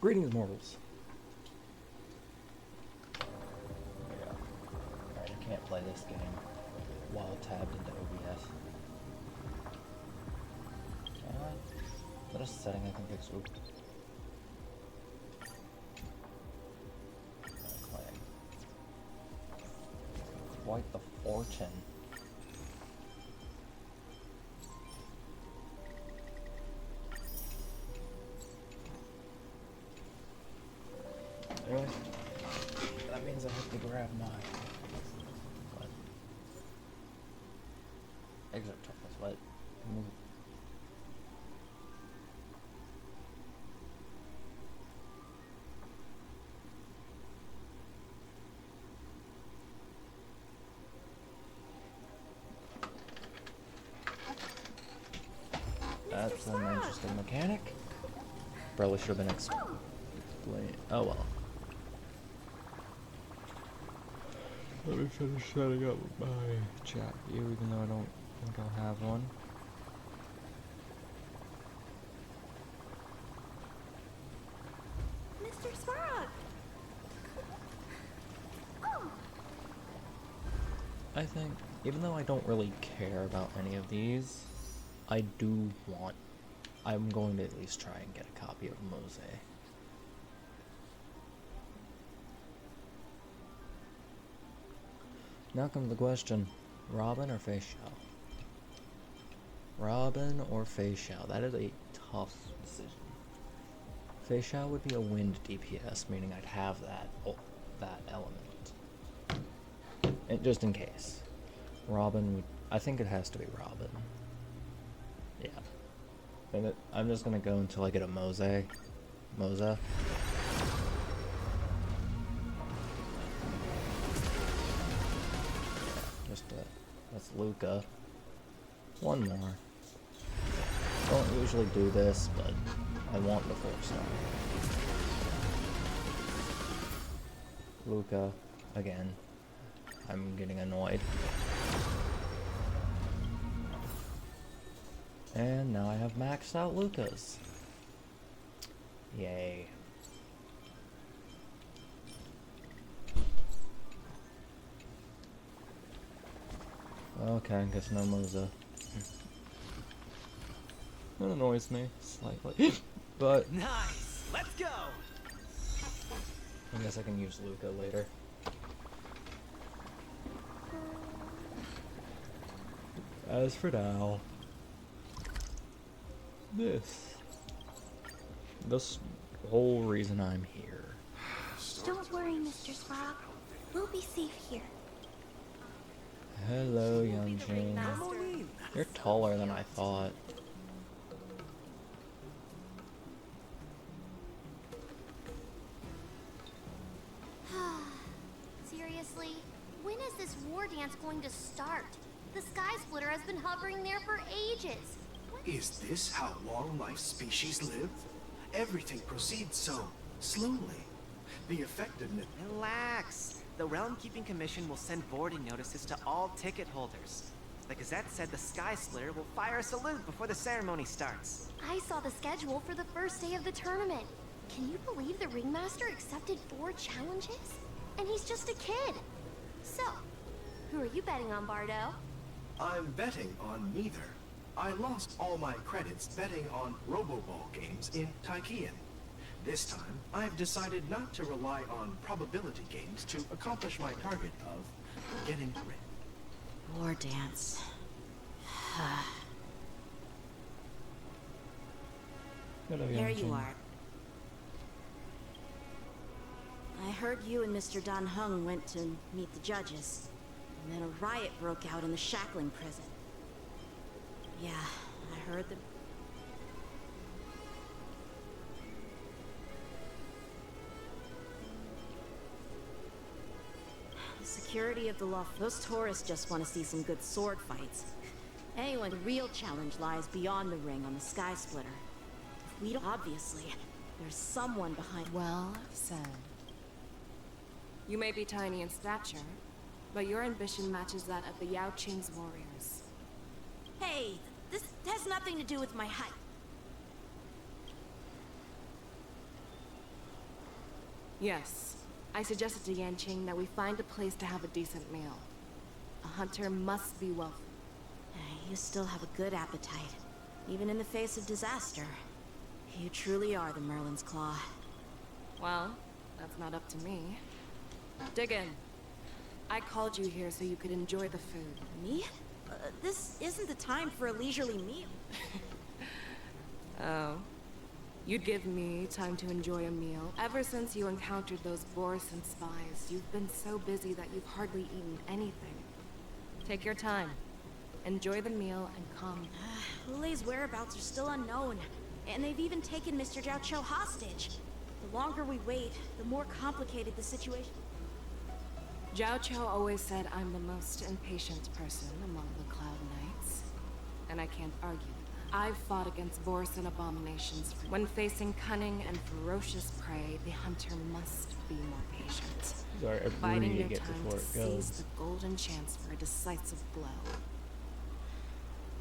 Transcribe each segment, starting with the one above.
Greetings, mortals. Yeah. Alright, I can't play this game while tabbed into OBS. Can I? Is that a setting I can fix? Oop. Okay. Quite the fortune. Really? That means I have to grab my what? Exit toughness. What? Move. That's an interesting mechanic. Probably should have been explained. Oh well. Let me finish setting up my chat view, even though I don't think I'll have one. Mr. Svarog! Oh. I think, even though I don't really care about any of these, I'm going to at least try and get a copy of Mose. Now comes the question, Robin or Fei Xiao? Robin or Fei Xiao? That is a tough decision. Fei Xiao would be a wind DPS, meaning I'd have that element. And just in case. Robin would, I think it has to be Robin. Yeah. I'm just gonna go until I get a Moza. That's Luca. One more. Don't usually do this, but I want the 4-star. Luca, again. I'm getting annoyed. And now I have maxed out Lucas. Yay. Okay, I guess no Moza. That annoys me slightly. But nice! Let's go! I guess I can use Luca later. As for now, this whole reason I'm here. Don't worry, Mr. Svarog. We'll be safe here. Hello, young Jane. You're taller than I thought. Seriously? When is this war dance going to start? The Sky Splitter has been hovering there for ages. Is this how long my species live? Everything proceeds so slowly. The effectiveness... Relax. The Realm Keeping Commission will send boarding notices to all ticket holders. The Gazette said the Sky Splitter will fire a salute before the ceremony starts. I saw the schedule for the first day of the tournament. Can you believe the Ringmaster accepted 4 challenges? And he's just a kid. So, who are you betting on, Bardo? I'm betting on neither. I lost all my credits betting on Roboball games in Taikian. This time, I've decided not to rely on probability games to accomplish my target of getting rid. War dance. There you are. I heard you and Mr. Dan Heng went to meet the judges, and then a riot broke out in the Shackling prison. Yeah, I heard the... The security of the law. Those tourists just want to see some good sword fights. Anyway, the real challenge lies beyond the ring on the Sky Splitter. If we don't... Obviously, there's someone behind... Well said. You may be tiny in stature, but your ambition matches that of the Yao Qing's warriors. Hey, this has nothing to do with my height. Yes. I suggested to Yanqing that we find a place to have a decent meal. A hunter must be wealthy. You still have a good appetite, even in the face of disaster. You truly are the Merlin's Claw. Well, that's not up to me. Dig in. I called you here so you could enjoy the food. Me? This isn't the time for a leisurely meal. Oh. You'd give me time to enjoy a meal. Ever since you encountered those Borison spies, you've been so busy that you've hardly eaten anything. Take your time. Enjoy the meal and come. Hulei's whereabouts are still unknown, and they've even taken Mr. Jiao Cho hostage. The longer we wait, the more complicated the situation. Jiao Cho always said I'm the most impatient person among the Cloud Knights. And I can't argue with that. I've fought against Borison abominations. When facing cunning and ferocious prey, the hunter must be more patient. Sorry, I Biding really their get time before to it seize goes. the golden chance for a decisive blow.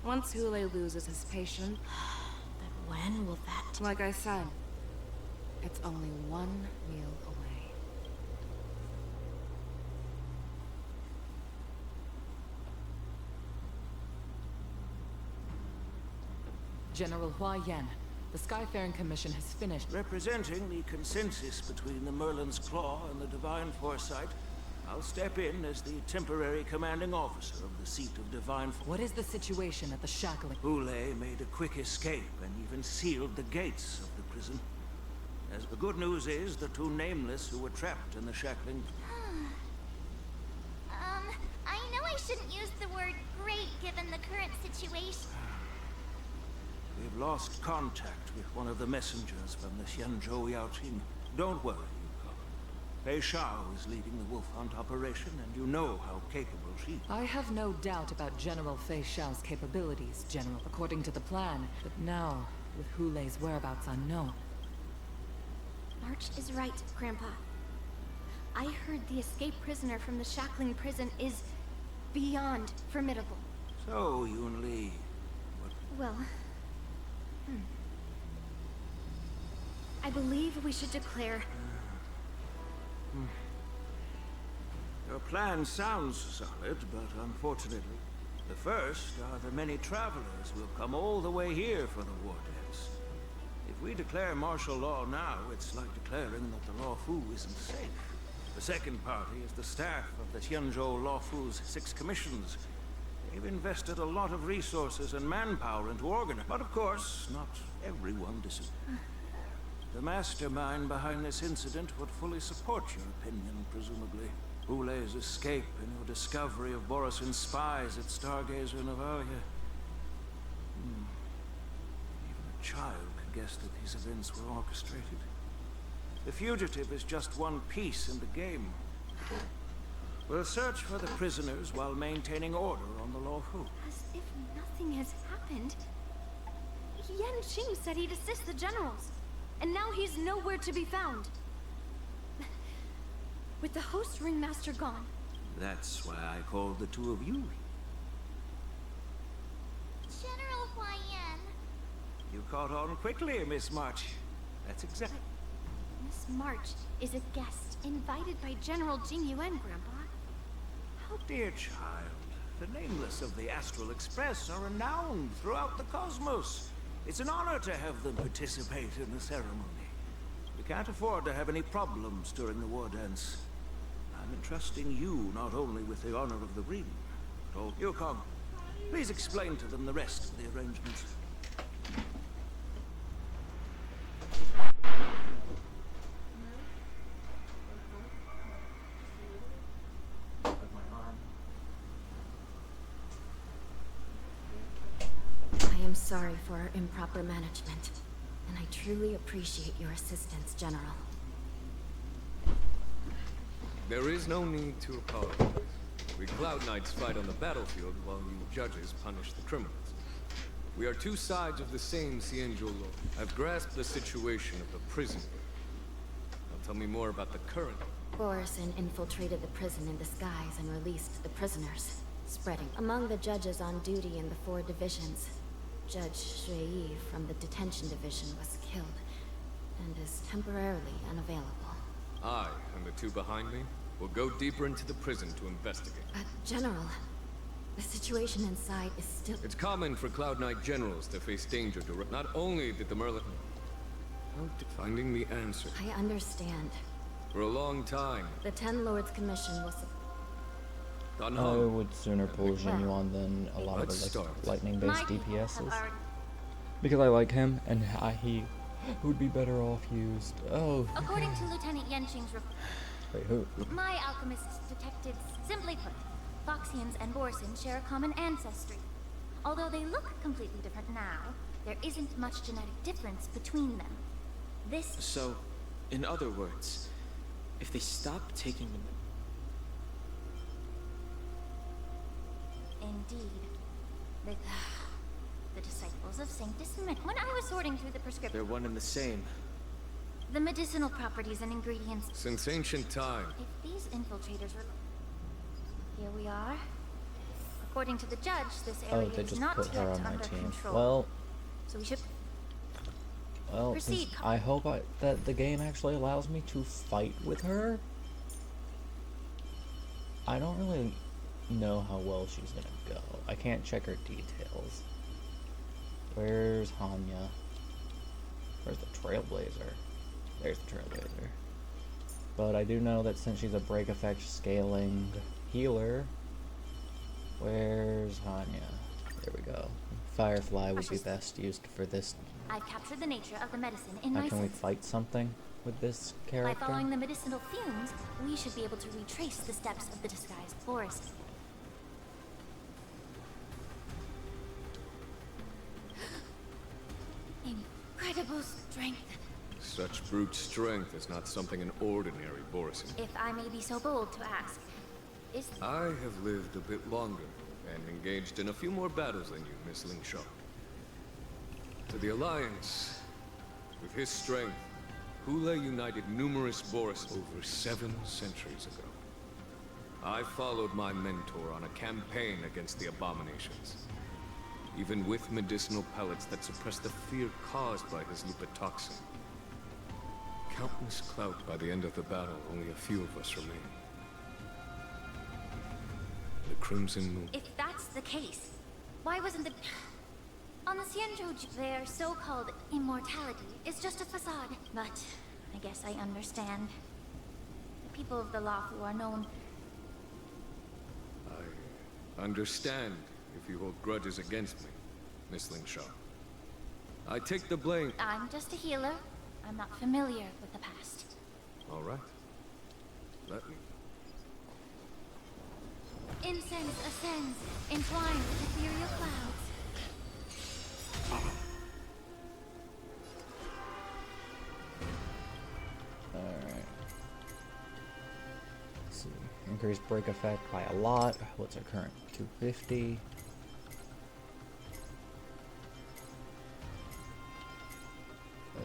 Once Hulei loses his patience, But when will that... like I said, it's only one meal away. General Hua Yan, the Skyfaring Commission has finished. Representing the consensus between the Merlin's Claw and the Divine Foresight, I'll step in as the temporary commanding officer of the seat of Divine Foresight. What is the situation at the shackling? Hulei made a quick escape and even sealed the gates of the prison. As the good news is, the two nameless who were trapped in the shackling... I know I shouldn't use the word great given the current situation. We've lost contact with one of the messengers from the Xianzhou Yaoqing. Don't worry, Yukon. Fei Shao is leading the Wolf Hunt operation, and you know how capable she is. I have no doubt about General Fei Shao's capabilities, General, according to the plan. But now, with Hulei's whereabouts unknown... March is right, Grandpa. I heard the escaped prisoner from the shackling prison is beyond formidable. So, Yun Li, Well... I believe we should declare... your plan sounds solid, but unfortunately, the first are the many travelers who have come all the way here for the war dance. If we declare martial law now, it's like declaring that the Law Fu isn't safe. The second party is the staff of the Xianzhou Law Fu's 6 commissions. They've invested a lot of resources and manpower into organizing, but of course, not everyone disagrees. The mastermind behind this incident would fully support your opinion, presumably. Hulei's escape and your discovery of Borison's spies at Stargazer Navalia. Even a child could guess that these events were orchestrated. The fugitive is just one piece in the game. We'll search for the prisoners while maintaining order on the Law Fu. As if nothing has happened. Yanqing said he'd assist the generals, and now he's nowhere to be found. With the host ringmaster gone. That's why I called the two of you. General Hua Yan. You caught on quickly, Miss March. That's exactly... Miss March is a guest invited by General Jing Yuan, Grandpa. Oh, dear child. The nameless of the Astral Express are renowned throughout the cosmos. It's an honor to have them participate in the ceremony. We can't afford to have any problems during the war dance. I'm entrusting you not only with the honor of the ring, but all... Yukong, please explain to them the rest of the arrangements. I am sorry for our improper management, and I truly appreciate your assistance, General. There is no need to apologize. We Cloud Knights fight on the battlefield while you judges punish the criminals. We are two sides of the same Xianzhou law. I've grasped the situation of the prison. Now tell me more about the current. Borison infiltrated the prison in disguise and released the prisoners, spreading. Among the judges on duty in the 4 divisions, Judge Shui Yi from the detention division was killed, and is temporarily unavailable. I and the two behind me will go deeper into the prison to investigate. General, the situation inside is still... It's common for Cloud Knight generals to face danger direct. Not only did the Merlin... Finding the answer. I understand. For a long time, The Ten Lords Commission was... I would sooner pull Genuine than a lot of Let's the start. lightning-based DPSs. Because I like him, and he would be better off used. Oh. According to Lieutenant Yenching's report, Wait, who? my alchemists detected, simply put, Foxians and Borson share a common ancestry. Although they look completely different now, there isn't much genetic difference between them. This... So, in other words, if they stop taking them... Indeed. The disciples of Saint Dismit. When I was sorting through the prescription... They're one and the same. The medicinal properties and ingredients... Since ancient time. If these infiltrators were... Here we are. According to the judge, this area Oh, they is just not put her yet on my under team. control. Well, So we should... since I hope that the game actually allows me to fight with her. I don't really know how well she's gonna go. I can't check her details. Where's Hanya? Where's the Trailblazer? There's the Trailblazer. But I do know that since she's a break effect scaling healer, where's Hanya? There we go. Firefly would be best used for this. I've captured the nature of the medicine in How my can we senses. fight something with this By character? following the medicinal fumes, we should be able to retrace the steps of the disguised forest. Incredible strength. Such brute strength is not something an ordinary Borison. If I may be so bold to ask, is... I have lived a bit longer and engaged in a few more battles than you, Miss Lingshaw. To the Alliance, with his strength, Hule united numerous Boris over 7 centuries ago. I followed my mentor on a campaign against the abominations. Even with medicinal pellets that suppress the fear caused by his lupitoxin. Countless clout. By the end of the battle, only a few of us remain. The Crimson Moon. If that's the case, why wasn't the... On the Xianzhou, their so-called immortality is just a facade. But I guess I understand. The people of the Lafu are known... I understand if you hold grudges against me, Miss Lingshaw. I take the blame. I'm just a healer. I'm not familiar with the past. All right. Let me. Incense ascends, entwined with ethereal clouds. Alright. Let's see. Increased break effect by a lot. What's our current? 250.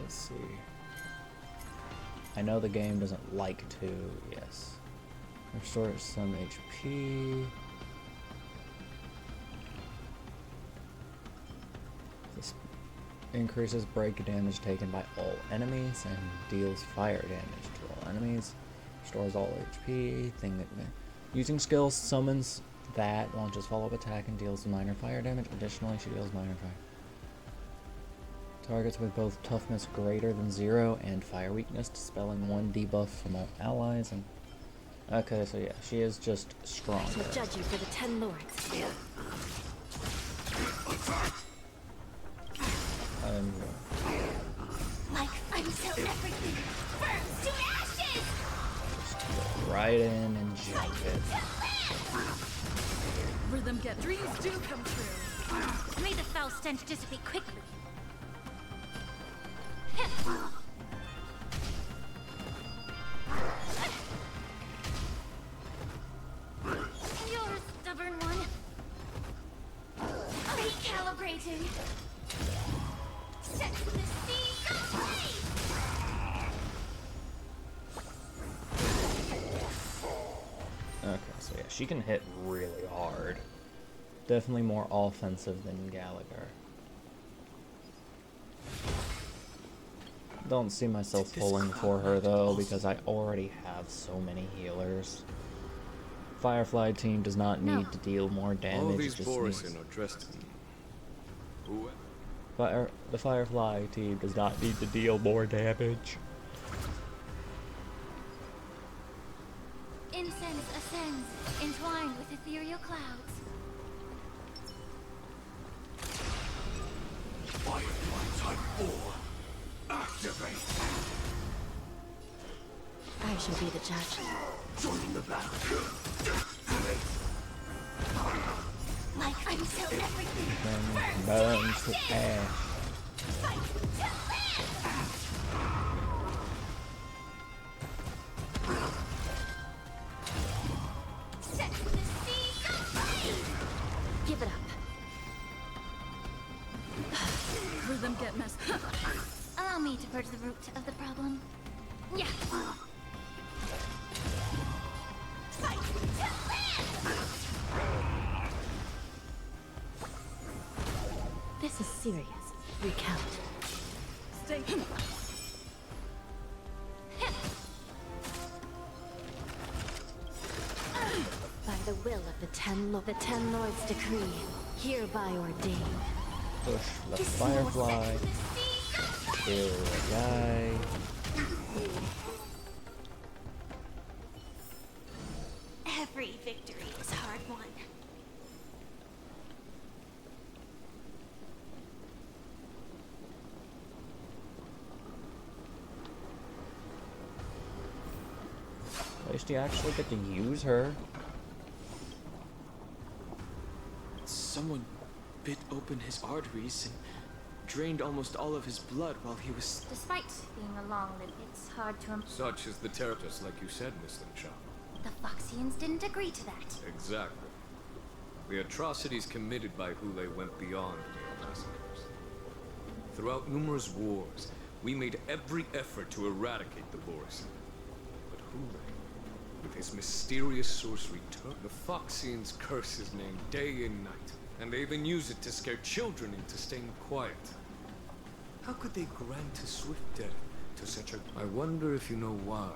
Let's see. I know the game doesn't like to. Yes. Restore some HP. This increases break damage taken by all enemies and deals fire damage to all enemies. Restores all HP. Thing that using skills summons that, launches follow-up attack, and deals minor fire damage. Additionally, she deals minor fire. Targets with both toughness greater than 0 and fire weakness, dispelling 1 debuff from all allies. And okay, so yeah, she is just stronger. We'll judge you for the 10 Lords. Like until everything burns to ashes! Just go right in and jump it. Rhythm get dreams do come true. May the foul stench dissipate quickly. You're a stubborn one. Recalibrating. Set the seas ablaze! Okay, so yeah, she can hit really hard. Definitely more offensive than Gallagher. don't see myself pulling for her though, because I already have so many healers. Firefly team does not need to deal more damage. All these it just Borisin needs... are dressed in... Who? The Firefly team does not need to deal more damage. Incense ascends, entwined with ethereal clouds. Firefly Type 4. Activate. I should be the judge. Joining the battle. Like until everything Burn to ash. fight to live! Set the seas aflame! Give it up. Rhythm get messed up. Allow me to purge the root of the problem. Yeah. Fight to live! This is serious. Recount. Stay. By the will of the Ten Lords' decree, hereby ordained. Push the Firefly. Kill the guy. Every victory is hard won. At least you actually get to use her. Someone bit open his arteries and drained almost all of his blood while he was... Despite being a long-lived, it's hard to... Such is the terror, just like you said, Miss Lynchow. The Foxians didn't agree to that. Exactly. The atrocities committed by Hule went beyond mere massacres. Throughout numerous wars, we made every effort to eradicate the Borisin. But Hule, with his mysterious sorcery, took the Foxians' curse his name day and night, and they even use it to scare children into staying quiet. How could they grant a swift death to such a... I wonder if you know why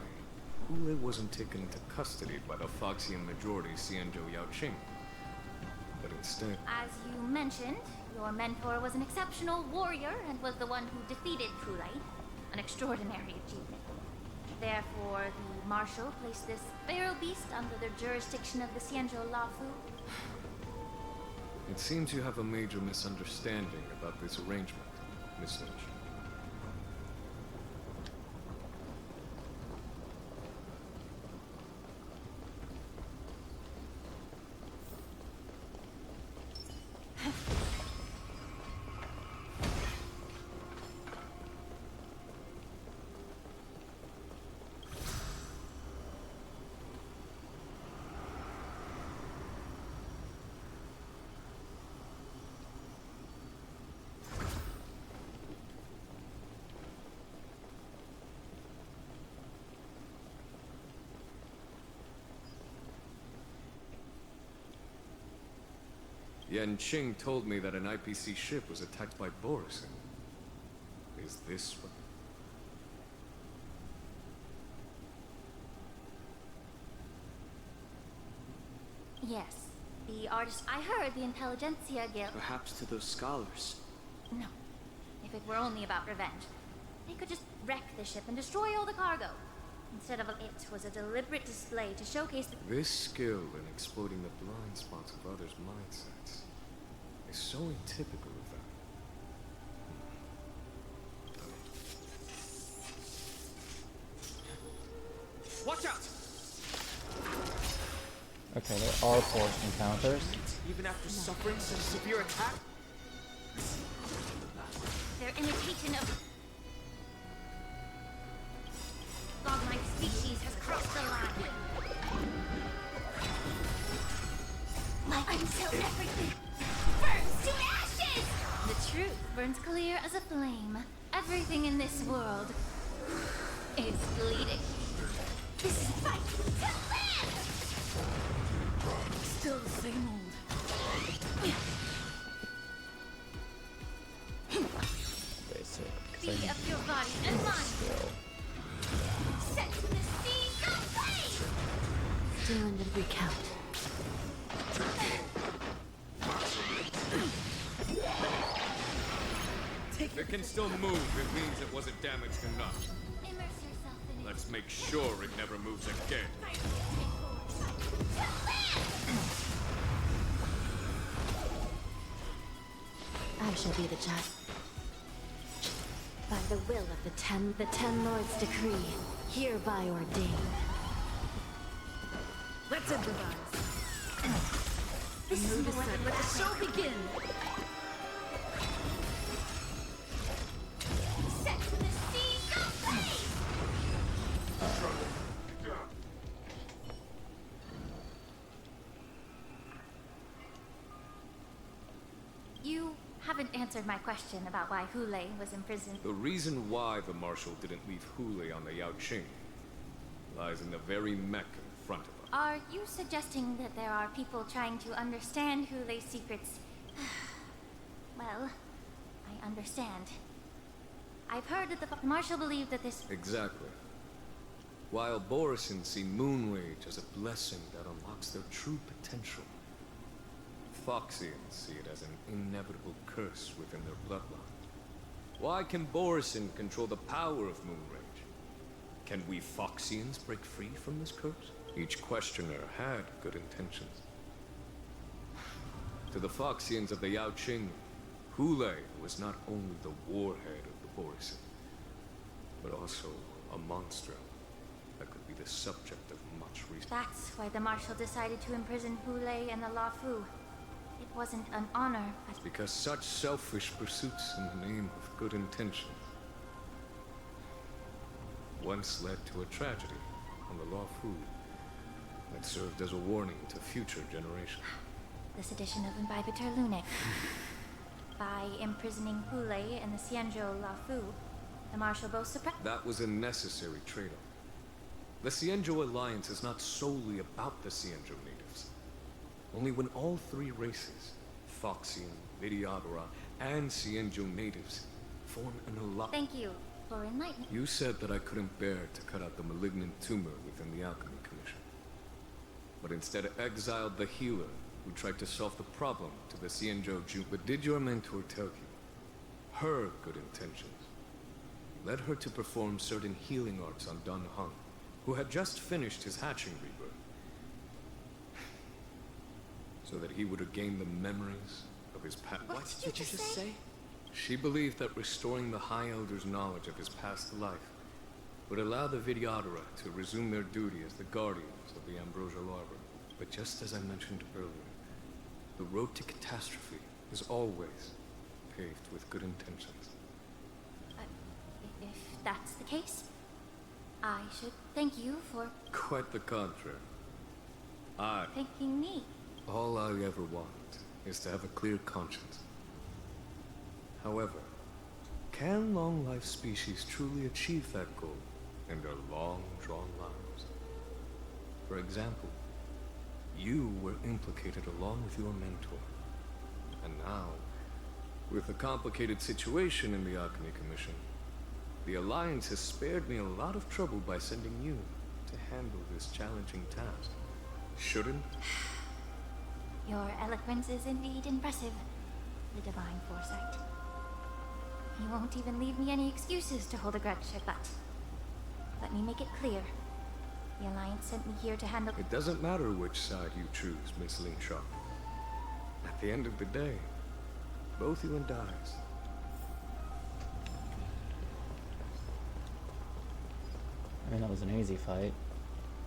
Hule wasn't taken into custody by the Foxian majority Xianzhou Yaoqing, but instead... As you mentioned, your mentor was an exceptional warrior and was the one who defeated Hule, an extraordinary achievement. Therefore, the Marshal placed this feral beast under the jurisdiction of the Xianzhou Lafu. It seems you have a major misunderstanding about this arrangement, Miss Lynch. Yan Qing told me that an IPC ship was attacked by Borisin. Is this what... Yes. The artist... I heard the Intelligentsia Guild... Perhaps to those scholars. No. If it were only about revenge, they could just wreck the ship and destroy all the cargo. Instead of it was a deliberate display to showcase the... This skill in exploiting the blind spots of others' mindsets is so atypical of them. Watch out! Okay, there are forced encounters. Even after suffering such a severe attack? Their imitation of... godlike species has crossed the line. Until everything burns to ashes! The truth burns clear as a flame. Everything in this world is bleeding. This is fight to live! Still the same old. Basic. Be of your body and mind. recount. If it can still move, it means it wasn't damaged enough. Immerse yourself in it. Let's make sure it never moves again. I shall be the judge. By the will of the Ten Lords' decree, hereby ordained. Let's improvise. This is the weapon, let the show begin! Set to the sea, go play! You haven't answered my question about why Hule was imprisoned. The reason why the Marshal didn't leave Hule on the Yaoqing lies in the very mech in front of us. Are you suggesting that there are people trying to understand Hule's secrets? Well, I understand. I've heard that the Marshal believed that this... Exactly. While Borisans see Moonrage as a blessing that unlocks their true potential, Foxians see it as an inevitable curse within their bloodline. Why can Borisan control the power of Moonrage? Can we Foxians break free from this curse? Each questioner had good intentions. To the Foxians of the Yaoqing, Hule was not only the warhead of the Borisan, but also a monster that could be the subject of much research. That's why the Marshal decided to imprison Hule and the Lafu. It wasn't an honor, but... Because such selfish pursuits in the name of good intentions once led to a tragedy on the Lafu that served as a warning to future generations. The sedition of Imbibitor Lunac. By imprisoning Hule and the Xianzhou Lafu, the Marshal both suppressed... That was a necessary trade-off. The Xianzhou alliance is not solely about the Xianzhou natives. Only when all three races, Foxian, Vidyadhara, and Xianzhou natives, form an alliance. Thank you for enlightening. You said that I couldn't bear to cut out the malignant tumor within the Alchemy Commission, but instead exiled the healer who tried to solve the problem to the Xianzhou Ju. But did your mentor tell you her good intentions led her to perform certain healing arts on Dun Hung, who had just finished his hatching rebirth, so that he would regain the memories of his past? What did you just say? She believed that restoring the High Elder's knowledge of his past life would allow the Vidyadhara to resume their duty as the guardians of the Ambrosial Arbor. But just as I mentioned earlier, the road to catastrophe is always paved with good intentions. If that's the case, I should thank you for Quite the contrary. thanking me. All I ever want is to have a clear conscience. However, can long-life species truly achieve that goal in their long-drawn lives? For example, you were implicated along with your mentor. And now, with the complicated situation in the Alchemy Commission, the Alliance has spared me a lot of trouble by sending you to handle this challenging task. Shouldn't? Your eloquence is indeed impressive. The divine foresight. You won't even leave me any excuses to hold a grudge, but let me make it clear. The Alliance sent me here to handle... It doesn't matter which side you choose, Miss Ling Shaw. At the end of the day, both you and Dies. I mean, that was an easy fight.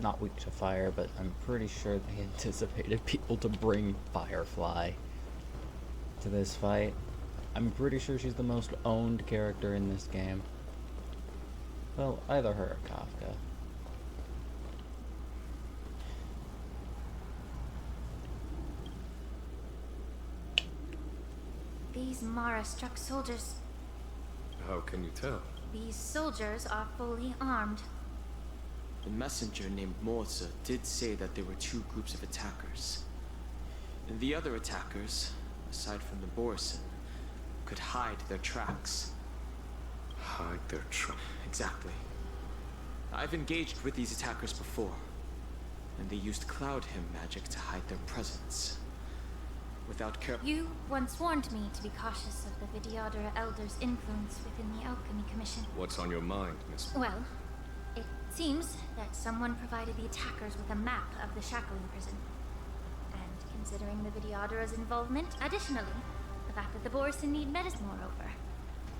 Not weak to fire, but I'm pretty sure they anticipated people to bring Firefly to this fight. I'm pretty sure she's the most owned character in this game. Well, either her or Kafka. These Mara-struck soldiers... How can you tell? These soldiers are fully armed. The messenger named Morza did say that there were two groups of attackers. And the other attackers, aside from the Borisan, could hide their tracks. Hide their tracks? Exactly. I've engaged with these attackers before. and they used cloud hymn magic to hide their presence. Without care. You once warned me to be cautious of the Vidyadhara Elder's influence within the Alchemy Commission. What's on your mind, Miss? Well, it seems that someone provided the attackers with a map of the shackling prison. And considering the Vidyadhara's involvement, additionally, the fact that the Borson need medicine, moreover,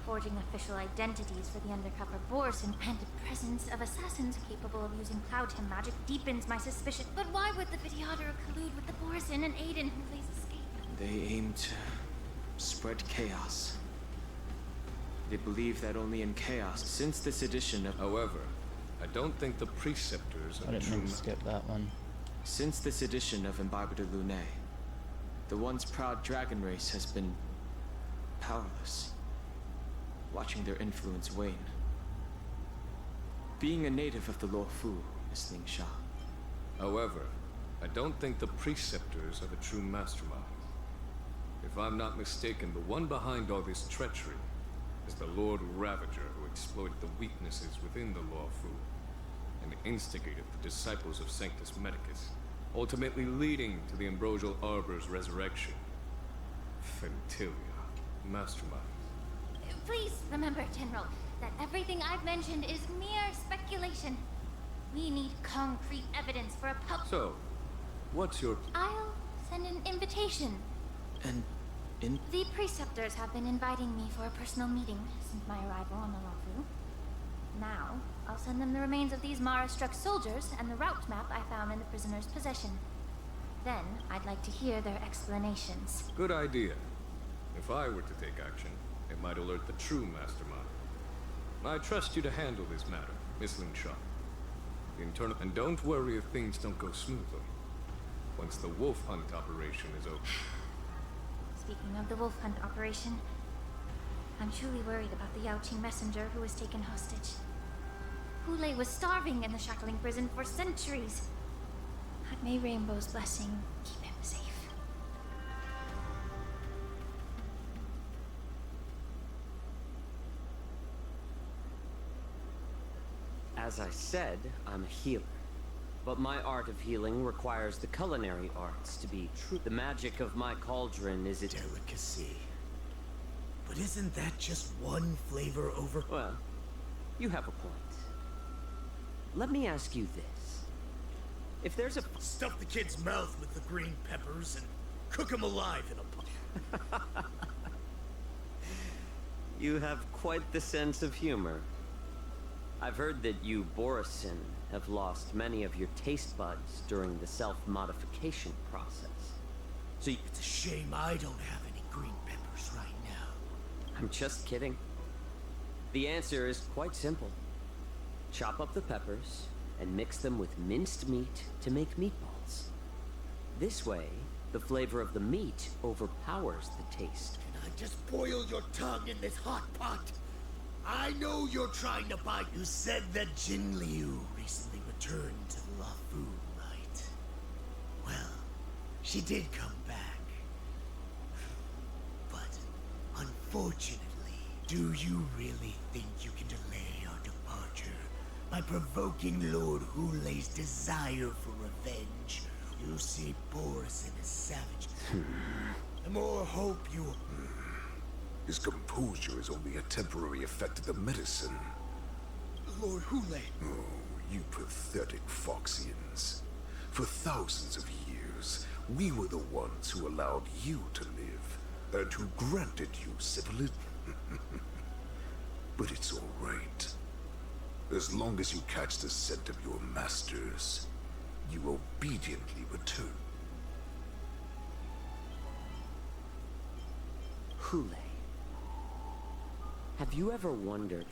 forging official identities for the undercover Borson and the presence of assassins capable of using cloud hymn magic deepens my suspicion. But why would the Vidyadhara collude with the Borson and aid in Hulei's escape? They aim to spread chaos. They believe that only in chaos, since this edition of... However, I don't think the preceptors I are didn't true. mean to skip that one. Since this edition of Imbibe de Lune, the once proud dragon race has been powerless, watching their influence wane. Being a native of the Luofu, Miss Ling Sha. However, I don't think the preceptors are the true mastermind. If I'm not mistaken, the one behind all this treachery is the Lord Ravager who exploited the weaknesses within the Luofu and instigated the disciples of Sanctus Medicus, ultimately leading to the Ambrosial Arbor's resurrection. Fentilia, mastermind. Please remember, General, that everything I've mentioned is mere speculation. We need concrete evidence for a So, what's your... I'll send an invitation. And The preceptors have been inviting me for a personal meeting since my arrival on the Luofu. Now, I'll send them the remains of these Mara-struck soldiers and the route map I found in the prisoner's possession. Then, I'd like to hear their explanations. Good idea. If I were to take action, it might alert the true mastermind. I trust you to handle this matter, Miss Ling Sha. And don't worry if things don't go smoothly. Once the wolf hunt operation is over. Speaking of the wolf hunt operation, I'm truly worried about the Yaoqing messenger who was taken hostage. Hulei was starving in the shackling prison for centuries. May Rainbow's blessing keep him safe. As I said, I'm a healer. But my art of healing requires the culinary arts to be true. The magic of my cauldron is its Delicacy. But isn't that just one flavor over... Well, you have a point. Let me ask you this. If there's a... Stuff the kid's mouth with the green peppers and cook him alive in a pot. You have quite the sense of humor. I've heard that you, Borison, have lost many of your taste buds during the self-modification process. So you... It's a shame I don't have any green peppers right now. I'm just kidding. The answer is quite simple. Chop up the peppers and mix them with minced meat to make meatballs. This way, the flavor of the meat overpowers the taste. Can I just boil your tongue in this hot pot? I know you're trying to buy... You said that Jin Liu recently returned to the Luofu, right? Well, she did come back. But, unfortunately, do you really think you can delay our departure by provoking Lord Hulei's desire for revenge? You see Borison is savage. The more hope you... His composure is only a temporary effect of the medicine. Lord Hulei... Oh, you pathetic Foxians. For thousands of years, we were the ones who allowed you to live, and who granted you civility. But it's all right. As long as you catch the scent of your masters, you obediently return. Hulei. Have you ever wondered?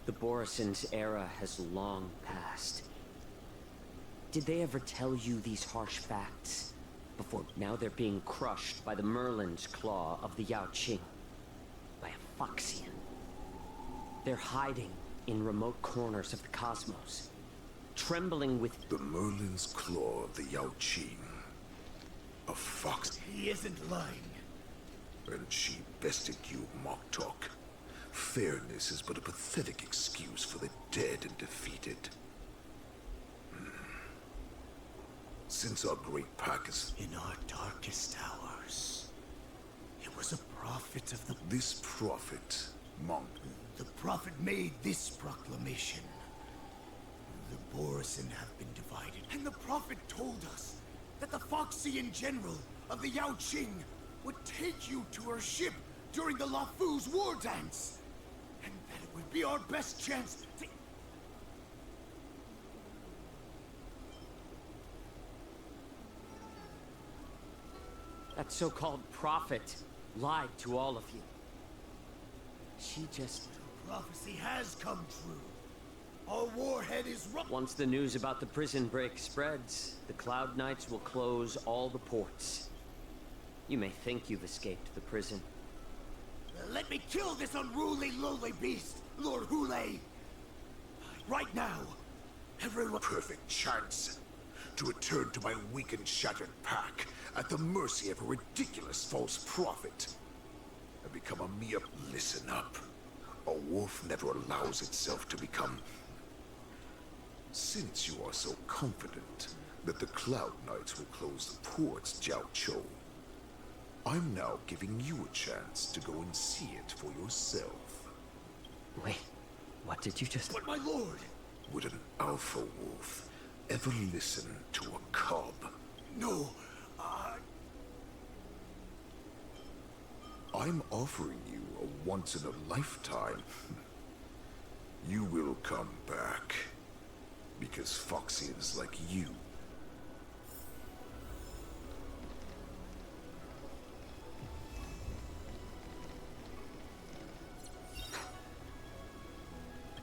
The Borison's era has long passed. Did they ever tell you these harsh facts? Before now they're being crushed by the Merlin's claw of the Yaoqing. By a Foxian. They're hiding in remote corners of the cosmos. Trembling with... The Merlin's claw of the Yaoqing. A fox. He isn't lying. And she bested you, mock talk. Fairness is but a pathetic excuse for the dead and defeated. Since our great pack is... In our darkest hours, it was a prophet of the... This prophet, monk. The prophet made this proclamation. The Borisin have been divided. And the prophet told us that the Foxian general of the Yao Qing would take you to her ship during the Lafu's war dance. And that it would be our best chance to... That so-called prophet lied to all of you. She just... The prophecy has come true. Our warhead is wrong. Once the news about the prison break spreads, the Cloud Knights will close all the ports. You may think you've escaped the prison. Let me kill this unruly, lowly beast, Lord Hule. Right now, everyone... Perfect chance to return to my weak and shattered pack at the mercy of a ridiculous false prophet and become a mere... Listen up. A wolf never allows itself to become... Since you are so confident that the Cloud Knights will close the ports, Jiao Chou, I'm now giving you a chance to go and see it for yourself. Wait, what did you just... But my lord! Would an alpha wolf ever listen to a cub? No, I'm offering you a once-in-a-lifetime. You will come back. Because Foxians like you...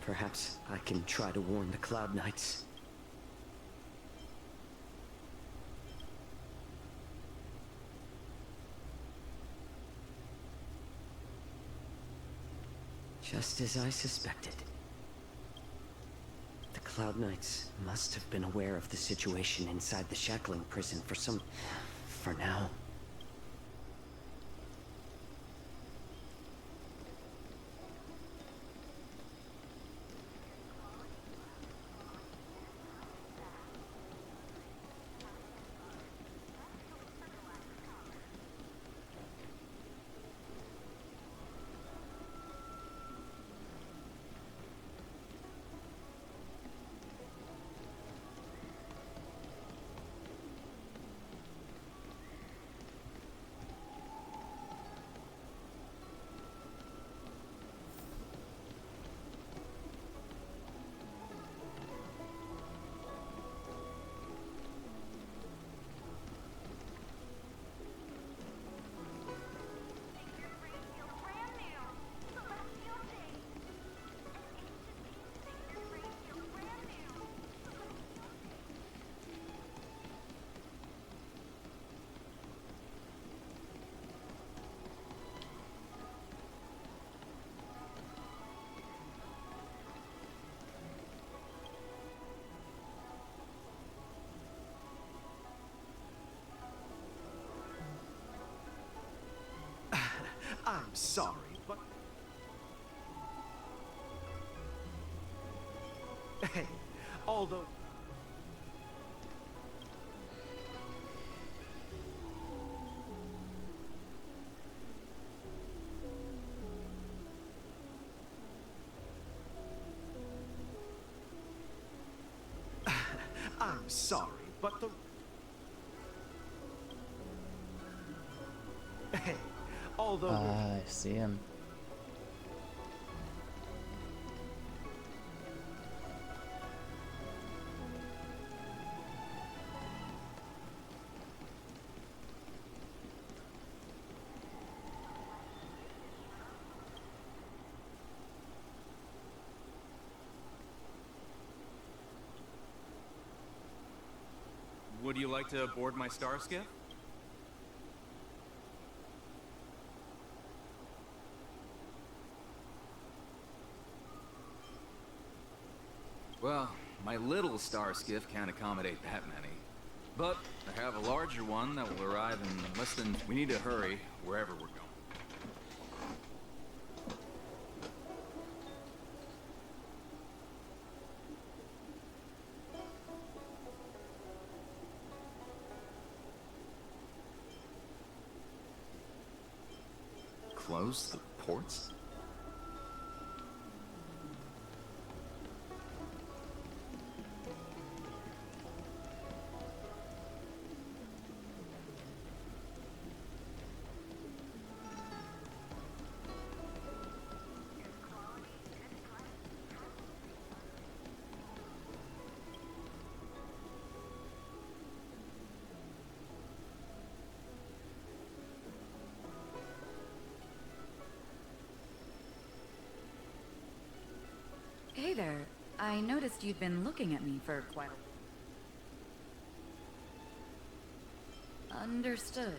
Perhaps I can try to warn the Cloud Knights. Just as I suspected. The Cloud Knights must have been aware of the situation inside the shackling prison for now. I'm sorry, but... Hey, although... I'm sorry, but the... Hey, although... I see him. Would you like to board my star skiff? Well, my little star skiff can't accommodate that many. But I have a larger one that will arrive in less than... We need to hurry wherever we're going. close the ports? Hey there. I noticed you'd been looking at me for quite a... Understood.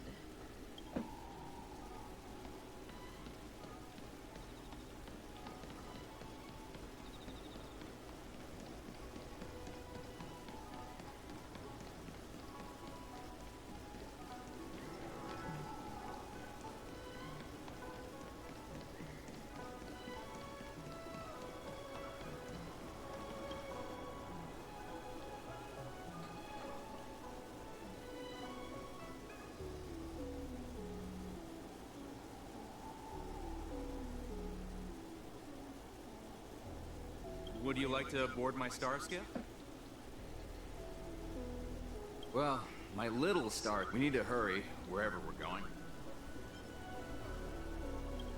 Would you like to board my star skiff? Well, my little star... We need to hurry, wherever we're going.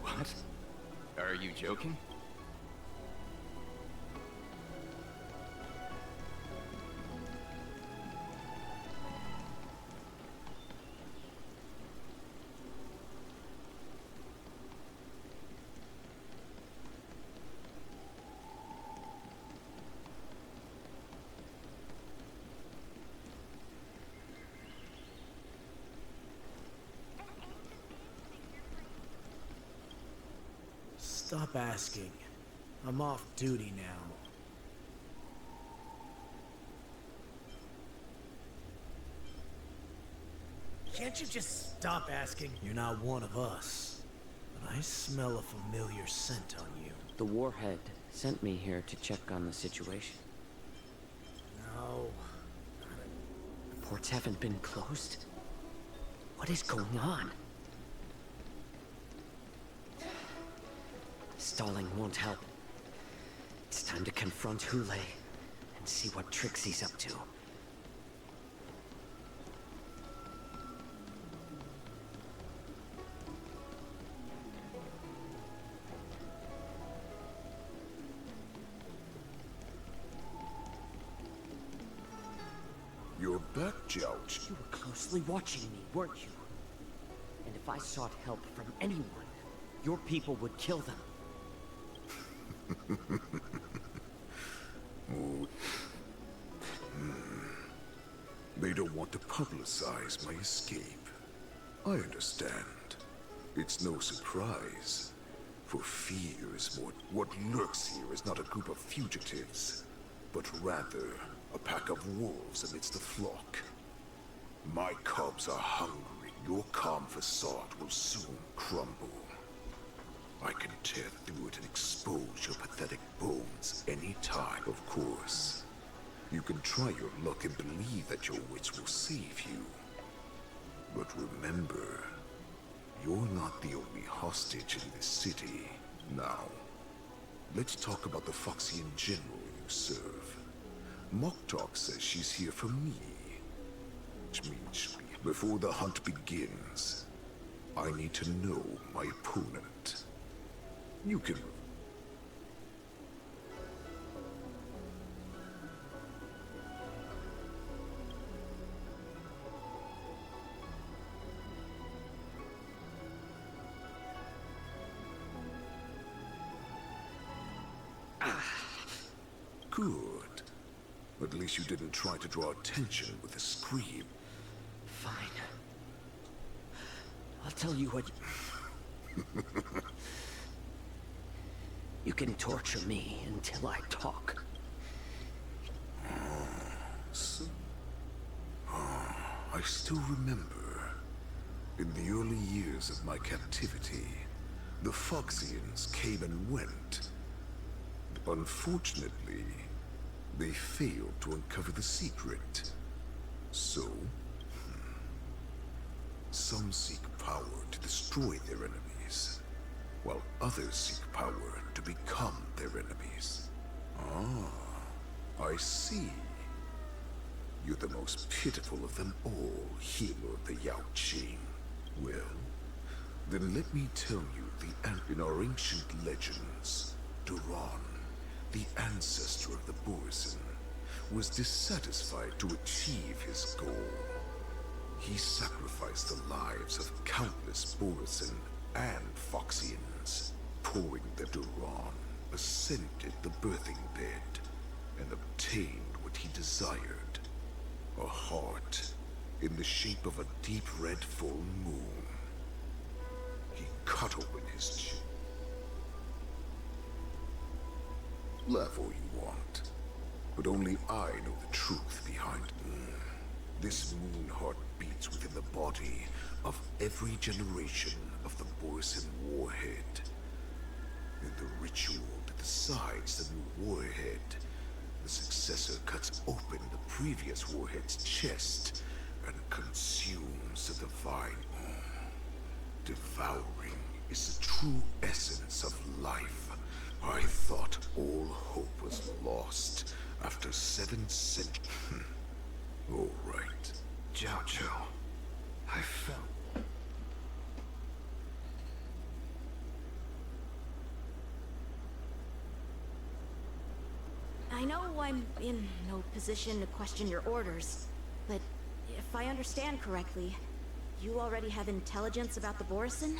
What? Are you joking? Stop asking. I'm off duty now. Can't you just stop asking? You're not one of us. But I smell a familiar scent on you. The warhead sent me here to check on the situation. No. The ports haven't been closed? What is going on? Stalling won't help. It's time to confront Hule and see what tricks he's up to. You're back, Jouch. You were closely watching me, weren't you? And if I sought help from anyone, your people would kill them. Oh. They don't want to publicize my escape. I understand. It's no surprise. For fear is what lurks here is not a group of fugitives, but rather a pack of wolves amidst the flock. My cubs are hungry. Your calm facade will soon crumble. I can tear through it and expose your pathetic bones any time, of course. You can try your luck and believe that your wits will save you. But remember, you're not the only hostage in this city. Now, let's talk about the Foxian general you serve. Moktok says she's here for me. Which means before the hunt begins, I need to know my opponent. You can... Good. At least you didn't try to draw attention with a scream. Fine. I'll tell you what... You can torture me until I talk. I still remember. In the early years of my captivity, the Foxians came and went. Unfortunately, they failed to uncover the secret. So, some seek power to destroy their enemies. while others seek power to become their enemies. Ah, I see. You're the most pitiful of them all, healer of the Yao Qing. Well, then let me tell you in our ancient legends, Duran, the ancestor of the Borson, was dissatisfied to achieve his goal. He sacrificed the lives of countless Borson and Foxians, pouring them. Duran ascended the birthing bed and obtained what he desired. A heart in the shape of a deep red full moon. He cut open his chin. Laugh all you want, but only I know the truth behind it. This moon heart beats within the body of every generation of the Borson warhead. In the ritual that decides the new warhead, the successor cuts open the previous warhead's chest and consumes the divine. Devouring is the true essence of life. I thought all hope was lost after 7 centuries. All right. Jiao Chou, I felt... I know I'm in no position to question your orders, but if I understand correctly, you already have intelligence about the Borson?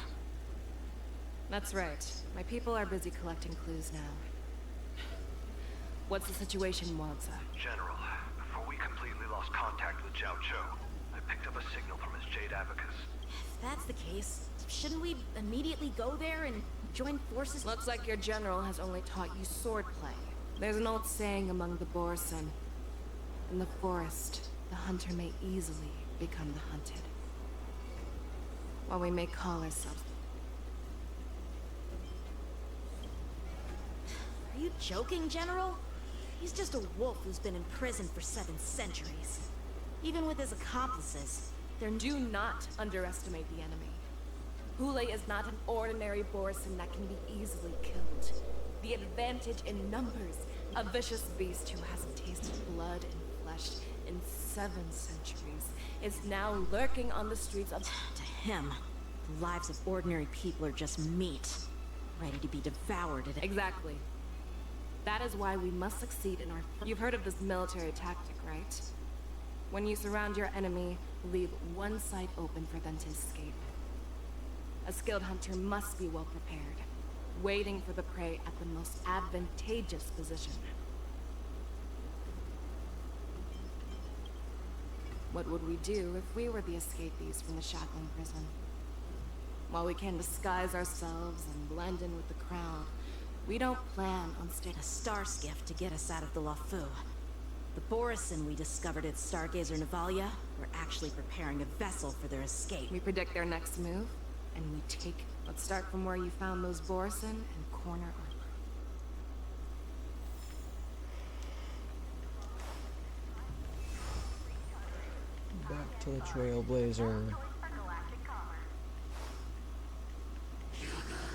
That's right. My people are busy collecting clues now. What's the situation, Mwanza? General, before we completely lost contact with Jiao Chou, I picked up a signal from his Jade Abacus. If that's the case, shouldn't we immediately go there and join forces? Looks like your general has only taught you swordplay. There's an old saying among the Borson. In the forest, the hunter may easily become the hunted. While we may call ourselves... Are you joking, General? He's just a wolf who's been in prison for 7 centuries. Even with his accomplices, Do not underestimate the enemy. Hule is not an ordinary Borson that can be easily killed. The advantage in numbers. A vicious beast who hasn't tasted blood and flesh in 7 centuries is now lurking on the streets of... To him, the lives of ordinary people are just meat, ready to be devoured at... Exactly. That is why we must succeed in our... You've heard of this military tactic, right? When you surround your enemy, leave one side open for them to escape. A skilled hunter must be well prepared, waiting for the prey at the most advantageous position. What would we do if we were the escapees from the shackling prison? While we can disguise ourselves and blend in with the crowd, we don't plan on staying... A star skiff to get us out of the Lafu. The Borson we discovered at Stargazer Navalia were actually preparing a vessel for their escape. We predict their next move, and we take... Let's start from where you found those Borson and corner Arbor. Back to the Trailblazer.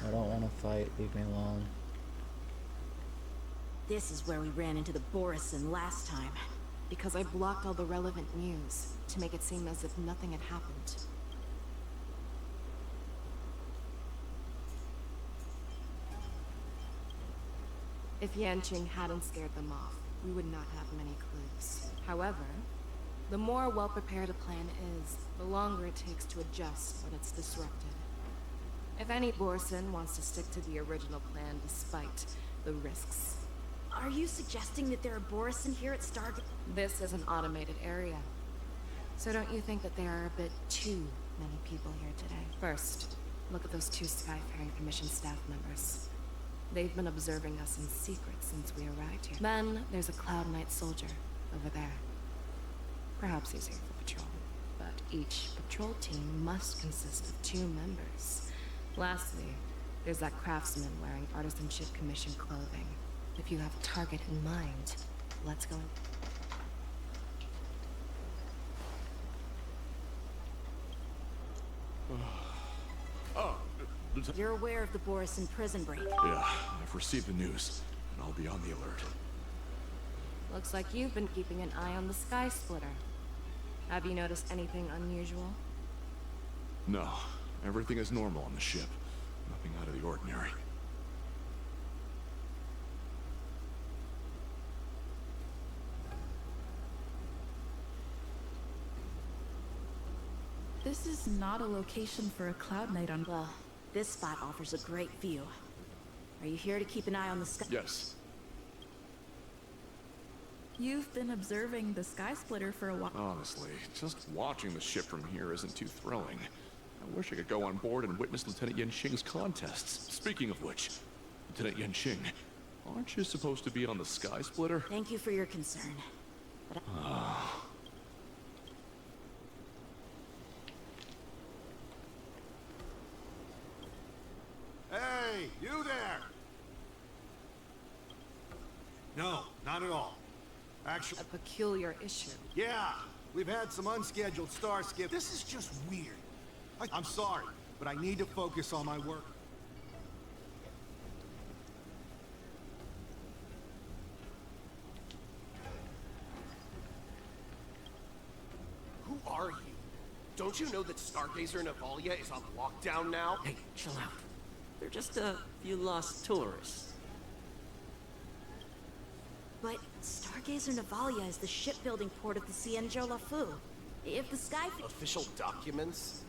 I don't want to fight, leave me alone. This is where we ran into the Borson last time. Because I blocked all the relevant news, to make it seem as if nothing had happened. If Yanqing hadn't scared them off, we would not have many clues. However, the more well-prepared a plan is, the longer it takes to adjust when it's disrupted. If any Borson wants to stick to the original plan despite the risks. Are you suggesting that there are Borson here at Stargazer? This is an automated area. So don't you think that there are a bit too many people here today? First, look at those 2 Skyfaring Commission staff members. They've been observing us in secret since we arrived here. Then, there's a Cloud Knight soldier over there. Perhaps he's here for patrol, but each patrol team must consist of 2 members. Lastly, there's that craftsman wearing Artisanship Commission clothing. If you have a target in mind, let's go. You're aware of the Borison prison break. Yeah, I've received the news, and I'll be on the alert. Looks like you've been keeping an eye on the Sky Splitter. Have you noticed anything unusual? No, everything is normal on the ship. Nothing out of the ordinary. This is not a location for a Cloud Knight on... Well, this spot offers a great view. Are you here to keep an eye on the sky? Yes. You've been observing the Sky Splitter for a while. Honestly, just watching the ship from here isn't too thrilling. I wish I could go on board and witness Lieutenant Yenqing's contests. Speaking of which, Lieutenant Yenqing, aren't you supposed to be on the Sky Splitter? Thank you for your concern. But Hey, you there! No, not at all. Actually, a peculiar issue. Yeah, we've had some unscheduled star skip. This is just weird. I'm sorry, but I need to focus on my work. Who are you? Don't you know that Stargazer Navalia is on lockdown now? Hey, chill out. They're just a few lost tourists. But Stargazer Navalia is the shipbuilding port of the Cienjo Lafu. If the sky... Official documents?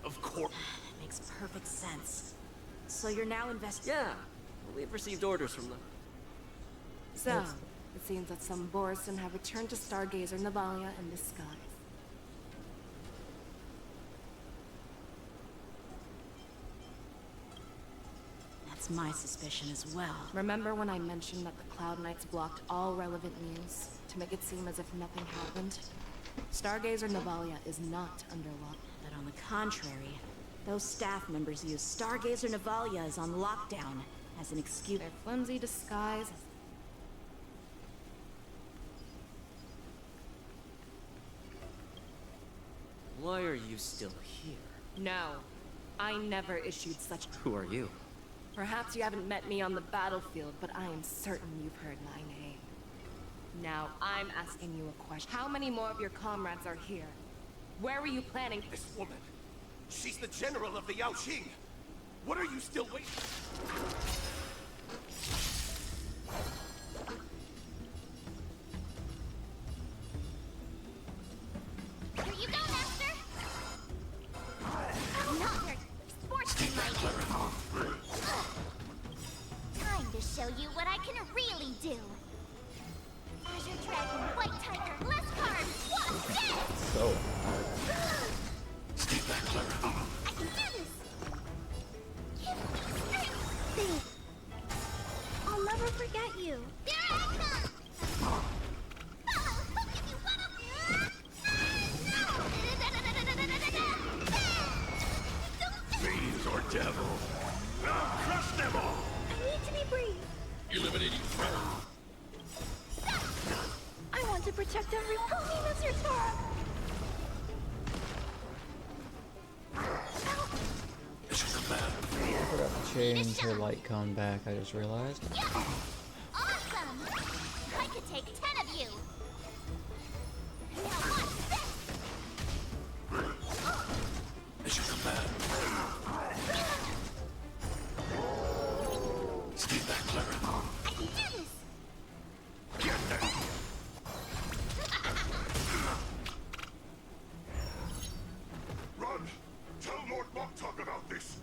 Of course. That makes perfect sense. So you're now investing... Yeah, we've received orders from them. So, it seems that some Borison have returned to Stargazer Navalia in disguise. That's my suspicion as well. Remember when I mentioned that the Cloud Knights blocked all relevant news to make it seem as if nothing happened? Stargazer Navalia is not under lock. But on the contrary, those staff members use Stargazer Navalia is on lockdown as an excuse. Their flimsy disguise. Why are you still here? No, I never issued such... Who are you? Perhaps you haven't met me on the battlefield, but I am certain you've heard my name. Now, I'm asking you a question. How many more of your comrades are here? Where were you planning? This woman. She's the general of the Yaoqing. What are you still waiting? Here you go, Master! I'm not very sportsmanlike. Time to show you what I can really do. Azure Dragon, White Tiger, less cards, what's this? So. Stay back, Clara. I can do this! Give me strength! I'll never forget you. Here I come! I'll give you one of... Fiends or devil. Now crush them all! I need to be brave. Eliminating threat. I want to protect everyone. Help me, Mr. Star! I forgot to change her light cone back, I just realized. Yeah! Awesome! I could take 10 of you! Now watch this! Mission command. Stay back, Clara. I can do this! Get there! Run! Tell Lord Montauk about this!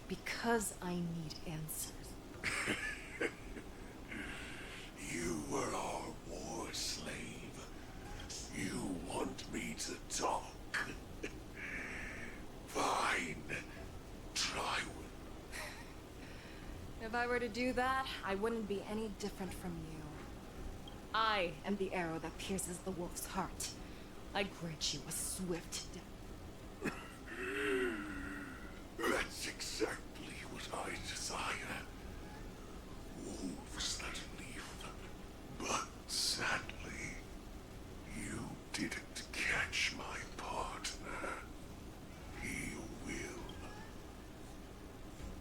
Because I need answers. You were our war slave. You want me to talk? Fine. Try with. If I were to do that, I wouldn't be any different from you. I am the arrow that pierces the wolf's heart. I grant you a swift death. That's exactly what I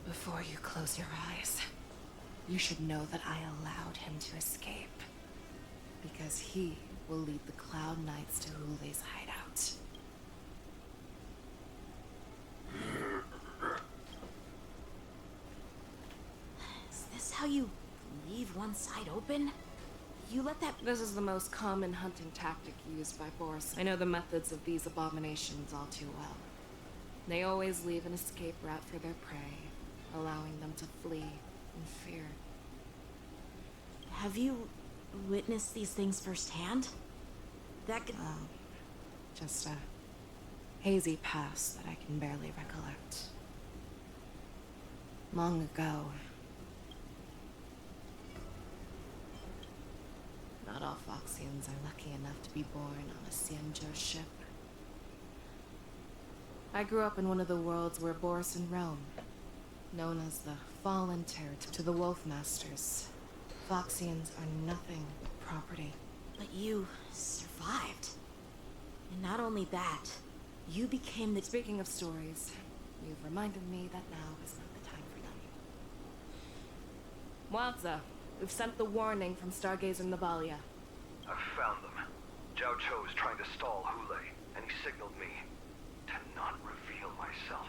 Before you close your eyes, you should know that I allowed him to escape. Because he will lead the Cloud Knights to Hule's hideout. Is this how you leave one side open? You let that— This is the most common hunting tactic used by Boris. I know the methods of these abominations all too well. They always leave an escape route for their prey, allowing them to flee in fear. Have you witnessed these things firsthand? That could— Just a hazy past that I can barely recollect. Long ago. Not all Foxians are lucky enough to be born on a Xianzhou ship. I grew up in one of the worlds where Boris and roam, known as the Fallen Territory. To the Wolf Masters, Foxians are nothing but property. But you survived. And not only that, you became the— Speaking of stories, you've reminded me that now is not the time for them. Waldza, we've sent the warning from Stargazer Navalia. I've found them. Zhao Cho is trying to stall Hule, and he signaled me to not reveal myself.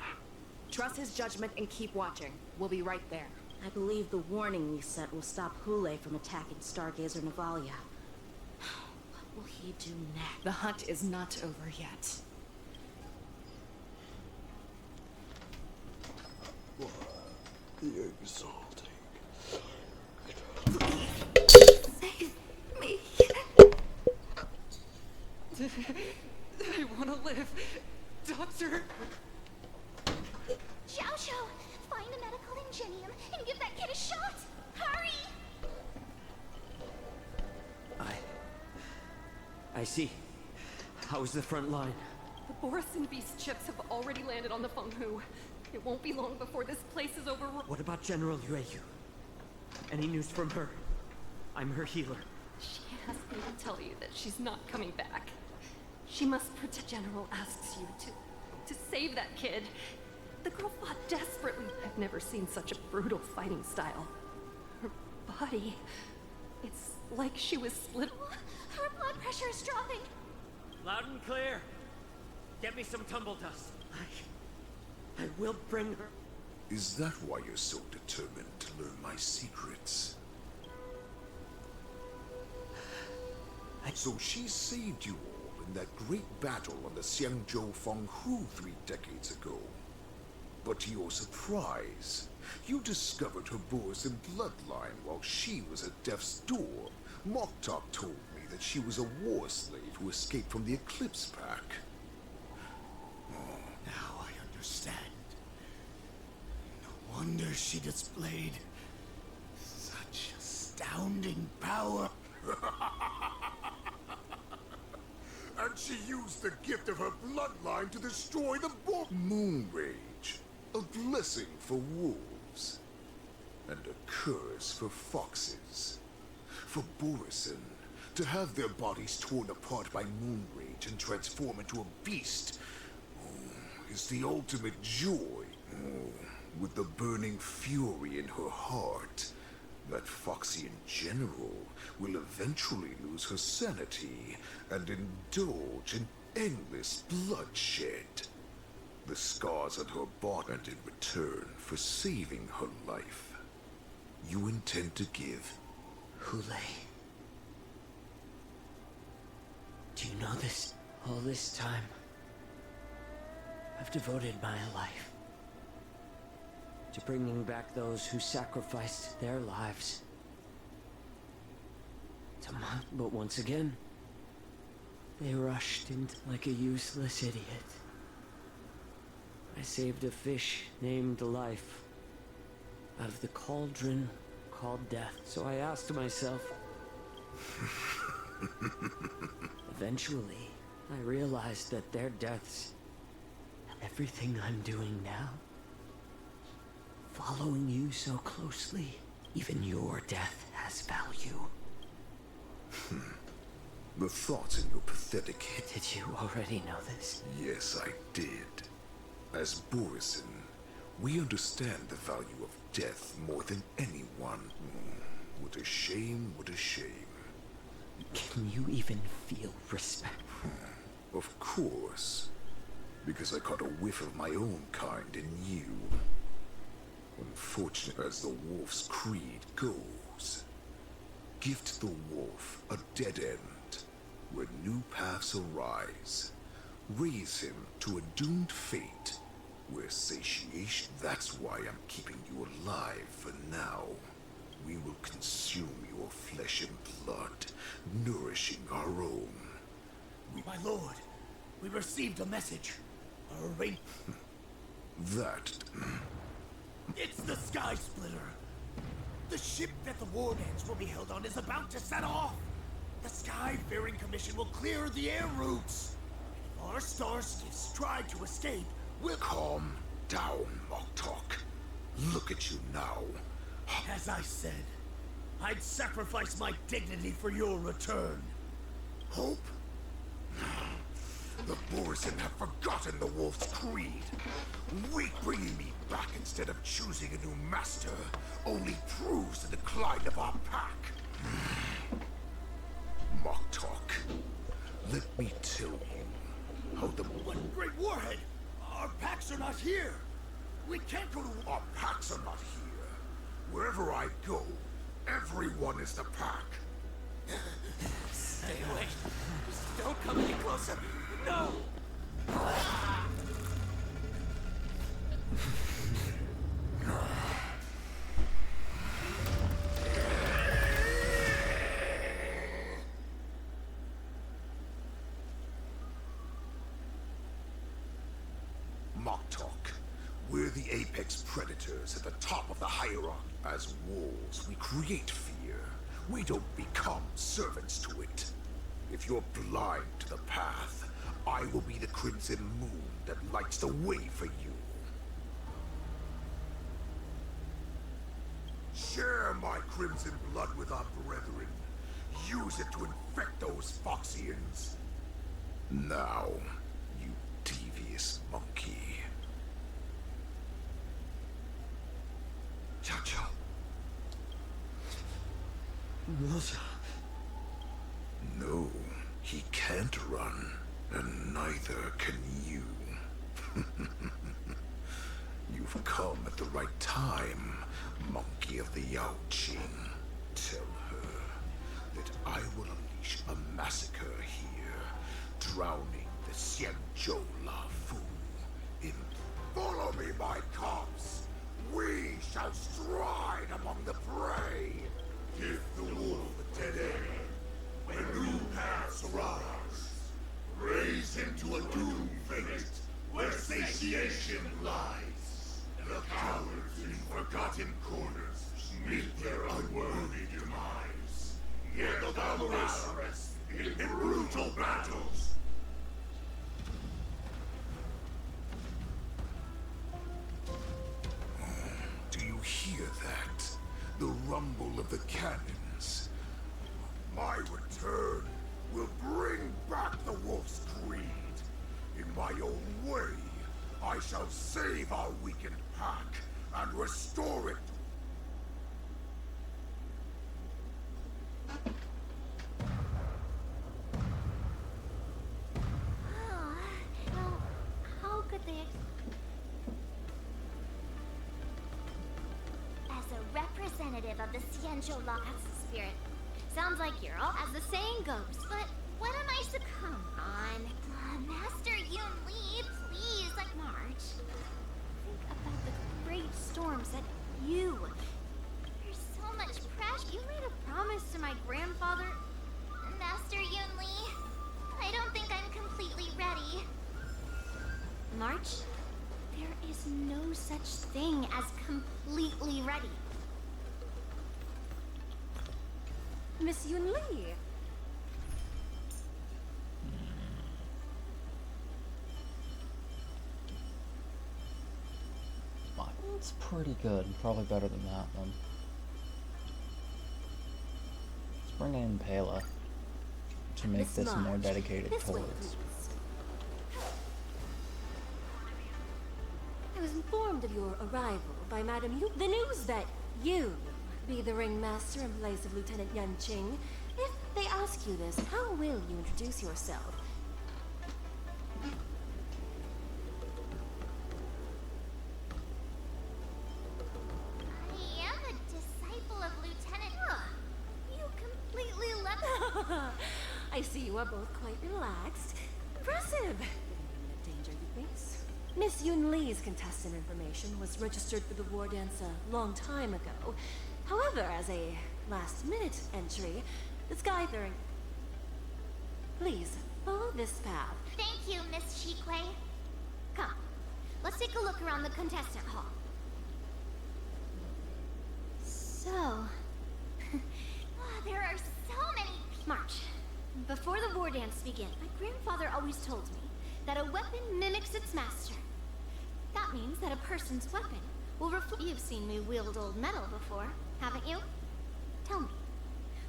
Trust his judgment and keep watching. We'll be right there. I believe the warning we sent will stop Hule from attacking Stargazer Navalia. What will he do next? The hunt is not over yet. The exalting. Save me. I want to live. Doctor. Xiao Xiao, find a medical ingenium and give that kid a shot. Hurry! I see. How's the front line? The Boris and Beast ships have already landed on the Fenghu. It won't be long before this place is over. What about General Yueyu? Any news from her? I'm her healer. She asked me to tell you that she's not coming back. She must protect. General asks you to save that kid. The girl fought desperately. I've never seen such a brutal fighting style. Her body, it's like she was split. Her blood pressure is dropping. Loud and clear. Get me some tumble dust. I will bring her. Is that why you're so determined to learn my secrets? So she saved you all in that great battle on the Xianzhou Fenghu 3 decades ago. But to your surprise, you discovered her Borisan bloodline while she was at death's door. Moktop told me that she was a war slave who escaped from the Eclipse Pack. Now I understand. No wonder she displayed such astounding power. And she used the gift of her bloodline to destroy the Moon Rage, a blessing for wolves, and a curse for foxes. For Borisan, to have their bodies torn apart by Moon Rage and transform into a beast is the ultimate joy. With the burning fury in her heart, that Foxian general will eventually lose her sanity and indulge in endless bloodshed. The scars on her body, and in return for saving her life, you intend to give Hule. Do you know this? All this time, I've devoted my life to bringing back those who sacrificed their lives to mine. But once again, they rushed in like a useless idiot. I saved a fish named Life out of the cauldron called Death. So I asked myself, eventually, I realized that their deaths, everything I'm doing now, following you so closely, even your death has value. The thoughts in your pathetic head. Did you already know this? Yes, I did. As Borisan, We understand the value of death more than anyone. What a shame, what a shame. Can you even feel respect? Of course. Because I caught a whiff of my own kind in you. Unfortunate as the wolf's creed goes. Gift the wolf a dead end, where new paths arise. Raise him to a doomed fate, where satiation... That's why I'm keeping you alive for now. We will consume your flesh and blood, nourishing our own. My lord, we received a message. That... It's the Sky Splitter. The ship that the Wardens will be held on is about to set off. The Skyfaring Commission will clear the air routes. And if our star skiffs try to escape, we'll... Calm down, Moktok. Look at you now. As I said, I'd sacrifice my dignity for your return. Hope? The Borson have forgotten the wolf's creed. Weak bringing me back instead of choosing a new master only proves the decline of our pack. Moktok, let me tell you how the... What great warhead! Our packs are not here! We can't go to... Our packs are not here. Wherever I go, everyone is the pack. Stay away. Just don't come any closer. No! Moktok, we're the apex predators at the top of the hierarchy. As wolves, we create fear. We don't become servants to it. If you're blind to the path, I will be the crimson moon that lights the way for you. Share my crimson blood with our brethren. Use it to infect those Foxians. Now, you devious monkey. Cha-cha. No, he can't run, and neither can you. You've come at the right time, monkey of the Yaoqing. Tell her that I will unleash a massacre here, drowning the Xianzhou Lafu in... Follow me, my cops! We shall stride among the prey! Give the wolf a dead end. When new paths arise, raise him to a doomed fate where satiation lies. The cowards in forgotten corners meet their unworthy demise. Yet the valorous in brutal battles. Do you hear that? The rumble of the cannons. My return will bring back the wolf's creed. In my own way, I shall save our weakened pack and restore it. How could they... As a representative of the Xianzhou Law, that's the spirit. Sounds like you're all, as the saying goes. But what am I to come on? Master Yun Li, please, like March. Think about the great storms that you... There's so much pressure. You made a promise to my grandfather, Master Yun Li. I don't think I'm completely ready. March, there is no such thing as completely ready. Miss Yun Li. It's pretty good. Probably better than that one. Let's bring in Pela to make this more dedicated towards. I was informed of your arrival by Madame Yu. The news that you be the ringmaster in place of Lieutenant Yan Qing. If they ask you this, how will you introduce yourself? I am a disciple of Lieutenant. You completely left. I see you are both quite relaxed. Impressive. The danger you face. Miss Yun Li's contestant information was registered for the war dance a long time ago. However, as a last-minute entry, the Skyfaring. Please, follow this path. Thank you, Miss Shikwe. Come, let's take a look around the contestant hall. So... there are so many... March. Before the war dance begins, my grandfather always told me that a weapon mimics its master. That means that a person's weapon will reflect... You've seen me wield old metal before, haven't you? Tell me,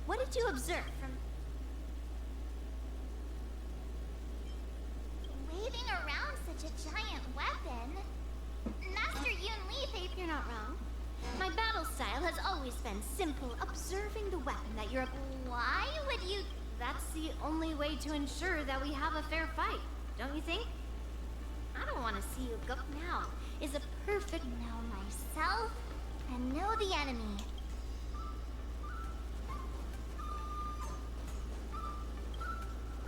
what did you observe from... Waving around such a giant weapon? Master Yun Li, if you're not wrong. My battle style has always been simple, observing the weapon that you're... Why would you... That's the only way to ensure that we have a fair fight, don't you think? I don't want to see you go. Now is a perfect know myself and know the enemy.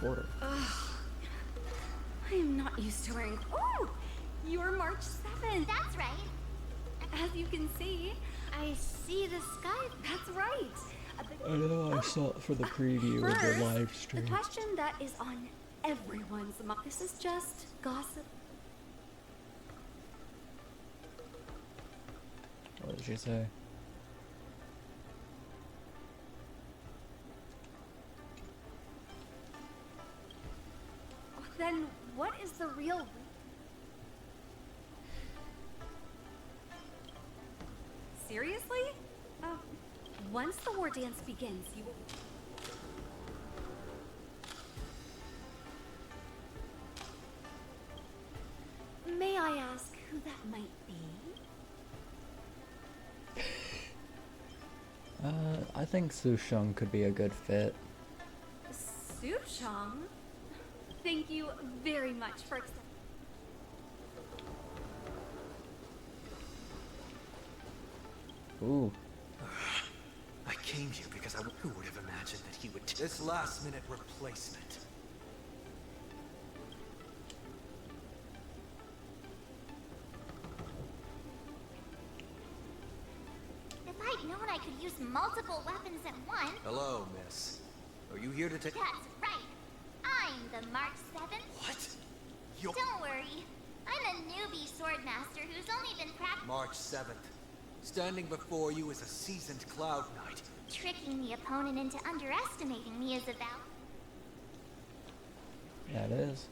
Order. I am not used to wearing. Oh, you're March 7th. That's right. As you can see, I see the sky. That's right. I know I saw it for the preview of First, the live stream. the question that is on everyone's mind. This is just gossip. What did she say? Then what is the real... Seriously? Once the war dance begins, you will... May I ask who that might be? I think Susheng could be a good fit. Susheng? Thank you very much for accepting. Ooh. I came here because who would have imagined that he would... This last-minute replacement. If I'd known I could use multiple weapons at once... Hello, miss. Are you here to take... That's right. I'm the March 7th. What? Don't worry. I'm a newbie swordmaster who's only been practicing... March 7th. Standing before you is a seasoned Cloud Knight. Tricking the opponent into underestimating me is about... Yeah, it is.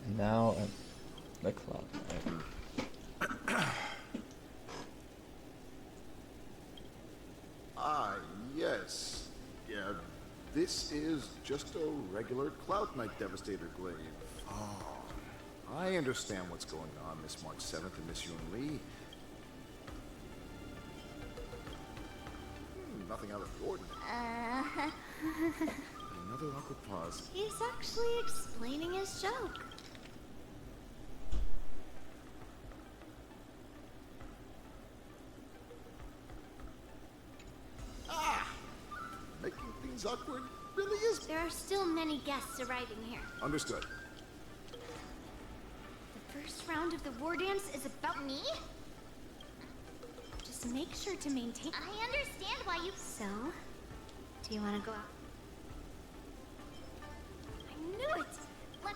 And now, the Cloud Knight. Ah, yes. Yeah, this is just a regular Cloud Knight Devastator glaive. Oh, I understand what's going on, Miss March 7th and Miss Yun Li. Nothing out of the ordinary. Another awkward pause. He's actually explaining his joke. Making things awkward really is... There are still many guests arriving here. Understood. The first round of the war dance is about me? Just make sure to maintain... I understand why you... So? Do you want to go out? I knew it! Let...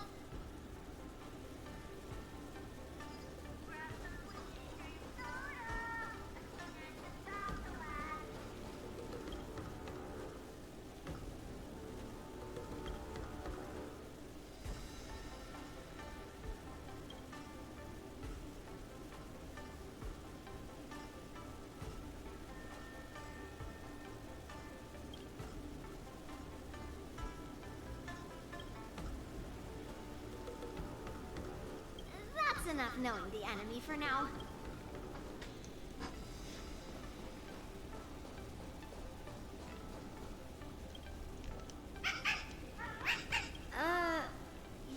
enough knowing the enemy for now.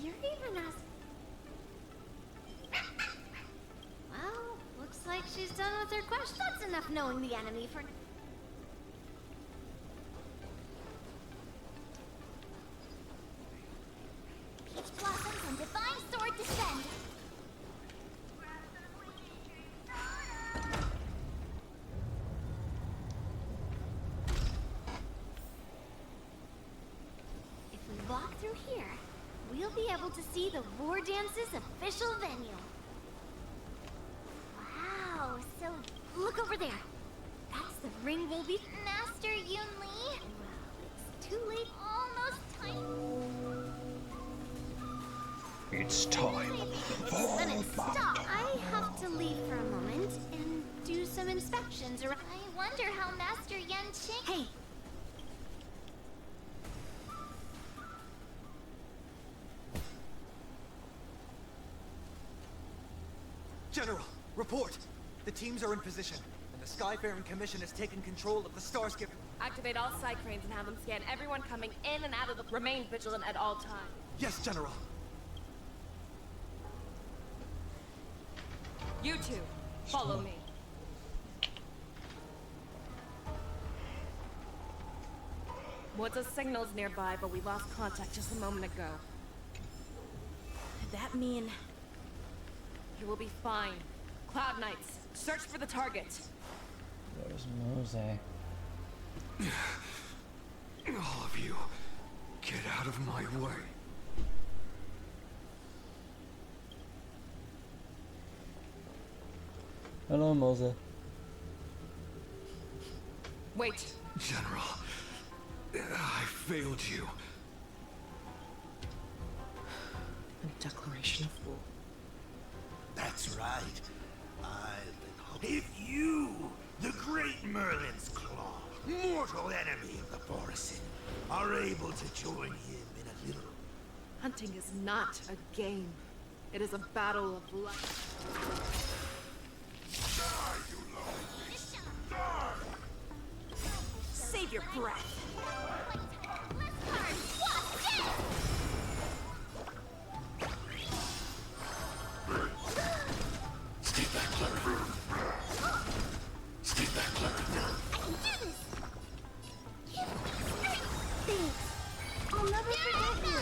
You're even as... Well, looks like she's done with her quest. That's enough knowing the enemy for... Peach blossoms and divine sword descend. If we walk through here, we'll be able to see the War Dance's official venue. Wow, so look over there. That's the ring we'll be... Master Yun Li? It's too late. Almost time. It's time. Stop. I have to leave for a moment and do some inspections around. I wonder how Master Yan Qing... Hey! General, report! The teams are in position, and the Skyfaring Commission has taken control of the Starskip. Activate all side cranes and have them scan everyone coming in and out of the... Remain vigilant at all times. Yes, General. You two, follow me. Morta's signal's nearby, but we lost contact just a moment ago. Could that mean... You will be fine. Cloud Knights, search for the target. Where's Mose? All of you, get out of my way. Hello, Mose. Wait. General, I failed you. A declaration of war. That's right. If you, the great Merlin's Claw, mortal enemy of the Borison, are able to join him in a little... Hunting is not a game. It is a battle of life. Save your breath. Stay back, Clara. Stay back, Clara. Thanks. I'll never forget you.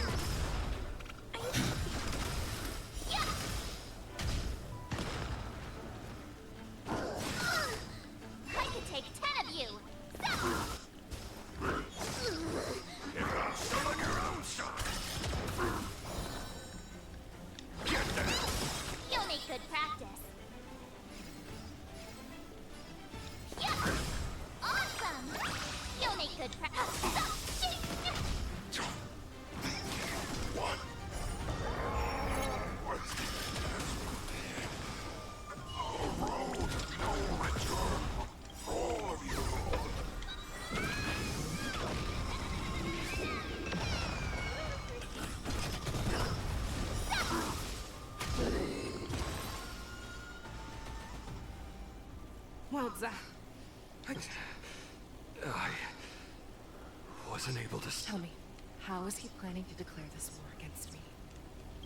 I could take 10 of you. Show on your own side. Get down. You'll make good practice. Yeah. Awesome. You'll make good practice. What? A road of no return for all of you. Well, I wasn't able to... Tell me, how is he planning to declare this war against me?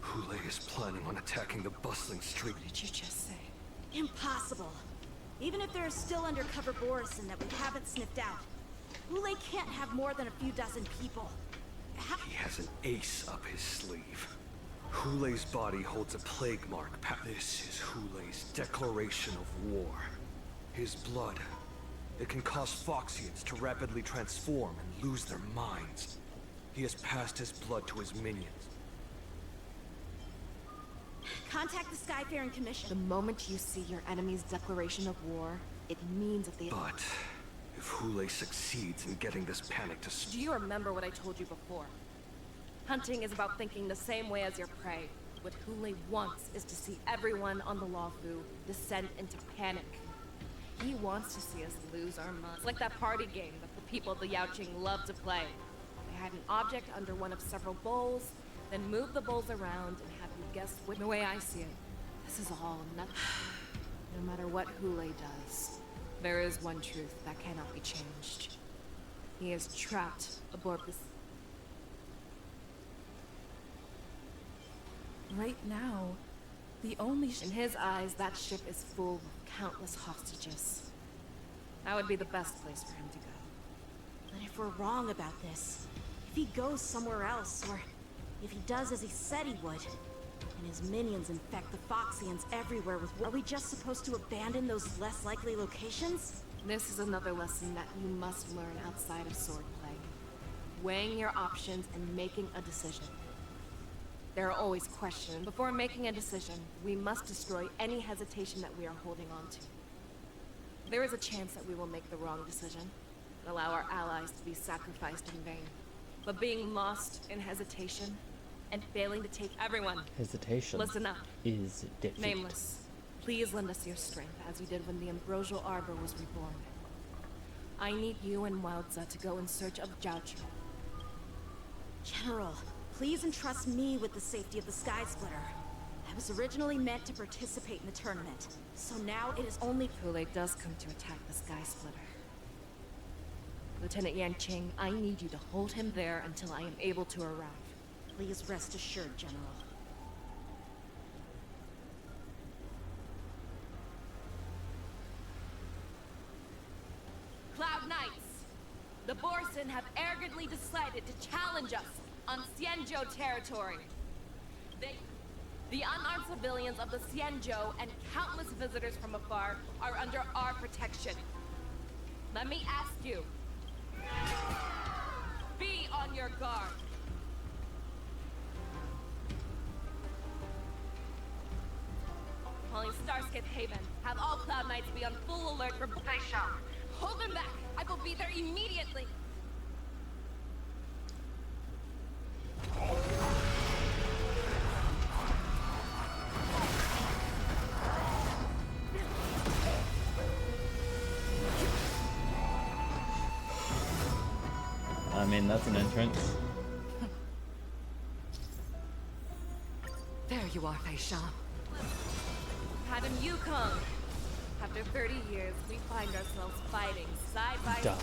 Hule is planning on attacking the bustling street. What did you just say? Impossible. Even if there are still undercover Borison that we haven't sniffed out, Hule can't have more than a few dozen people. He has an ace up his sleeve. Hule's body holds a plague mark. This is Hule's declaration of war. His blood. It can cause Foxians to rapidly transform and lose their minds. He has passed his blood to his minions. Contact the Skyfaring Commission. The moment you see your enemy's declaration of war, it means that they... But if Hule succeeds in getting this panic to... Do you remember what I told you before? Hunting is about thinking the same way as your prey. What Hule wants is to see everyone on the Lawfu descend into panic. He wants to see us lose our minds. It's like that party game that the people of the Yaoqing love to play. They hide an object under one of several bowls, then move the bowls around and have you guess which... The way I see it, This is all nothing. No matter what Hule does, there is one truth that cannot be changed. He is trapped aboard this. Right now, the only In his eyes, that ship is full of countless hostages. That would be the best place for him to go. But if we're wrong about this, if he goes somewhere else, or if he does as he said he would, and his minions infect the Foxians everywhere with... Are we just supposed to abandon those less likely locations? This is another lesson that you must learn outside of swordplay. Weighing your options and making a decision. There are always questions. Before making a decision, we must destroy any hesitation that we are holding on to. There is a chance that we will make the wrong decision, and allow our allies to be sacrificed in vain. But being lost in hesitation, and failing to take everyone... Hesitation Listen up. is defeat. Nameless, please lend us your strength, as you did when the Ambrosial Arbor was reborn. I need you and Wildza to go in search of Jiaochu. General, please entrust me with the safety of the Sky Splitter. I was originally meant to participate in the tournament, so now it is only... Hule does come to attack the Sky Splitter. Lieutenant Yanqing, I need you to hold him there until I am able to arrive. Please rest assured, General. Cloud Knights! The Borson have arrogantly decided to challenge us on Xianzhou territory. The unarmed civilians of the Xianzhou and countless visitors from afar are under our protection. Let me ask you. Be on your guard. Calling Starscape Haven. Have all Cloud Knights be on full alert for Faisha. Hold them back! I will be there immediately! I mean, that's an entrance. There you are, Faisha. Madam Yukong. After 30 years, we find ourselves fighting side by side.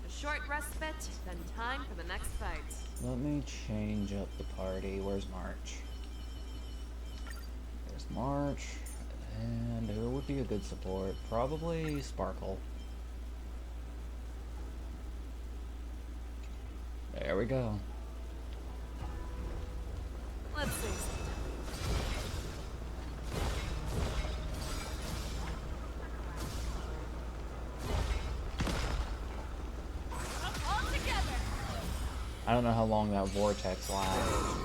A short respite, then time for the next fight. Let me change up the party. Where's March? There's March. And who would be a good support? Probably Sparkle. There we go. Let's see. All together. I don't know how long that vortex lasts.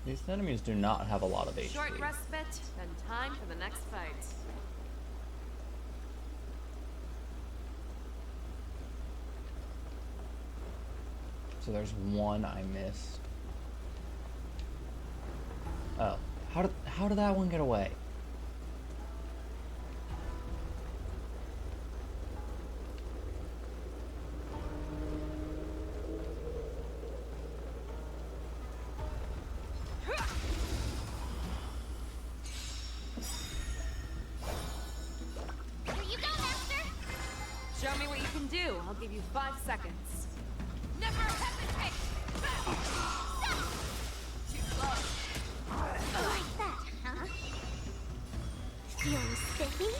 These enemies do not have a lot of HP. Short respite, then time for the next fight. So there's one I missed. Oh, how did that one get away? Show me what you can do. I'll give you 5 seconds. Never hesitate! Too close. Like that, huh? Feeling spiffy?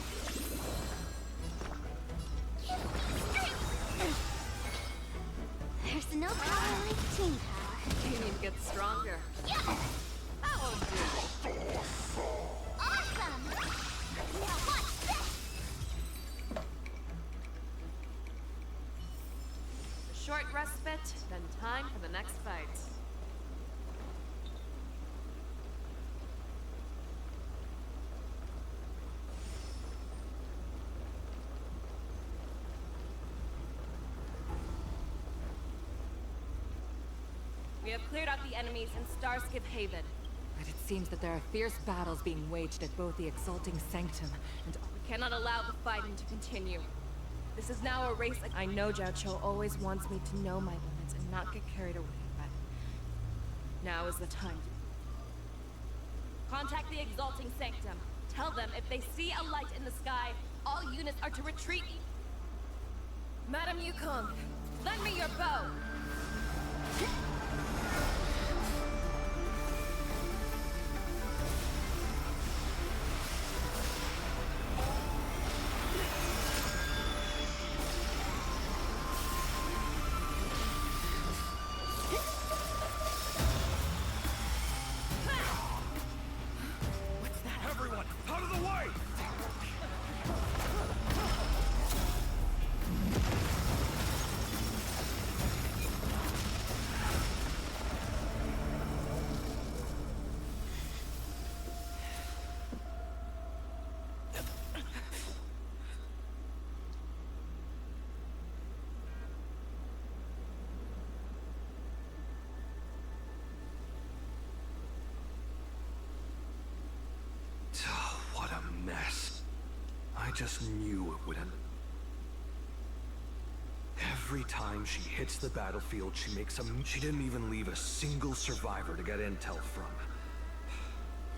There's no power like team power. You need to get stronger. Yes! That won't do. Awesome! Now watch this! A short respite, then time for the next fight. We have cleared out the enemies in Starskip Haven. But it seems that there are fierce battles being waged at both the Exalting Sanctum and... We cannot allow the fighting to continue. This is now a race. I know Zhao Cho always wants me to know my limits and not get carried away, but now is the time. Contact the Exalting Sanctum. Tell them if they see a light in the sky, all units are to retreat. Madam Yukong, lend me your bow. Everyone, out of the way! What a mess. I just knew it would end. Every time she hits the battlefield, she makes a... She didn't even leave a single survivor to get intel from.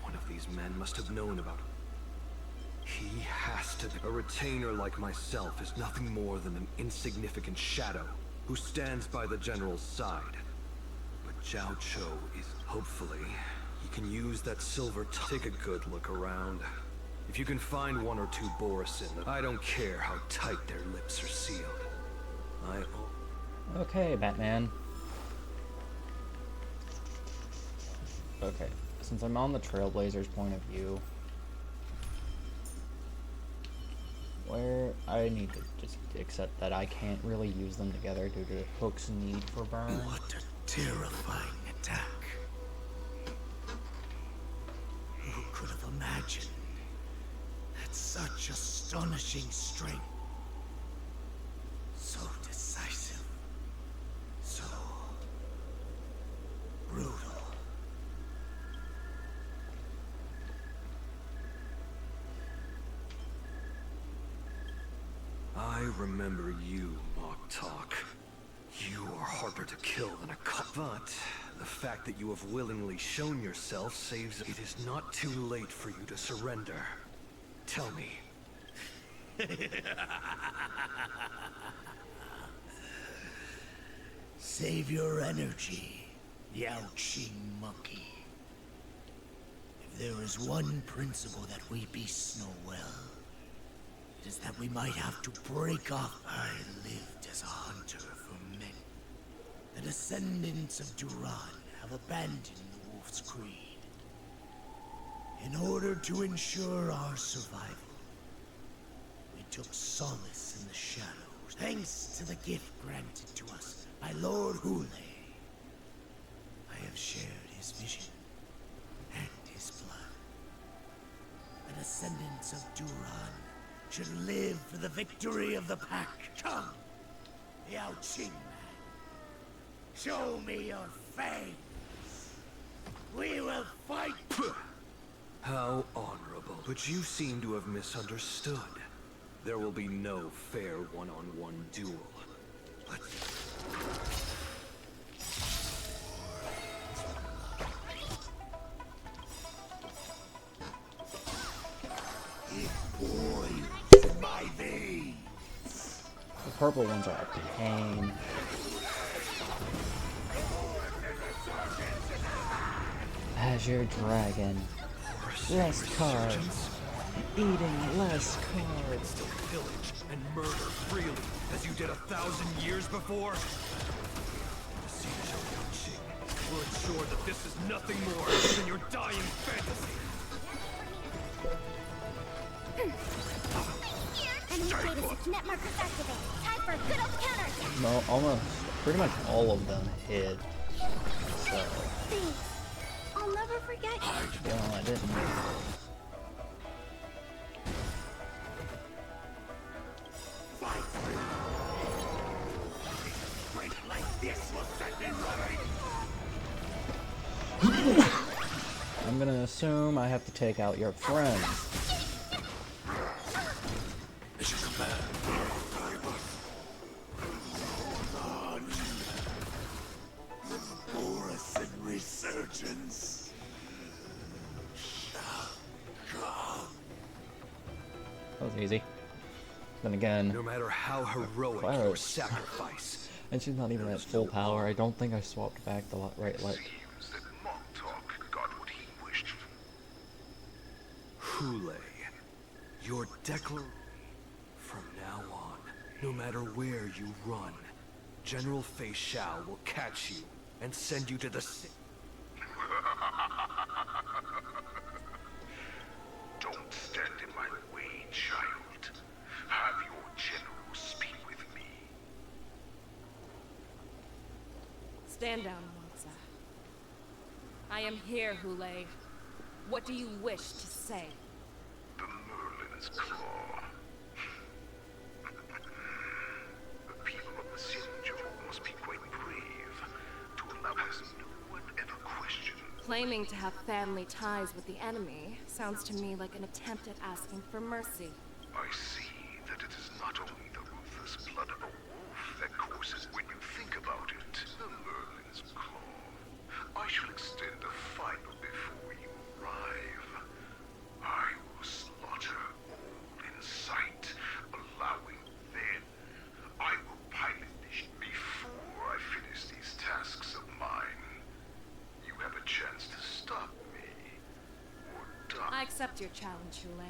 One of these men must have known about it. He has to be. A retainer like myself is nothing more than an insignificant shadow who stands by the general's side. But Zhao Cho is... Hopefully, he can use that silver... Take a good look around. If you can find one or two Borisin, I don't care how tight their lips are sealed. Okay, Batman. Okay, since I'm on the Trailblazer's point of view, where I need to just accept that I can't really use them together due to Hook's need for burn. What a terrifying attack. Who could have imagined that such astonishing strength? So decisive. So brutal. I remember you, Mog Talk. You are harder to kill than a cop. But the fact that you have willingly shown yourself saves... It is not too late for you to surrender. Tell me. Save your energy, Yao Qing monkey. If there is one principle that we beasts know well, it is that we might have to break off. I lived as a hunter for many. The descendants of Duran have abandoned the Wolf's Creed. In order to ensure our survival, we took solace in the shadows, thanks to the gift granted to us by Lord Hule. I have shared his vision and his blood. The descendants of Duran should live for the victory of the pack. Come, Yao Qing man. Show me your fangs. We will fight. How honorable. But you seem to have misunderstood. There will be no fair one-on-one duel. But... My veins. The purple ones are a pain. Azure Dragon. Less cards. Eating less cards. Still pillage and murder freely, as you did 1,000 years before? The siege of Yao Qing will ensure that this is nothing more than your dying fantasy. Enemy data network is activated. Time for a good old counterattack. No, almost, pretty much all of them hit. So. Thanks. I'll never forget you. Well, I didn't. Like this will set me running. I'm gonna assume I have to take out your friends. Boris and resurgence. That was easy. Then again, no matter how heroic Clara- your sacrifice, and she's not even at full power. I don't think I swapped back the right leg. Hule, your declaration. From now on, no matter where you run, General Fei Shao will catch you and send you to the Don't stand in my way, child. Have your general speak with me. Stand down, Monza. I am here, Hule. What do you wish to say? The Merlin's Claw. The people of the Sinjo must be quite brave to allow us no one ever question. Claiming to have family ties with the enemy sounds to me like an attempt at asking for mercy. I see that it is not only the ruthless blood of a wolf that courses when you think about it. The Merlin's Claw. I shall extend a fiber before you arrive. I will slaughter all in sight, allowing then I will pilot this before I finish these tasks of mine. You have a chance to stop me, or die. I accept your challenge, Hule.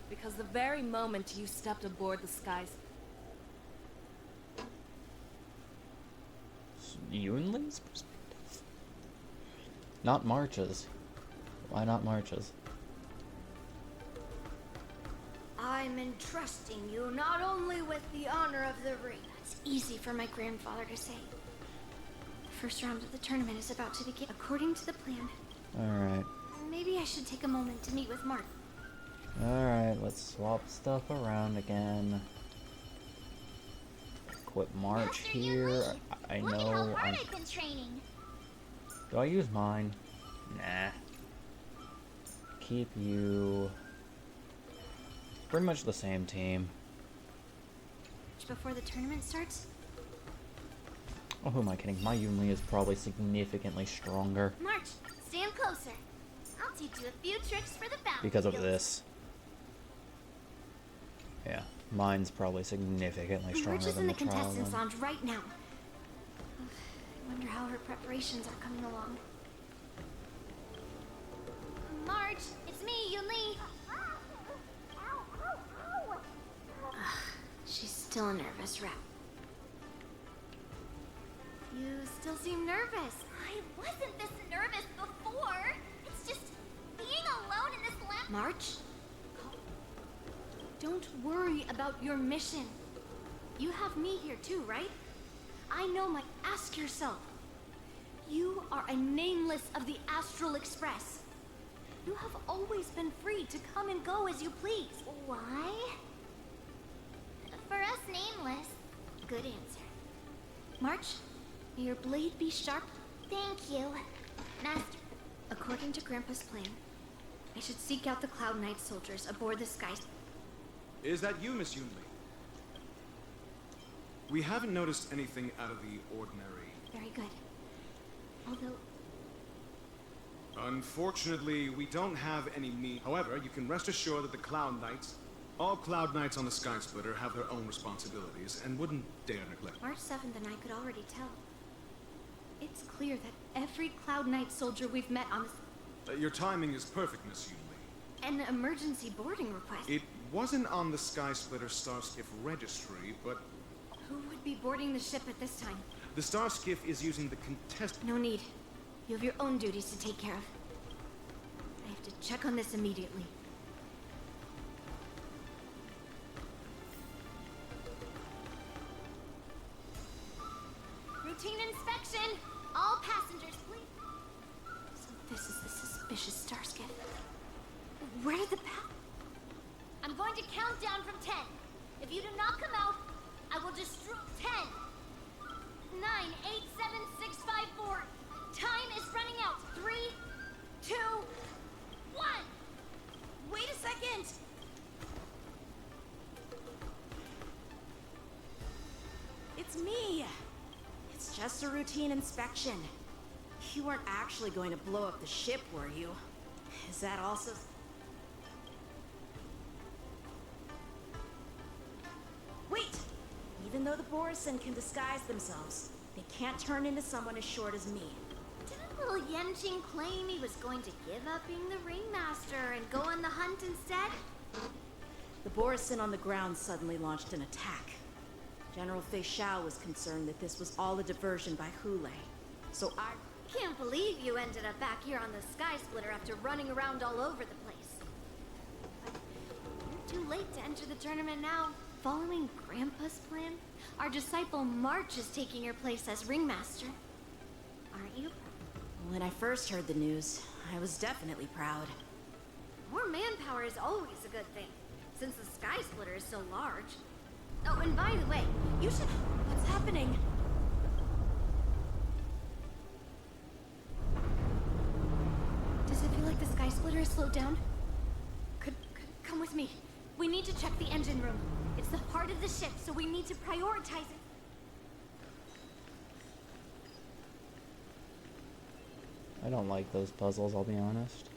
Because the very moment you stepped aboard the skies... Yunli's perspective? Not March's. Why not March's? I'm entrusting you not only with the honor of the ring. That's easy for my grandfather to say. The first round of the tournament is about to begin. According to the plan, Alright. maybe I should take a moment to meet with Mark. Alright, let's swap stuff around again. Equip March here. I Look at how know hard I'm... I've been training. Do I use mine? Nah. Keep you... pretty much the same team. Before the tournament starts? Oh, who am I kidding? My Yunli is probably significantly stronger March, stand closer. I'll teach you a few tricks for the battle. because of this. Yeah, mine's probably significantly March stronger is than in the the trial contestants' one. lounge right now. I wonder how her preparations are coming along. March, it's me, Yunli. She's still a nervous wreck. You still seem nervous. I wasn't this nervous before. It's just being alone in this lab. March? Don't worry about your mission. You have me here too, right? I know my... Ask yourself. You are a nameless of the Astral Express. You have always been free to come and go as you please. Why? For us nameless. Good answer. March, may your blade be sharp. Thank you, Master. According to Grandpa's plan, I should seek out the Cloud Knight soldiers aboard the Sky. Is that you, Miss Yunli? We haven't noticed anything out of the ordinary. Very good. Although... Unfortunately, we don't have any meat. However, you can rest assured that the Cloud Knights, all Cloud Knights on the Sky Splitter, have their own responsibilities and wouldn't dare neglect. March 7th and I could already tell. It's clear that every Cloud Knight soldier we've met on this... Your timing is perfect, Miss Yunli. An emergency boarding request. It wasn't on the Sky Splitter Starskiff registry, but Who would be boarding the ship at this time? the Starskiff is using the contest... No need. You have your own duties to take care of. I have to check on this immediately. Routine inspection! All passengers, please. So this is the suspicious Starskiff. Where did the I'm going to count down from 10. If you do not come out, I will destroy 10. 9, 8, 7, 6, 5, 4. Time is running out. 3, just a routine inspection. You weren't actually going to blow up the ship, were you? Is that also... Wait! Even though the Borison can disguise themselves, they can't turn into someone as short as me. Didn't little Yenching claim he was going to give up being the ringmaster and go on the hunt instead? The Borison on the ground suddenly launched an attack. General Fei Xiao was concerned that this was all a diversion by Hulei. So I... Can't believe you ended up back here on the Sky Splitter after running around all over the place. But you're too late to enter the tournament now. Following Grandpa's plan, our disciple March is taking your place as ringmaster. Aren't you? When I first heard the news, I was definitely proud. More manpower is always a good thing, since the Sky Splitter is so large. Oh, and by the way, you should... What's happening? Does it feel like the Sky Splitter has slowed down? Could come with me. We need to check the engine room. It's the heart of the ship, so we need to prioritize it. I don't like those puzzles, I'll be honest.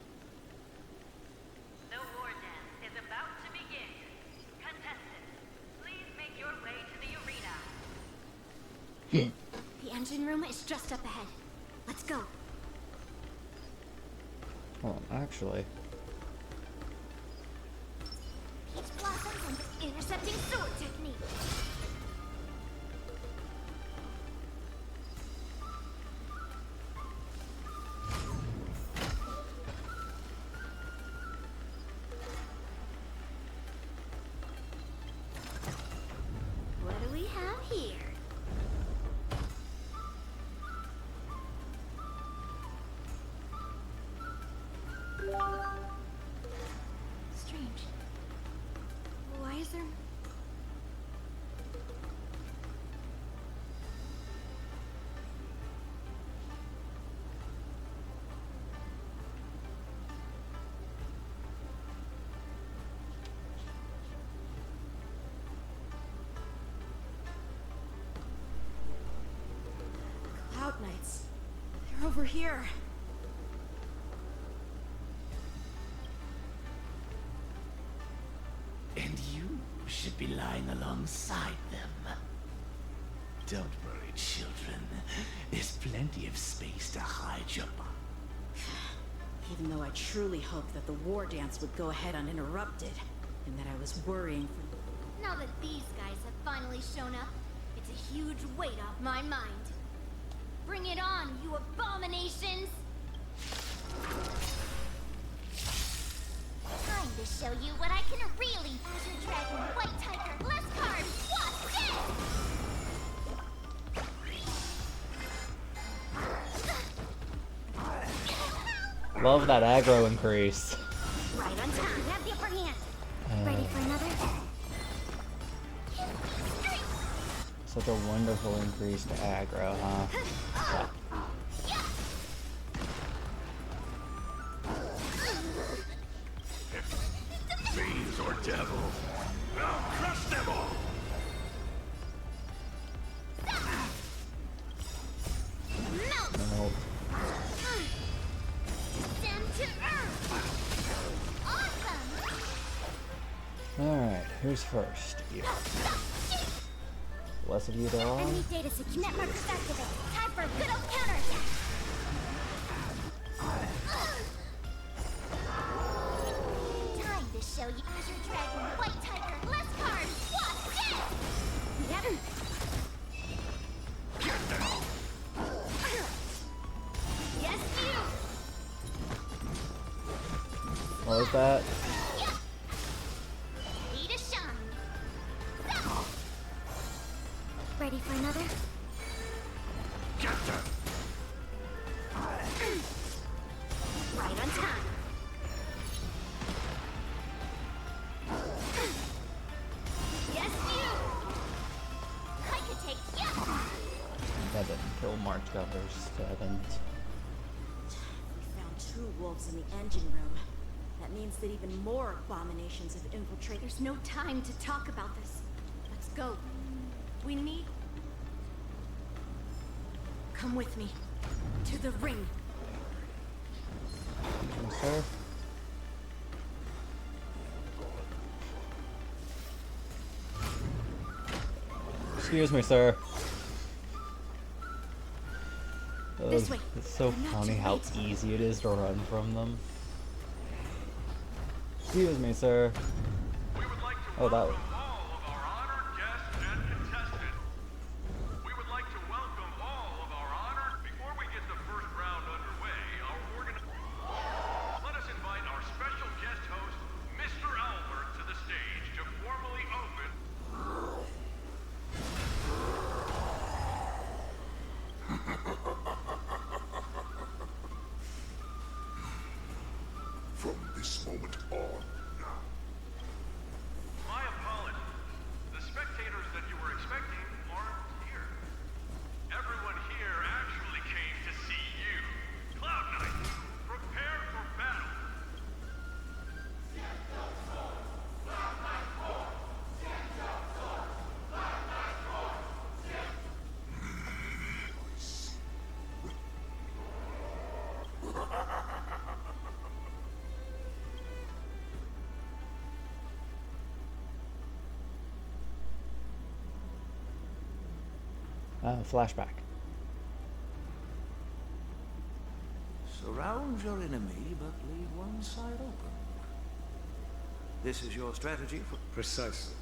The war dance is about to begin. Contestants, please make your way to the arena. The engine room is just up ahead. Let's go. Hold on, actually. Peach blossoms and intercepting sword technique. What do we have here? Strange. Why is there... Cloud Knights. They're over here. And you should be lying alongside them. Don't worry, children. There's plenty of space to hide your body. Even though I truly hoped that the war dance would go ahead uninterrupted, and that I was worrying for... Now that these guys have finally shown up, it's a huge weight off my mind. Bring it on, you abominations! Time to show you what I can really... Azure Dragon, White Tiger, less carbs, watch this! Love that aggro increase. Right on time, have the upper hand. Ready for another? Such a wonderful increase to aggro, huh? Fiends or devil, I'll crush them all! Nope. Descend to Earth! Awesome! Alright, who's first? You. Less of you there are? Enemy data secure networks activate. Time for a good old counterattack! Time to show you Azure Dragon, White Tiger, less carbs, watch this! Yep. Yes, you! What was that? Ready to shine! Ready for another? Right on time. Yes, you! I could take you! That didn't kill March Gutters, Evans. We found 2 wolves in the engine room. That means that even more abominations have infiltrated. There's no time to talk about this. Let's go. We need... Come with me. To the ring. Yes, sir. Excuse me, sir. This way. It's so funny how easy it is to run from them. Excuse me, sir. Oh, that was... We would like to welcome all of our honored. Before we get the first round underway, let us invite our special guest host, Mr. Albert, to the stage to formally open. From this moment on, My apologies. The spectators that you were expecting aren't here. Everyone here actually came to see you. Cloud Knight, prepare for battle. Flashback. Surround your enemy, but leave one side open. This is your strategy for... Precisely.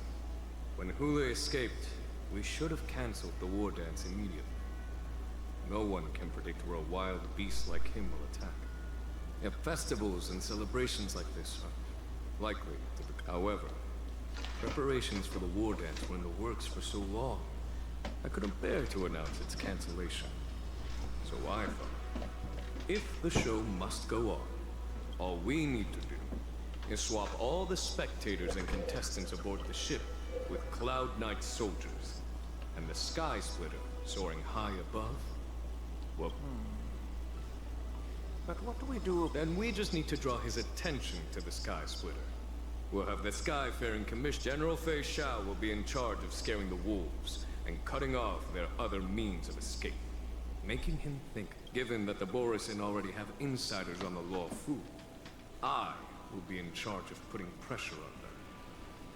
When Hule escaped, we should have cancelled the war dance immediately. No one can predict where a wild beast like him will attack. Yet festivals and celebrations like this are likely to be... However, preparations for the war dance were in the works for so long, I couldn't bear to announce its cancellation. So I thought, if the show must go on, all we need to do is swap all the spectators and contestants aboard the ship with Cloud Knight soldiers, and the Sky Splitter soaring high above. Well, But what do we do? then we just need to draw his attention to the Sky Splitter. We'll have the Skyfaring Commission. General Fei Shao will be in charge of scaring the wolves and cutting off their other means of escape. Making him think, given that the Borisin already have insiders on the Law Fu, I will be in charge of putting pressure on them,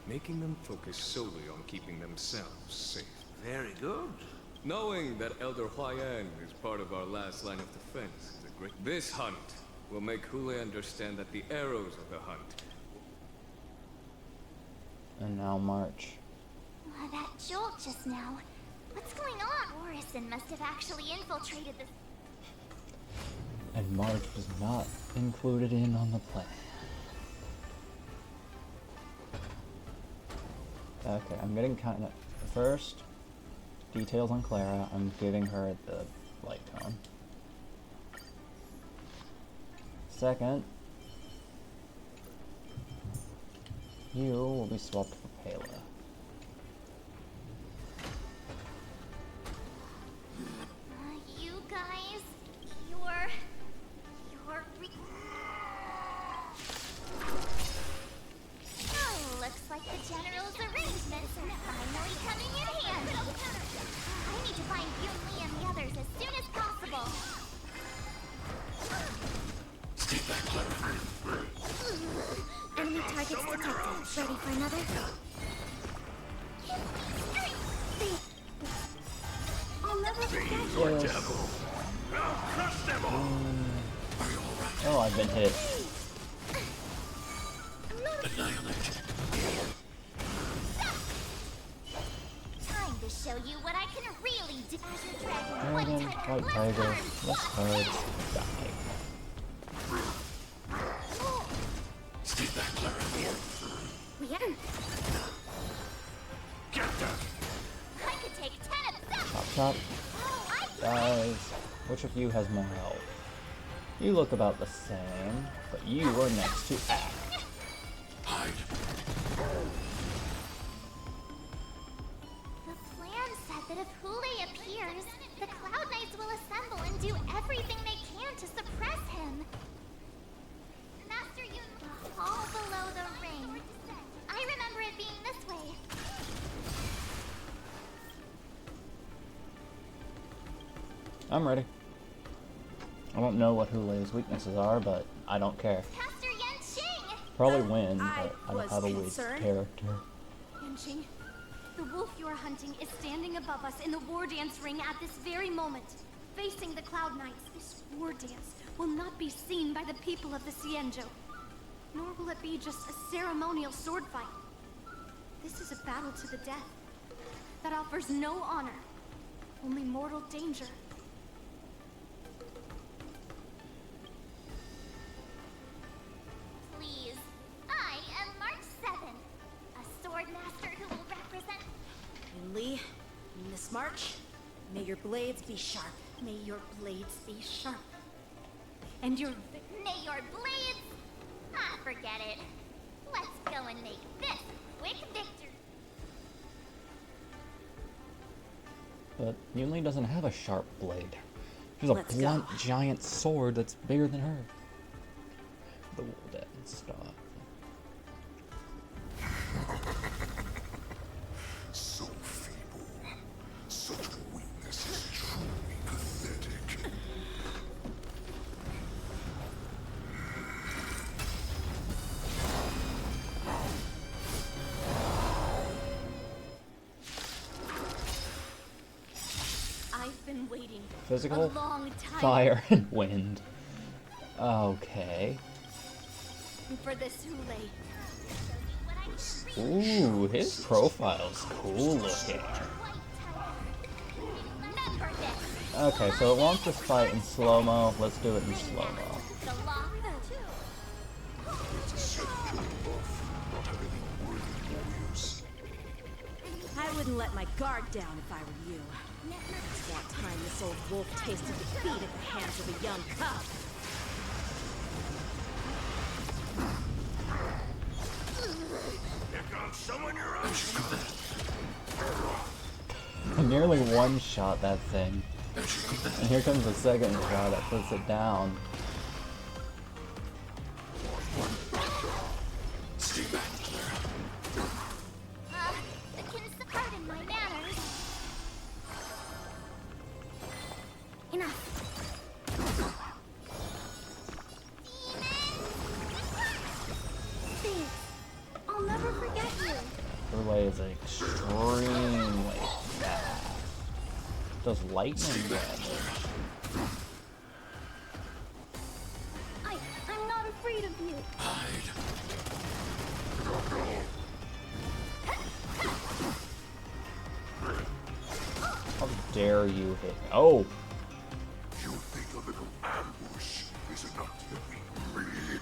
making them focus solely on keeping themselves safe. Very good. Knowing that Elder Huayan is part of our last line of defense is a great... This hunt will make Hule understand that the arrows of the hunt... And now March. That jolt just now. What's going on? Orison must have actually infiltrated this. And March was not included in on the plan. Okay, I'm getting kind of... First, details on Clara. I'm giving her the light tone. Second, you will be swapped for Pela. You guys, you're oh, looks like the General's arrangements are finally coming in handy. I need to find Yun Li and the others as soon as possible. Stay back, Clara. Enemy targets detected. Ready for another? I'll never forget Your Yes. devil. I'll crush them all. Oh, I've been hit. Annihilate. Time to show you what I can really do. Azure Dragon, Dragon, White Tiger, West Cards, die. Stay back, Clara. Get them. I could take 10 of them. Chop chop. Guys, which of you has more health? You look about the same, but you were next to act. Hide. The plan said that if Hule appears, the Cloud Knights will assemble and do everything they can to suppress him. Master Yun, the hall below the ring. I remember it being this way. I'm ready. I don't know what Hulei's weaknesses are, but I don't care. Pastor Yanqing! Probably win, but I don't have a weak character. Yanqing, the wolf you are hunting is standing above us in the war dance ring at this very moment, facing the Cloud Knights. This war dance will not be seen by the people of the Xianzhou, nor will it be just a ceremonial sword fight. This is a battle to the death that offers no honor, only mortal danger. Please, I am March 7, a sword master who will represent. Li, Miss March, may your blades be sharp. May your blades be sharp. And your... May your blades... Ah, forget it. Let's go and make this quick victory. But Yunli doesn't have a sharp blade. She's a blunt, giant sword that's bigger than her. The wool dead stuff. So feeble. Such weakness is truly pathetic. I've been waiting Physical, a long time fire, and wind. Okay. for this Hulei. Ooh, his profile's cool looking. Okay, so it wants to fight in slow-mo. Let's do it in slow-mo. I wouldn't let my guard down if I were you. It's about time this old wolf tasted defeat at the hands of a young cub. Here comes someone your own. I nearly one-shot that thing. And here comes the second shot that puts it down. Stay back, Pardon my manners. Enough. Thanks. I'll never forget you. Hulei is extremely fast. Does lightning damage. I'm not afraid of you. How dare you hit? Oh! You think a little ambush is enough to beat me?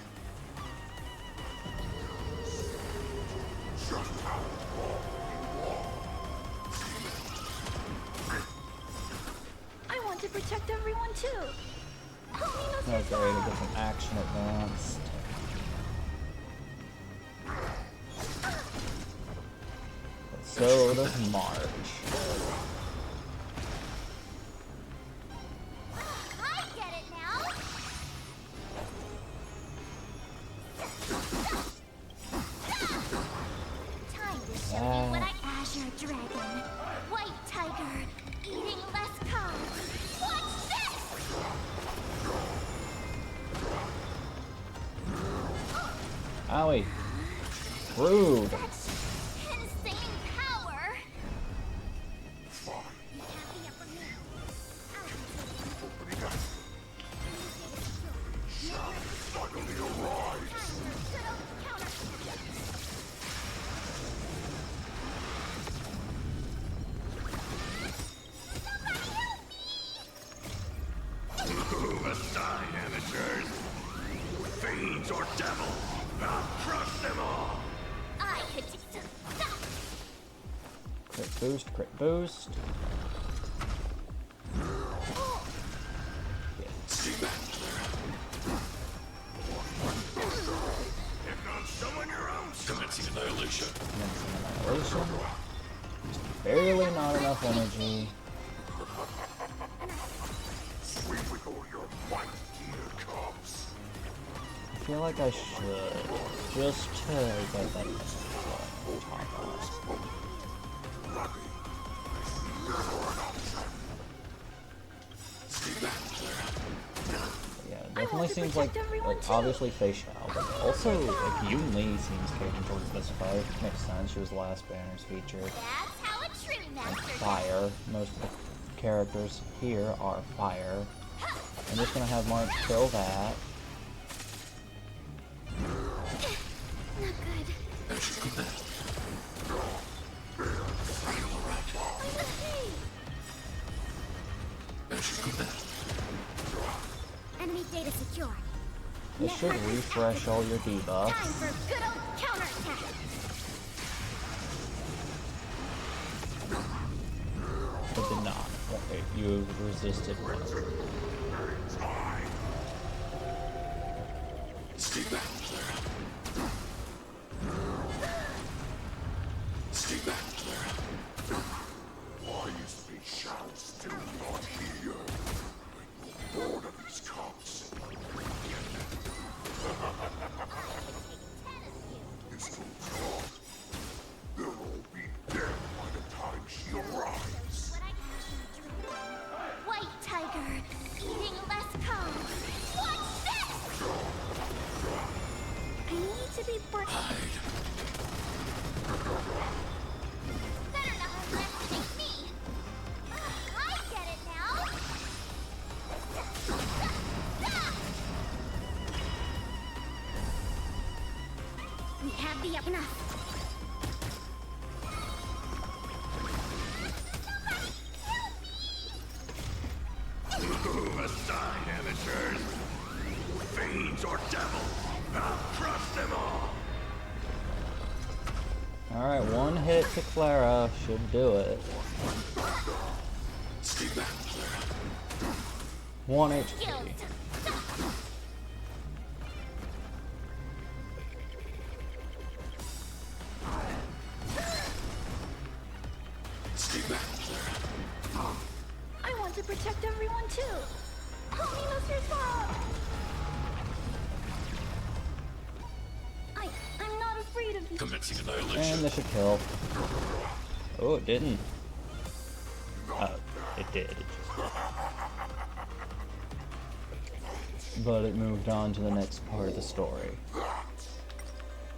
Just how long you walk. I want to protect everyone too. Okay, to get some action advanced. So does March. I get it now. Time to show you what I Azure Dragon, White Tiger, eating less carbs. Watch this! Owie. Rude. Insane power. Aside, amateurs. Fiends or devils, I'll crush them all. I could just stop. Crit boost, crit boost. Stay back, here comes someone your own. Commencing annihilation. Annihilation. Barely not enough energy. Sweep with all your might, here comes. I feel like I should. Just to get that top off. Definitely seems like obviously Fei Xiao, but also like Yun Li seems catered towards this fight. Makes sense. She was the last banner's feature. That's how a true And master fire. Most of the characters here are fire. I'm just gonna have Mark kill that. Not good. Enemy data secure. This should refresh all your Time debuffs. for good old counterattack. It did not. Okay, you resisted one. Stay back, Clara. Stay back, Clara. Why is Fei Xiao still not here? I'm bored of these cops. This will talk. They'll all be dead by the time she arrives. White tiger, eating less carbs. Watch this! I need to be better not underestimate me. I get it now. We have the enough. Aside, amateurs. Fiends or devils, I'll crush them all. Alright, one hit to Clara should do it. Stay back, Clara. 1 HP. Stay back, Clara. I want to protect everyone too. Help me, Mr. Sparrow. I'm not afraid of you. Commencing annihilation. And this should kill. Oh, it didn't. It did. But it moved on to the next part of the story.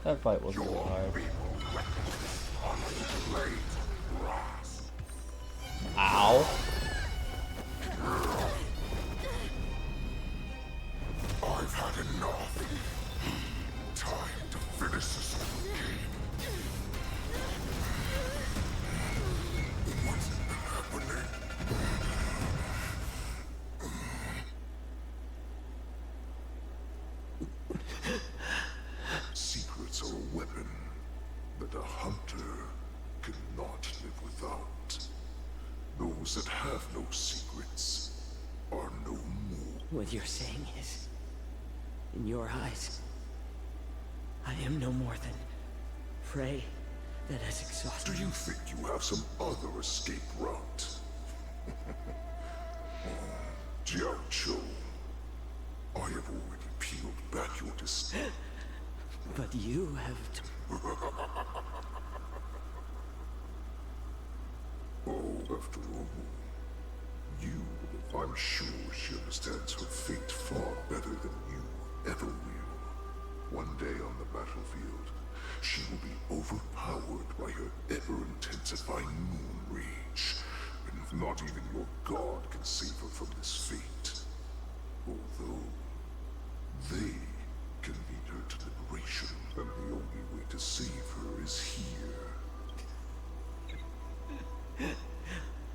That fight was really hard. Ow. I've had enough. Time to finish this game. What's happening? Secrets are a weapon that a hunter cannot live without. Those that have no secrets are no more. What you're saying is, in your eyes, I am no more than prey that has exhausted. Do you think you have some other escape route? Jiao Cho, I have already peeled back your disguise. But you have... Oh, after all, you, I'm sure she understands her fate far better than you ever will. One day on the battlefield, she will be overpowered by her ever-intensifying moon rage, and not even your god can save her from this fate. Although, they can lead her to liberation, and the only way to save her is here.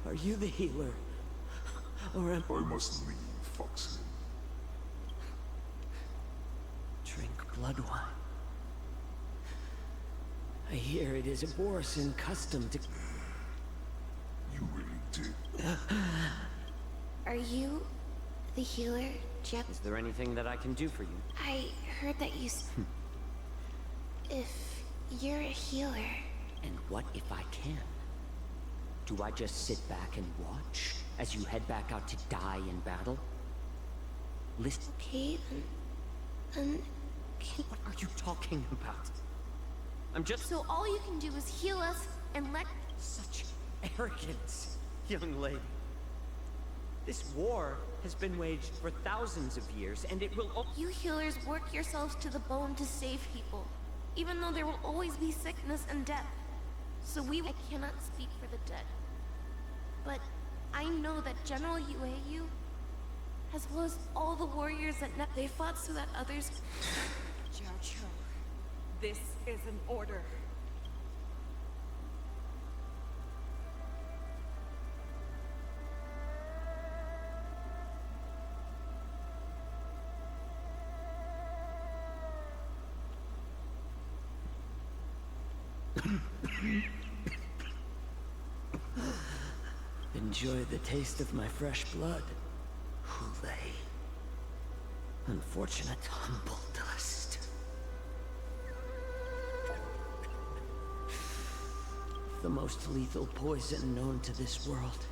Are you the healer? Or am I must leave, Foxy. Drink blood wine. I hear it is a Borisan custom to... You really did. Are you the healer, Jep? Is there anything that I can do for you? I heard that you... If you're a healer... And what if I can? Do I just sit back and watch as you head back out to die in battle? Listen. Okay, What are you talking about? I'm just... So all you can do is heal us and let... Such arrogance, young lady. This war has been waged for thousands of years, and it will. You healers work yourselves to the bone to save people, even though there will always be sickness and death. So I cannot speak for the dead. But I know that General Yueyu, as well as all the warriors that they fought so that others... Jiao Cho, this is an order. Enjoy the taste of my fresh blood, Hule. Unfortunate humble dust. The most lethal poison known to this world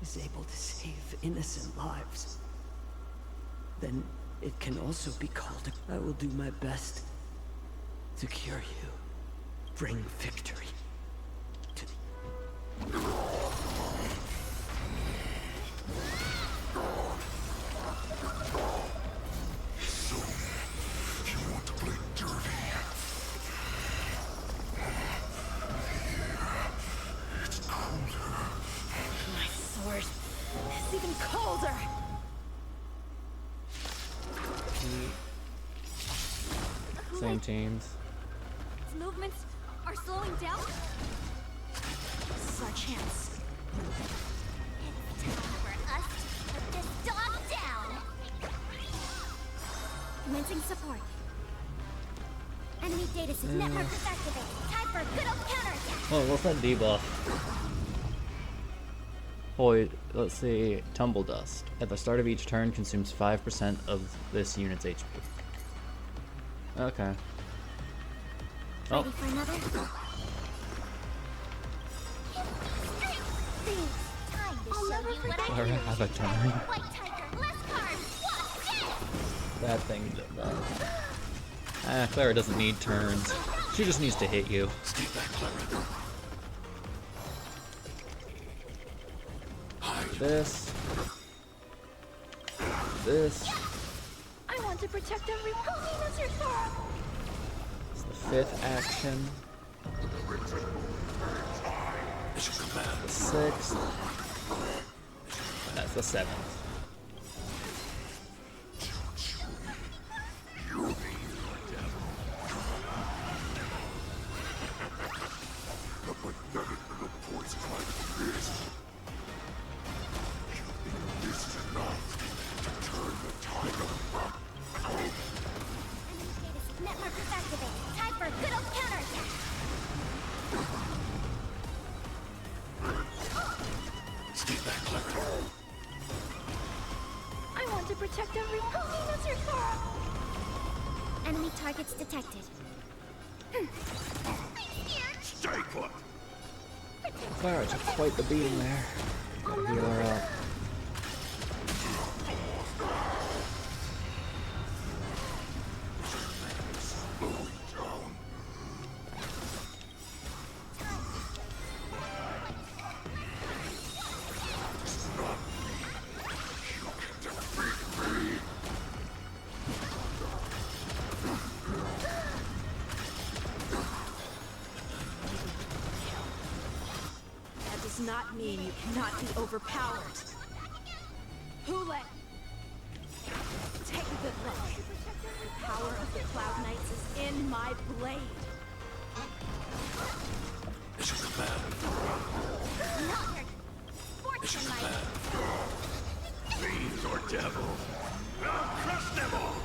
is able to save innocent lives, then it can also be called. I will do my best to cure you, bring victory to the... So, you want to play dirty? Here, it's colder. My sword is even colder! Same teams. Its movements are slowing down? This is our chance. It's time for us to put this dog down! Commencing support. Enemy data network is activated. Time for a good old counterattack! Oh, what's that debuff? Void, let's see, Tumble Dust. At the start of each turn, consumes 5% of this unit's HP. Okay. Ready for another? Time to show you what I Clara can have a turn. White tiger, less cards, what's this? That thing did that. Ah, Clara doesn't need turns. She just needs to hit you. This. This. I want to protect everyone. That's your sorrow. It's the 5th action. The 6th. That's the 7th. A pathetic little poison like this. You think this is enough to turn the tide around? Enemy data network is activated. Time for a good old counterattack! Stay back, Clara. I want to protect everyone. That's your sorrow. Enemy targets detected. Stay put. Clara took quite the beating there. Gotta heal her up. That does not mean you cannot be overpowered. Hule! Take a good look. The power of the Cloud Knights is in my blade. It's your command. Not your It's your fortune, command. Fiends or devil. I'll crush them all.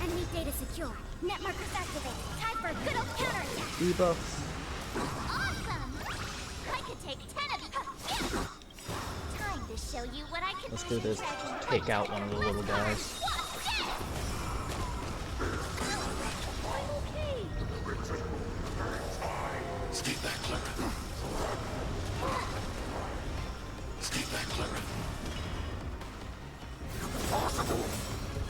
Enemy data secure. Network is activated. Time for a good old counterattack. Debuffs. Awesome! I could take 10 of you. Time to show you what I can Let's do this. Just take out one of the little guys. Stay back, Clara. Stay back, Clara. Impossible.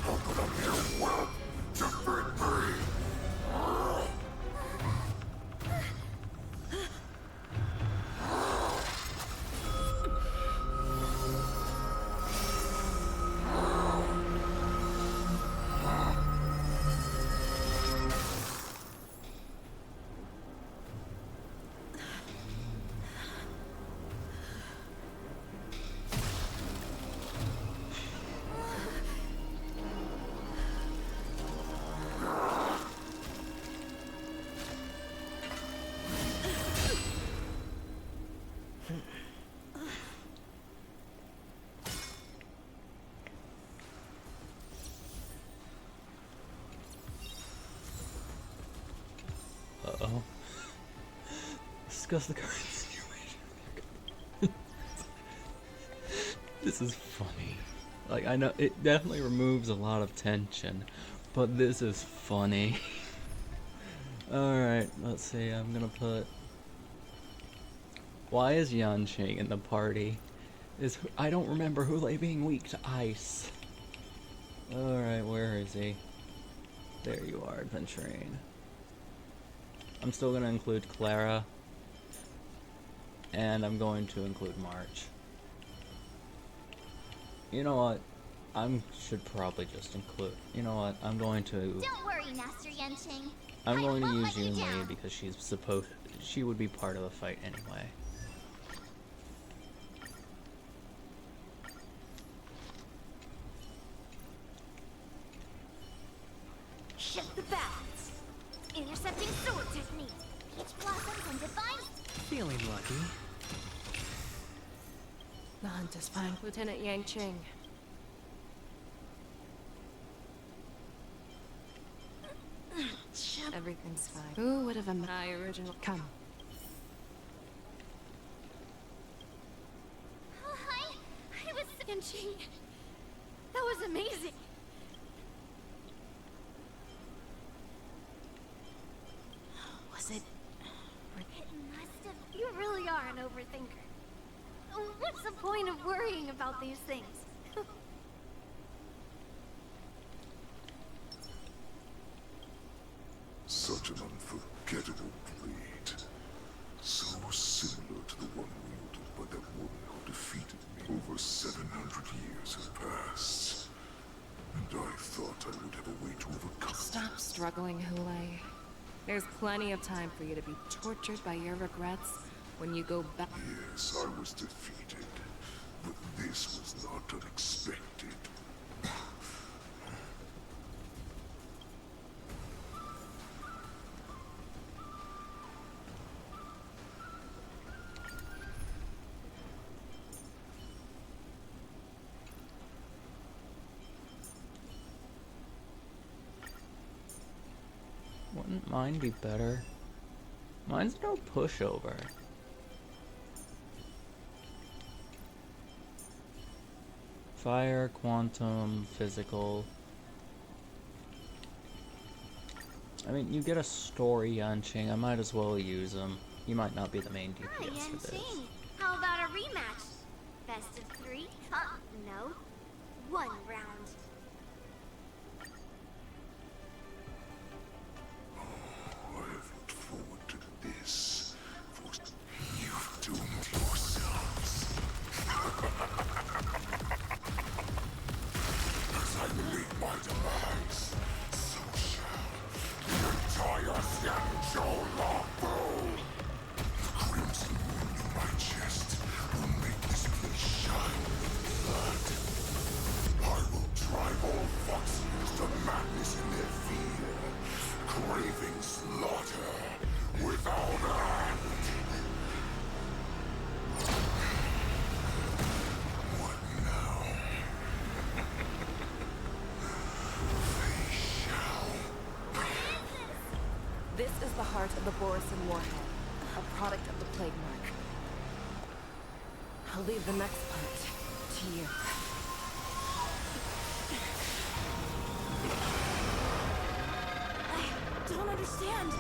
How could a mere whelp defeat me? discuss the current situation. This is funny. Like, I know it definitely removes a lot of tension, but this is funny. Alright, let's see, I'm gonna put... Why is Yanqing in the party? I don't remember Hule being weak to ice. Alright, where is he? There you are, adventuring. I'm still gonna include Clara. And I'm going to include March. You know what? Should probably just include... You know what? I'm going to... Don't worry, Master Yanqing. I'm going to use Yunli because she would be part of the fight anyway. Shift the balance. Intercepting sword technique. Peach blossoms and divine. Feeling lucky. The hunt is fine, Lieutenant Yanqing. Everything's fine. Who would have imagined my original... Come. Oh, hi. I was Yanqing. That was amazing. Was it? It must have. You really are an overthinker. What's the point of worrying about these things? Such an unforgettable blade. So similar to the one wielded by that woman who defeated me. Over 700 years have passed. And I thought I would have a way to overcome. Stop struggling, Hule. There's plenty of time for you to be tortured by your regrets when you go back. Yes, I was defeated. But this was not unexpected. Wouldn't mine be better? Mine's no pushover. Fire, quantum, physical. I mean, you get a story, Yanqing. I might as well use them. You might not be the main DPS for this. Yanqing, how about a rematch? Best of 3? No. 1 round. I have looked forward to this, for you've doomed yourselves. As I meet my demise, so shall the entire Xianzhou Lawful. The crimson wound in my chest will make this place shine with blood. I will drive all Foxians to madness in their fear, craving slaughter without end. What now? They shall. This is the heart of the Borisin Warhead, a product of the Plague Mark. I'll leave the next part to you. I don't understand.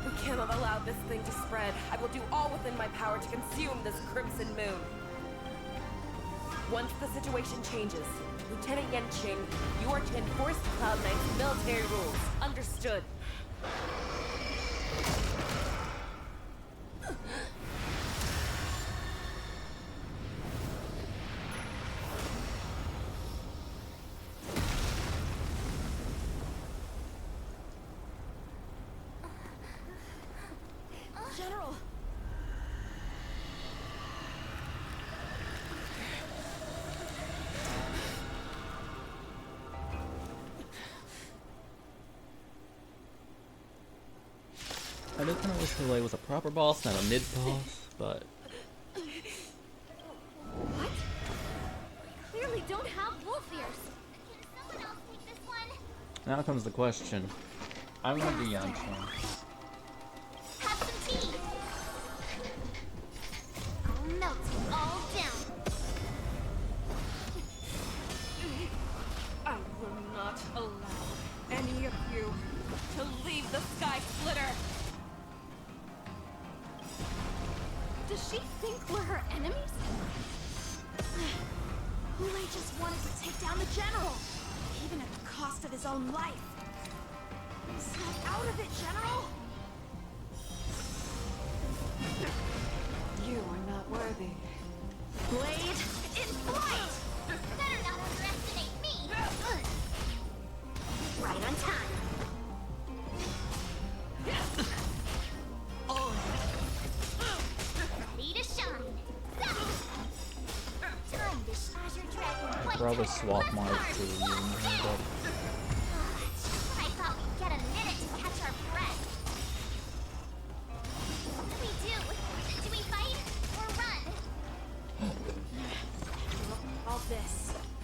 We cannot allow this thing to spread. I will do all within my power to consume this Crimson Moon. Once the situation changes, Lieutenant Yanqing, you are to enforce the Cloud Knight's military rules. Understood. General! I just kind of wish Hule was a proper boss, not a mid boss, but What? We clearly don't have wolf ears. Can someone else take this one? now comes the question. I'm gonna do Yanqing. Have some tea. any of you to leave the Sky Splitter. Does she think we're her enemies? Hule just wanted to take down the General, even at the cost of his own life. Snap out of it, General! You are not worthy. Blade in flight! Better not underestimate me! Right on time. Ready to shine. Time to charge your dragon. I'd probably swap March to you, but I thought we'd get a minute to catch our breath. What do we do? Do we fight or run? All this.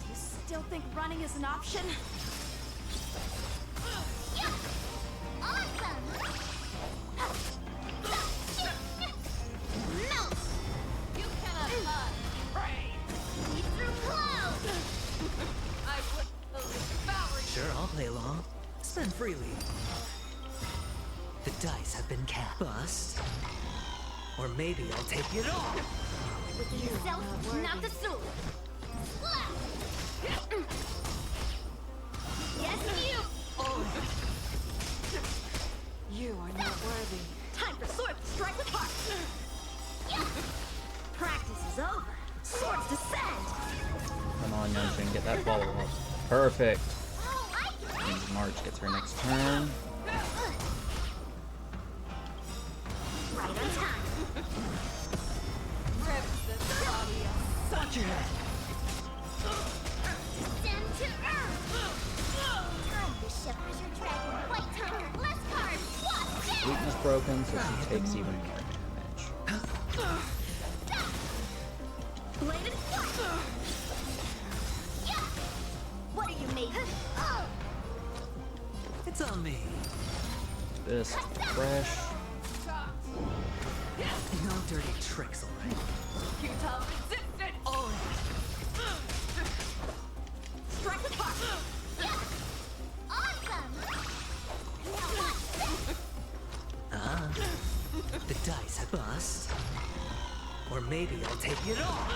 Do you still think running is an option? Yeah! Awesome! Melt! You cannot run! See through clouds! I would devour you! Sure, I'll play along. Spend freely. The dice have been cast. Bust. Or maybe I'll take it all. With yourself, not the soul. Yes, you! You are not worthy. Time for sword to strike with heart! Practice is over. Swords descend! come on, Yunshin, get that follow up. Perfect. And March gets her next turn. Right on time. Watch your head. Descend to earth! Time to shift as your dragon. White tiger, less cards. Watch this! Weakness broken, so she takes even more damage. Blade and flight! What are you made of? It's on me. This fresh. No dirty tricks, alright? Futile resistance! Oh. Strike with heart! Awesome! Now watch this! The dice have bust. Or maybe I'll take it all.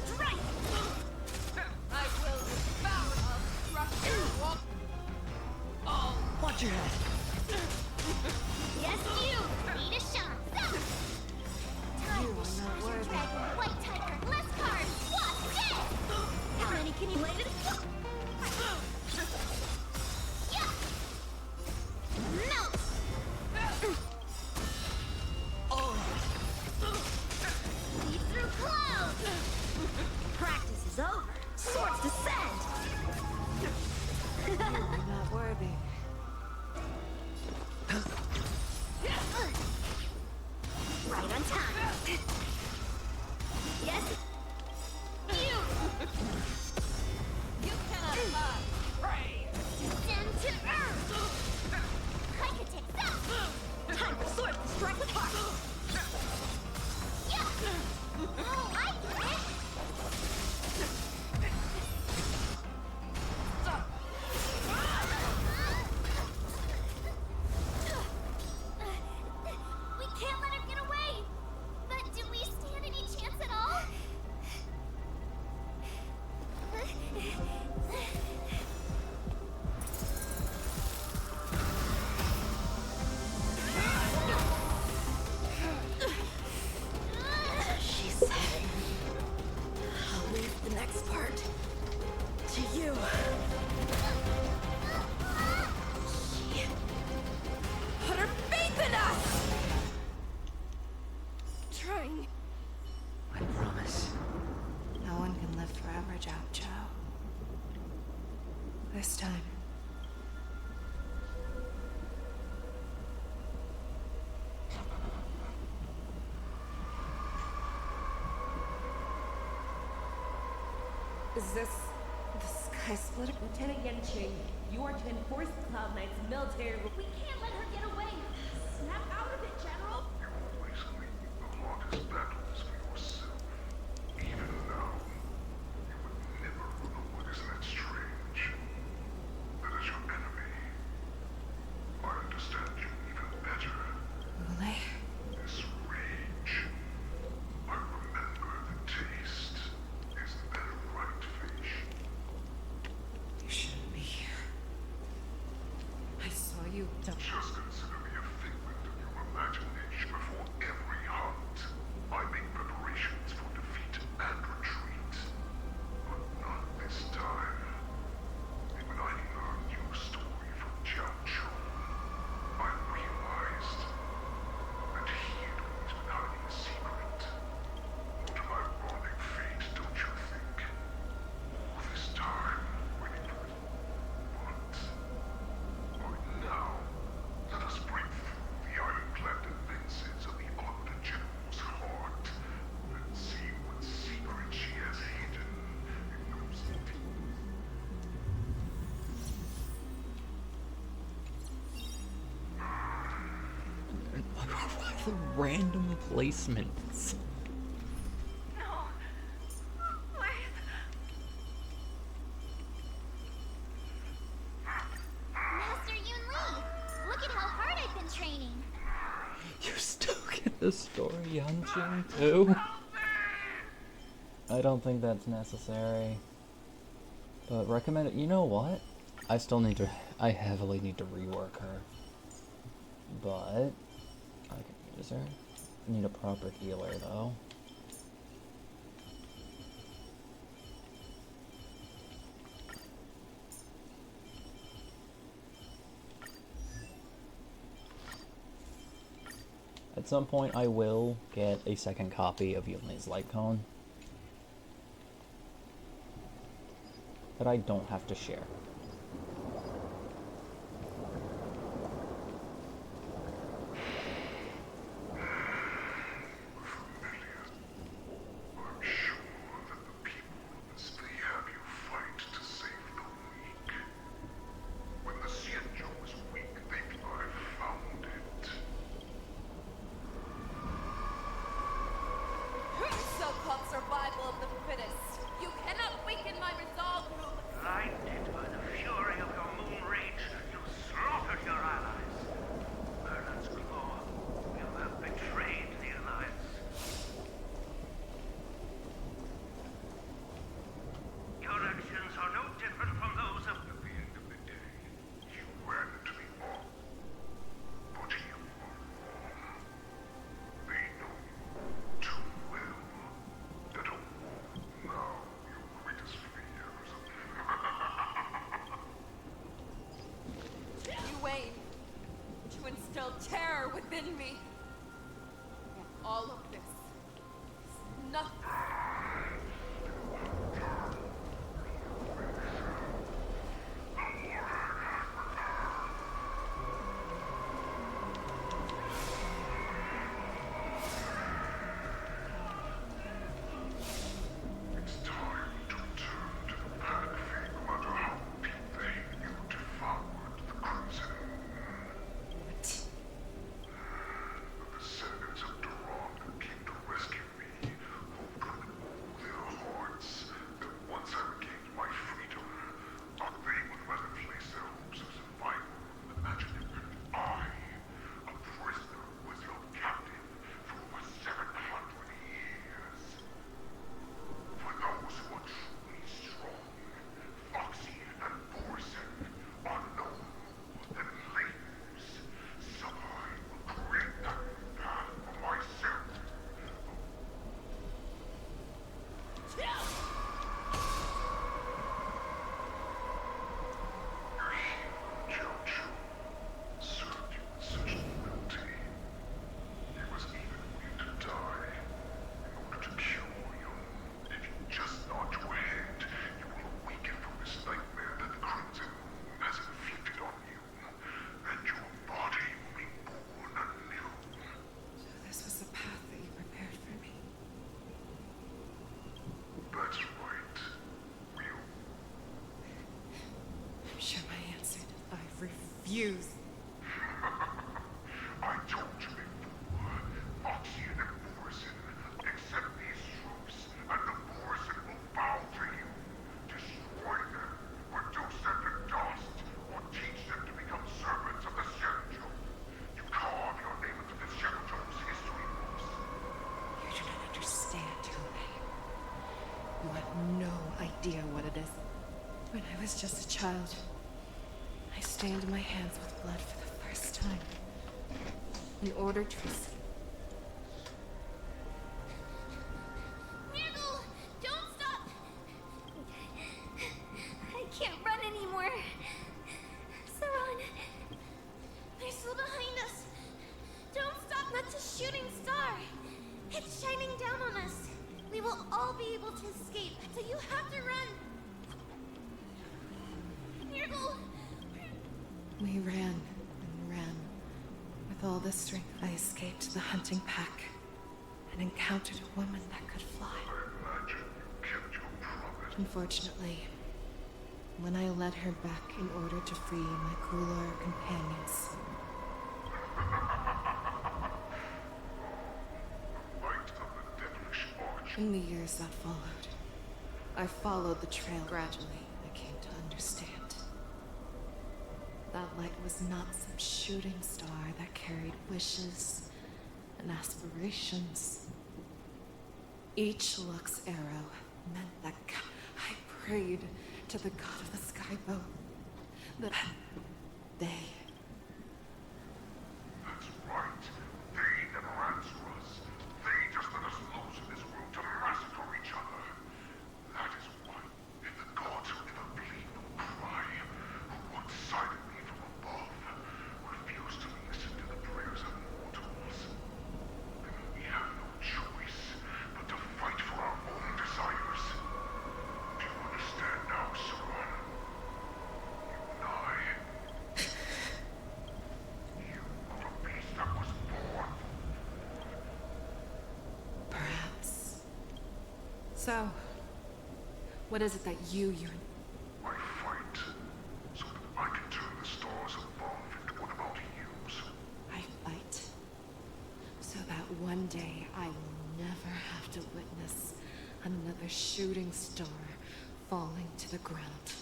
Strike! I will devour all structure. Watch your head. Yes, you! Ready to shine! Time to shine your dragon. White tiger, less cards. Watch this! How many can you blade it? Melt! Lead through clouds! Practice is over. Swords descend! You are not worthy. Right on time. Yes. You. You cannot fly. Descend to earth. I could take that. Time for sword to strike with heart! Yeah. Oh, I get it. We can't let him get away. But do we stand any chance at all? She said, I'll leave the next part to you. She put her faith in us! Trying. I promise. No one can live forever, Zhao Zhao. This time. Is this the Sky Splitter? Lieutenant Yanqing, you are to enforce the Cloud Knight's military rule. We can't let her get away. Snap out of it, General. Always lead the hardest battles for yourself. Even now, you would never run away. Isn't that strange? That is you don't. Just consider me a figment of your imagination before every hunt. I make preparations for defeat and retreat. But not this time. When I learned your story from Jiao Chu, I realized that he had always been hiding a secret. What an ironic fate, don't you think? All this time, waiting for it. But now, let us break through the ironclad defenses of the Octa General's heart and see what secret she has hidden in those deep. Random placements. Master Yun Li, look at how hard I've been training. You still get the story Yanqing too? I don't think that's necessary. But recommend it. You know what? I still need to. I heavily need to rework her. But I can use her. I need a proper healer though. At some point I will get a second copy of Yunli's Light Cone that I don't have to share. I'm sure that the people of this they have you fight to save the weak. When the Xianzhou was weak, they thought I found it. So-called survival of the fittest. You cannot weaken my resolve, Rube. Blinded by the fury of your moon rage, you slaughtered your allies. Merlin's claw, you have betrayed the Alliance. Your actions are no different from those of... At the end of the day, you ran into the wall. But you were wrong. They know you too well. That a war now your greatest fears. You aim to instill terror within me. And all of this is nothing. It's time to return to the pack, Faye, no matter how deep the hate you devoured the Crimson Moon. The descendants of Durand who came to rescue me hoped with all their hearts that once I regained my freedom, thought they would rather place their hopes of survival in imagining I, a prisoner who was held captive for over 700 years. For those who are truly strong, Foxy and Borson are no more than labels. So I will create that path for myself. Your hero, Jiao Chu, served you with such loyalty. He was even willing to die in order to cure you. If you just nod your head, you will awaken from this nightmare that the Crimson Moon has inflicted on you, and your body will be born anew. So this was the path that you prepared for me. That's right. Real. I'm sure my answer to I refuse. I told you before, Foxy and Borson, accept these troops, and the Borson will bow to you. Destroy them, reduce them to dust, or teach them to become servants of the Xianzhou. You carve your name into the Xianzhou's history books. You do not understand, Yunli. You have no idea what it is. When I was just a child, I stained my hands with blood for the first time. In order to Niggle! Don't stop! I can't run anymore. Saran, they're still behind us. Don't stop! That's a shooting star. It's shining down on us. We will all be able to escape, so you have to run. Niggle! we ran and ran. With all the strength, I escaped the hunting pack and encountered a woman that could fly. Unfortunately, when I led her back in order to free my Kulor companions, in the years that followed, I followed the trail. Gradually, I came to understand. That light was not some shooting star that carried wishes and aspirations. Each Lux arrow meant that I prayed to the god of the skybow that they... That's right. They never answer us. They just let us loose in this world to massacre each other. That is why the gods who never bleed nor cry, who walk silently from above, refuse to listen to the prayers of mortals. We have no choice but to fight for our own desires. Do you understand now, Saran? You and I. You are a beast that was born. Perhaps. So, what is it that you yearn? I fight so that I can turn the stars above into what about use. I fight so that one day I will never have to witness another shooting star falling to the ground.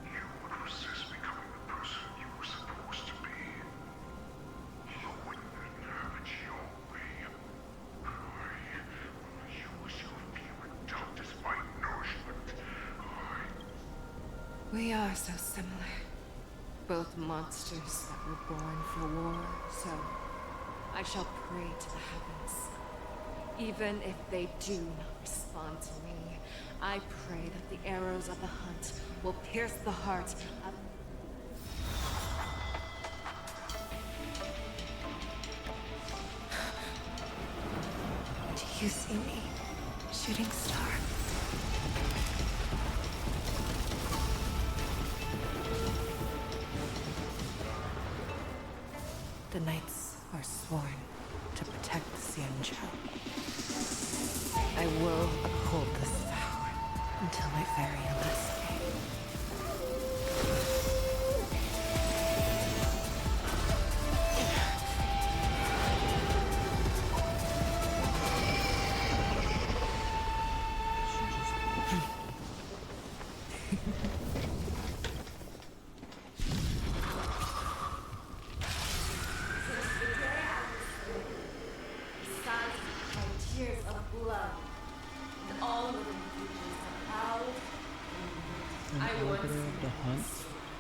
You would resist becoming the person you were supposed to be. You wouldn't have it your way. I will use your fear and doubt despite nourishment. We are so similar. Both monsters that were born for war, so I shall pray to the heavens. Even if they do not respond to me, I pray that the arrows of the hunt will pierce the heart of... Do you see me, shooting star? The knights are sworn to protect the Xianzhou. I will uphold this vow until my very last day. Tears of blood, and all living creatures are out. An I once arbiter of the hunt,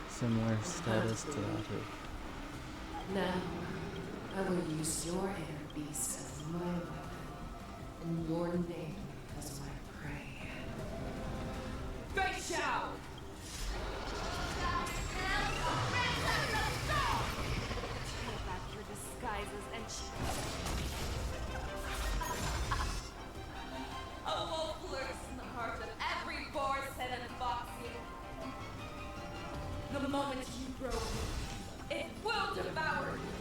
similar status to that of... Now, I will use your inner beast as my weapon, and your name as my prey. Fei Xiao! Tear back your disguises and A wolf lurks in the heart of every boar set and foxy. The moment you grow weak, it will devour you.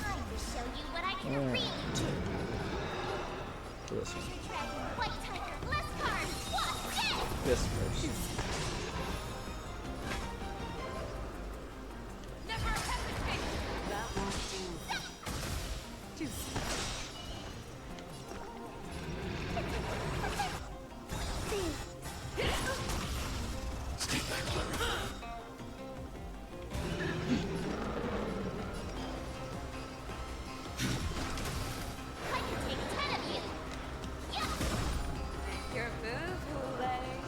Time to show you what I can really do. This one. Dragon, White Tiger, less cards. Watch this! This first. Never hesitate! that won't do. I can take 10 of you. Your boo-boo leg.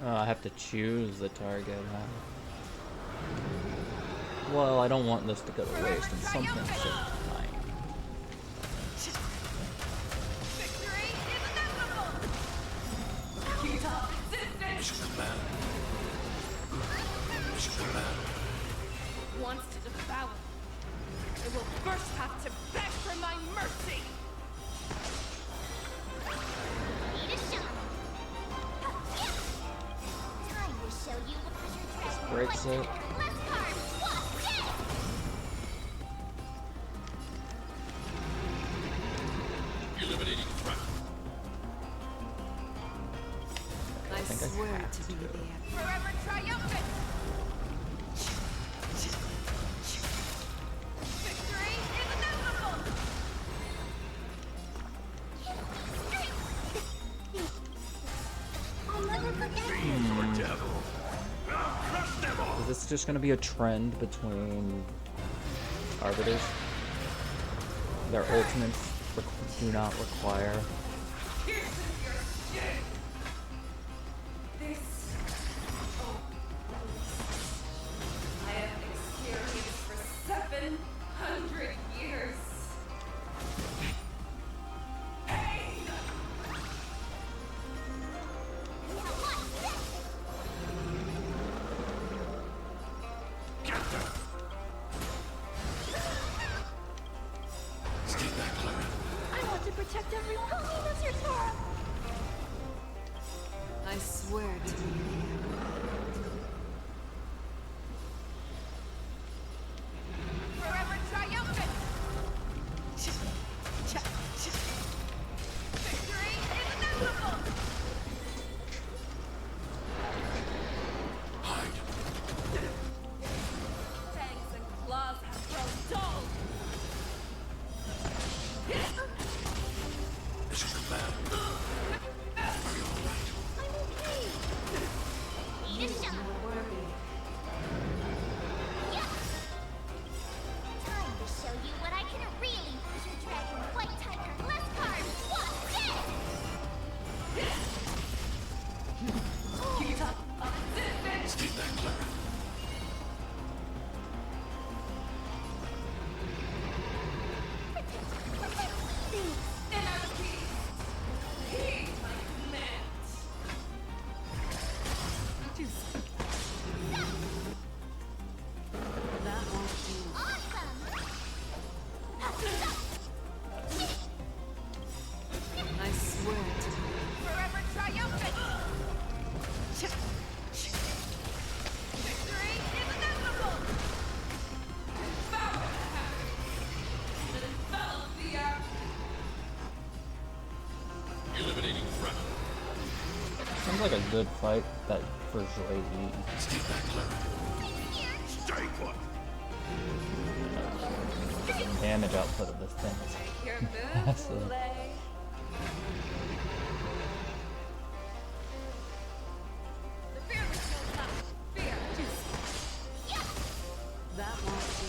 Oh, I have to choose the target, huh? Well, I don't want this to go to waste in something so tiny. Wants to devour. It will first have to beg for my mercy. Time to show you what your This treasure breaks it. Eliminating threat. I think I swear have to be to. the Forever triumphant. Victory is inevitable. I'll never forget Fiend or devil. I'll crush them all. Is this just going to be a trend between arbiters? Their ultimates do not require. Pierces your skin. This. Oh, I have experienced for 700 years. Pain. Get them. Stay back, Clara. I want to protect everyone. Help me, Mr. Tora. I swear to be Forever triumphant. Victory is inevitable. Fangs and claws have grown dull. This is command. Are you all right? I'm okay. Eat a shot. Yeah. Time to show you what I can really push your dragon. White tiger, less cards. What's dead? Stay back, Clara. Anarchy. Heed my command. that won't do. Awesome. I swear to be. Forever triumphant. Victory is inevitable. Devour the habit. Envelop the earth. Eliminating threat. Seems like a good fight that for Joy. Stay back, Clara. Stay put. The damage output of this thing is Your massive. move, Lay. The fearless will not fear. That won't do.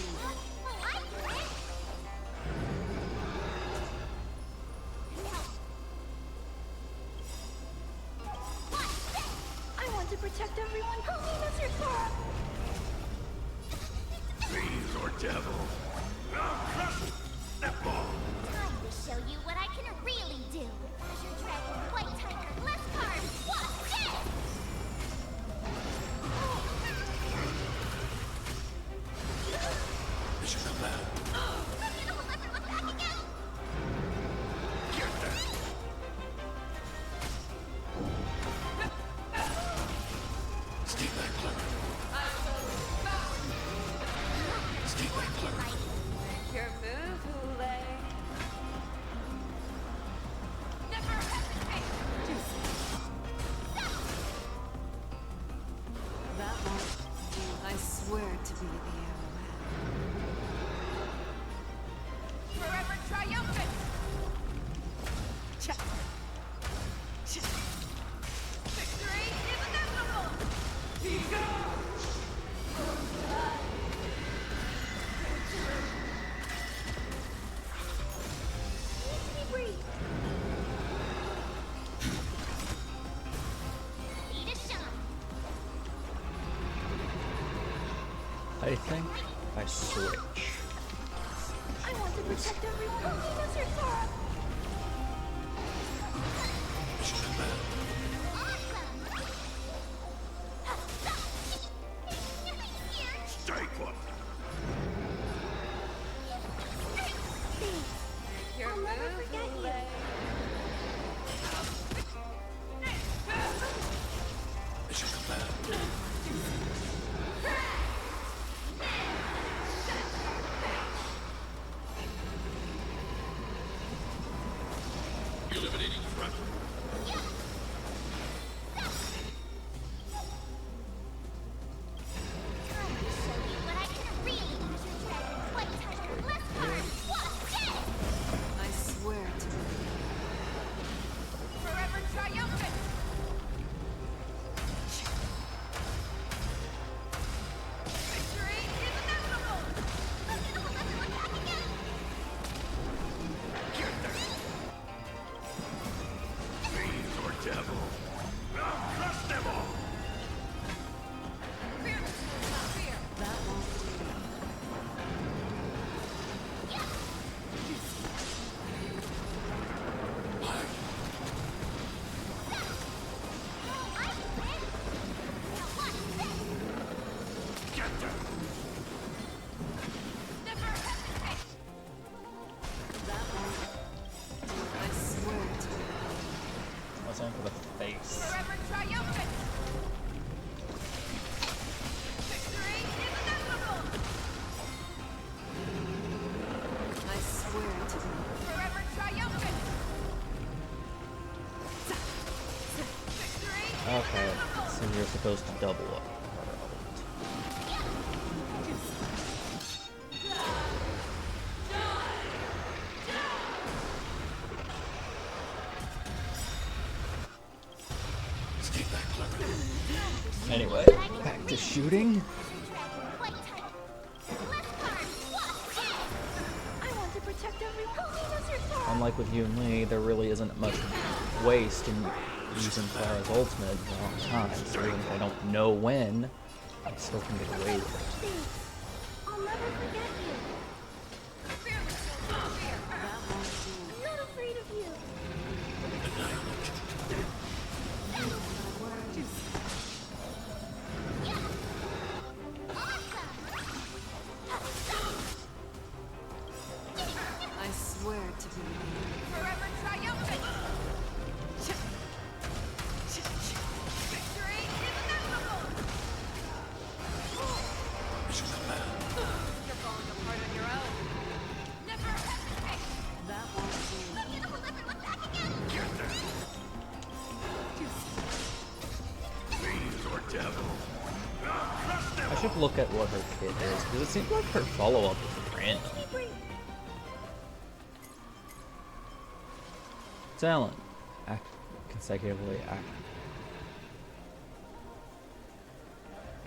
I want to protect everyone. Help me, Mr. Tora. Fiend or devil. I'll crush them all. Time to show you what I can really do. Treasure dragon, white tiger, less cards. What's dead? This is command. Get them. Stay back, Clara. Stay back, Clara. I think I switch. I want to protect everyone. Oh, that's your Sora. Stay put. Your move, Lay. Eliminating threat. I swear to Forever triumphant! Victory is inevitable! Fiends or devil. I'll crush them all. Fearless will not fear! that won't do. Get them. Never hesitate! That won't do. I swear to I was aiming for the face. Forever triumphant! Victory is inevitable! I swear to Forever triumphant! Victory is Okay, inevitable! so you're supposed to double up her element. Anyway, back to shooting. I want to protect everyone. Oh, that's your Sora. Unlike with you and Lee, there really isn't much waste in using Clara's ultimate at the wrong time. So even if I don't know when, I still can get away with it. Thanks. I'll never forget you. Fearless will not fear! that won't do. I'm not afraid of you. I swear to be. Forever triumphant! Victory is inevitable! You're falling apart on your own. Never hesitate! That won't do. Get them. Fiends or devil. I'll crush them I should look at what her kit is, because it seems like her follow-up is random. Talent. Act consecutively act.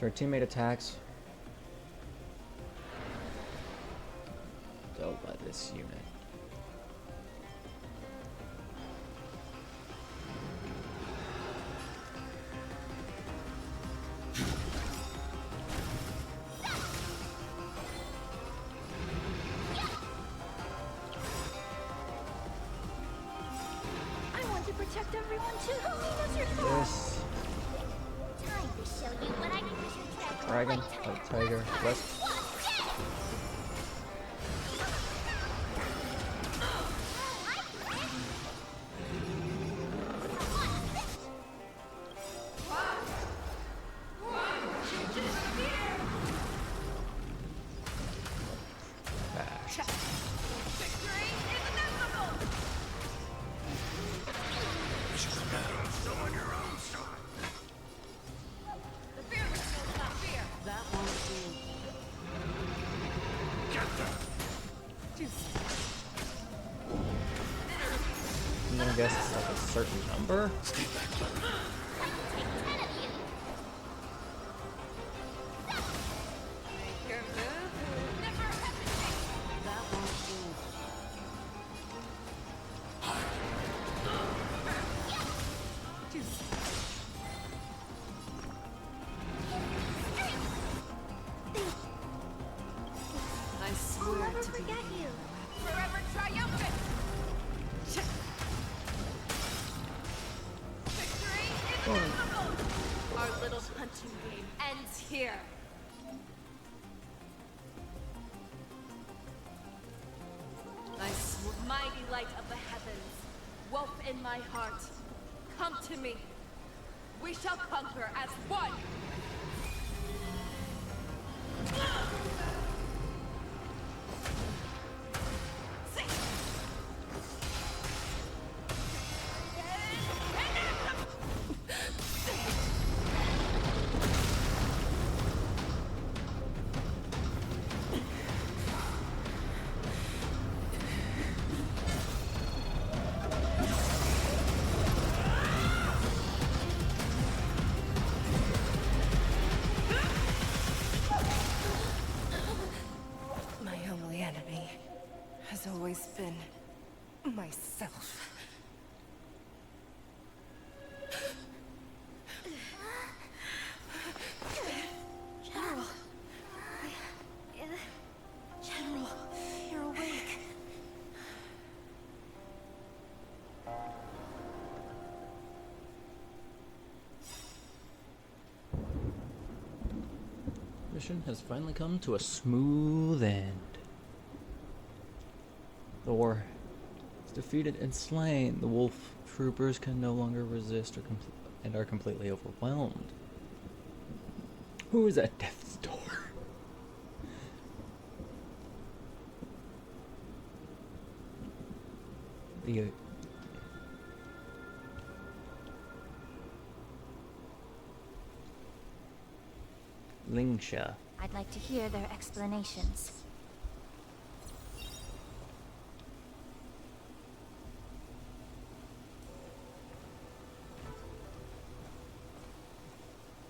Her teammate attacks dealt by this unit. I want to protect everyone too. Oh, that's your Sora. This Time to show you what I can do. dragon, white tiger, west. Bash. Victory is inevitable! Still on your own side. Fearless will not fear! That won't do. Get them. I'm gonna guess it's like a certain number. Your move, never hesitate! That won't do. Our little hunting game ends here. Mighty light of the heavens, wolf in my heart, come to me. We shall conquer as one. My only enemy has always been myself. General. General, you're awake. Mission has finally come to a smooth end. The war is defeated and slain. The wolf troopers can no longer resist and are completely overwhelmed. Who is at death's door? The Lingsha. I'd like to hear their explanations.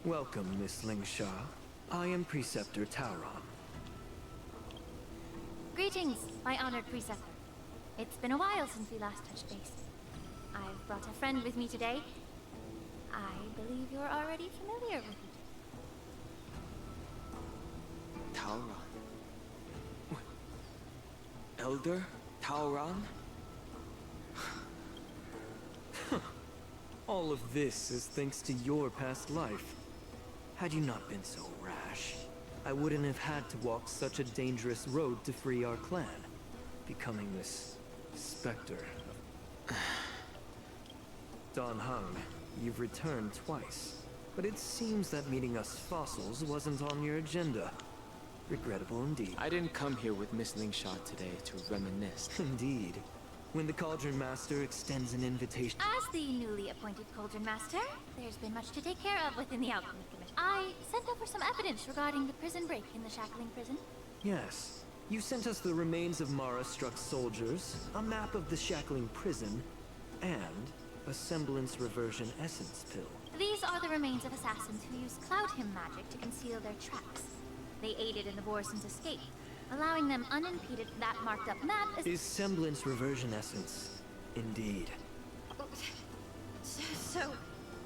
Welcome, Miss Lingsha. I am Preceptor Tauron. Greetings, my honored preceptor. It's been a while since we last touched base. I've brought a friend with me today. I believe you're already familiar with it. Tauron? Elder Tauron? All of this is thanks to your past life. Had you not been so rash, I wouldn't have had to walk such a dangerous road to free our clan, becoming this specter. Don Hung, you've returned twice, but it seems that meeting us fossils wasn't on your agenda. Regrettable indeed. I didn't come here with Miss Lingsha today to reminisce. Indeed. When the Cauldron Master extends an invitation... As the newly appointed Cauldron Master, there's been much to take care of within the Alchemy Commission. I sent over some evidence regarding the prison break in the Shackling Prison. Yes. You sent us the remains of Mara-struck soldiers, a map of the Shackling Prison, and a semblance reversion essence pill. These are the remains of assassins who used Cloud Hymn magic to conceal their tracks. They aided in the Borison's escape, allowing them unimpeded. That marked up map is semblance reversion essence. Indeed. So,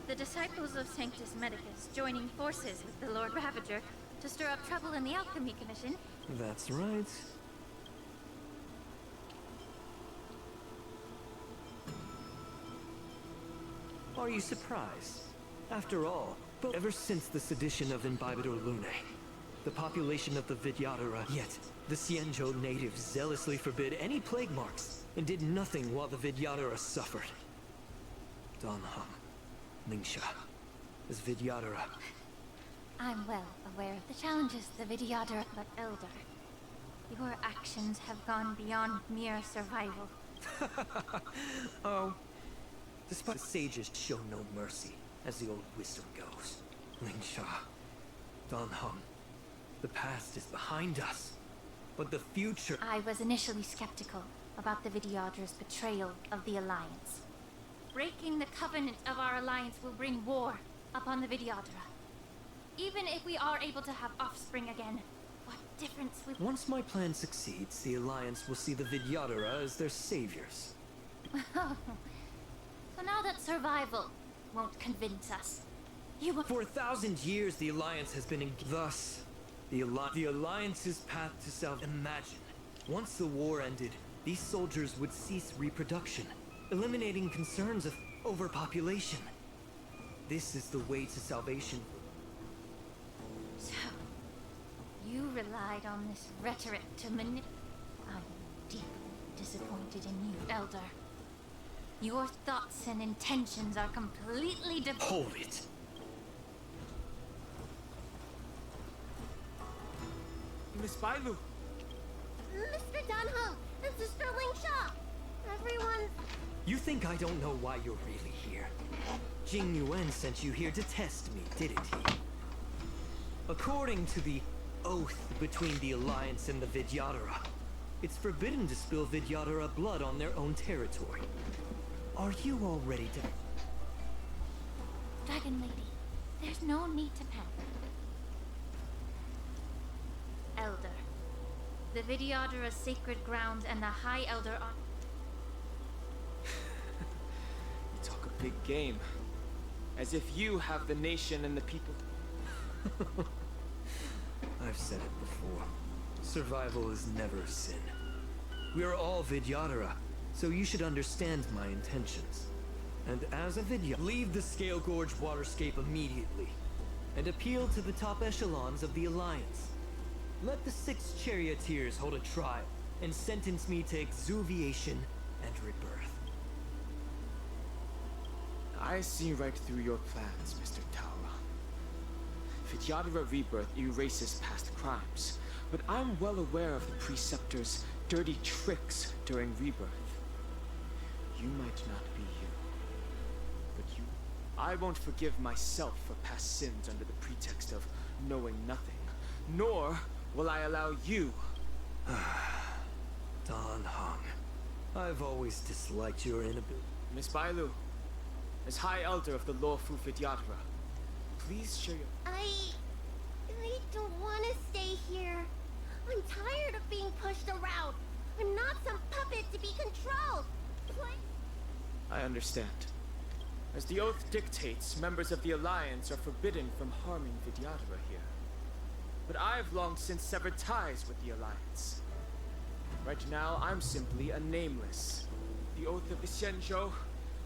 the disciples of Sanctus Medicus joining forces with the Lord Ravager to stir up trouble in the Alchemy Commission. That's right. Are you surprised? After all, ever since the sedition of Imbibitor Lunae, the population of the Vidyadhara, yet the Xianzhou natives zealously forbid any plague marks and did nothing while the Vidyadhara suffered. Don Hung, Lingsha, as Vidyadhara. I'm well aware of the challenges the Vidyadhara, but Elder, your actions have gone beyond mere survival. Oh, despite the sages show no mercy, as the old wisdom goes. Lingsha, Don Hung, the past is behind us, but the future... I was initially skeptical about the Vidyadhara's betrayal of the Alliance. Breaking the covenant of our alliance will bring war upon the Vidyadhara. Even if we are able to have offspring again, what difference will... Once my plan succeeds, the Alliance will see the Vidyadhara as their saviors. So now that survival won't convince us, you will... For 1,000 years, the Alliance has been thus... The Alliance's path to Imagine, once the war ended, these soldiers would cease reproduction, eliminating concerns of overpopulation. this is the way to salvation. So, you relied on this rhetoric to manipulate. I'm deeply disappointed in you, Elder. Your thoughts and intentions are completely Hold it! Miss Bailu! Mr. Dunham and Sister Lingshaw! Everyone... You think I don't know why you're really here? Jing Yuan sent you here to test me, didn't he? According to the oath between the Alliance and the Vidyadhara, it's forbidden to spill Vidyadhara blood on their own territory. Are you all ready to... Dragon Lady, there's no need to panic. Elder, the Vidyadhara sacred grounds and the High Elder are... You talk a big game. As if you have the nation and the people. I've said it before. Survival is never a sin. We are all Vidyadhara, so you should understand my intentions. And as a Vidyadhara, leave the Scale Gorge waterscape immediately, and appeal to the top echelons of the Alliance. Let the 6 charioteers hold a trial, and sentence me to exuviation and rebirth. I see right through your plans, Mr. Taura. Vidyadhara rebirth erases past crimes, but I'm well aware of the Preceptor's dirty tricks during rebirth. You might not be you, but you... I won't forgive myself for past sins under the pretext of knowing nothing, nor will I allow you... Dan Heng, I've always disliked your inability... Miss Bailu, as High Elder of the Lawfu Vidyadhara, please share your... I don't want to stay here. I'm tired of being pushed around. I'm not some puppet to be controlled. I understand. As the oath dictates, members of the Alliance are forbidden from harming Vidyadhara here. But I've long since severed ties with the Alliance. Right now, I'm simply a nameless. The oath of the Xianzhou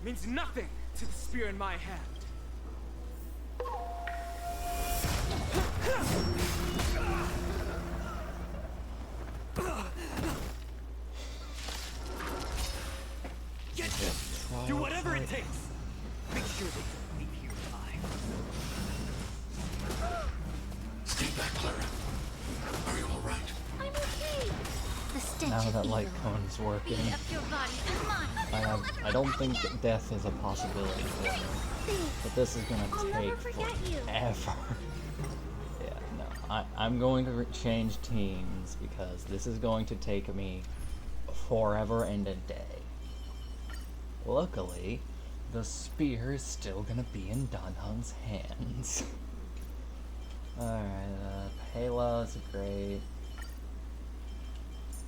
means nothing to the spear in my hand. Get them! Do whatever it takes! Make sure they don't leave here alive. Stay back, Clara. Are you alright? I'm okay. The stench Now of that evil light cone's working, beat up your body and mine. I don't think death is a possibility for me. But this is gonna take forever. Yeah, no. I'm going to change teams because this is going to take me forever and a day. Luckily, the spear is still gonna be in Dan Heng's hands. Alright, Pela is great.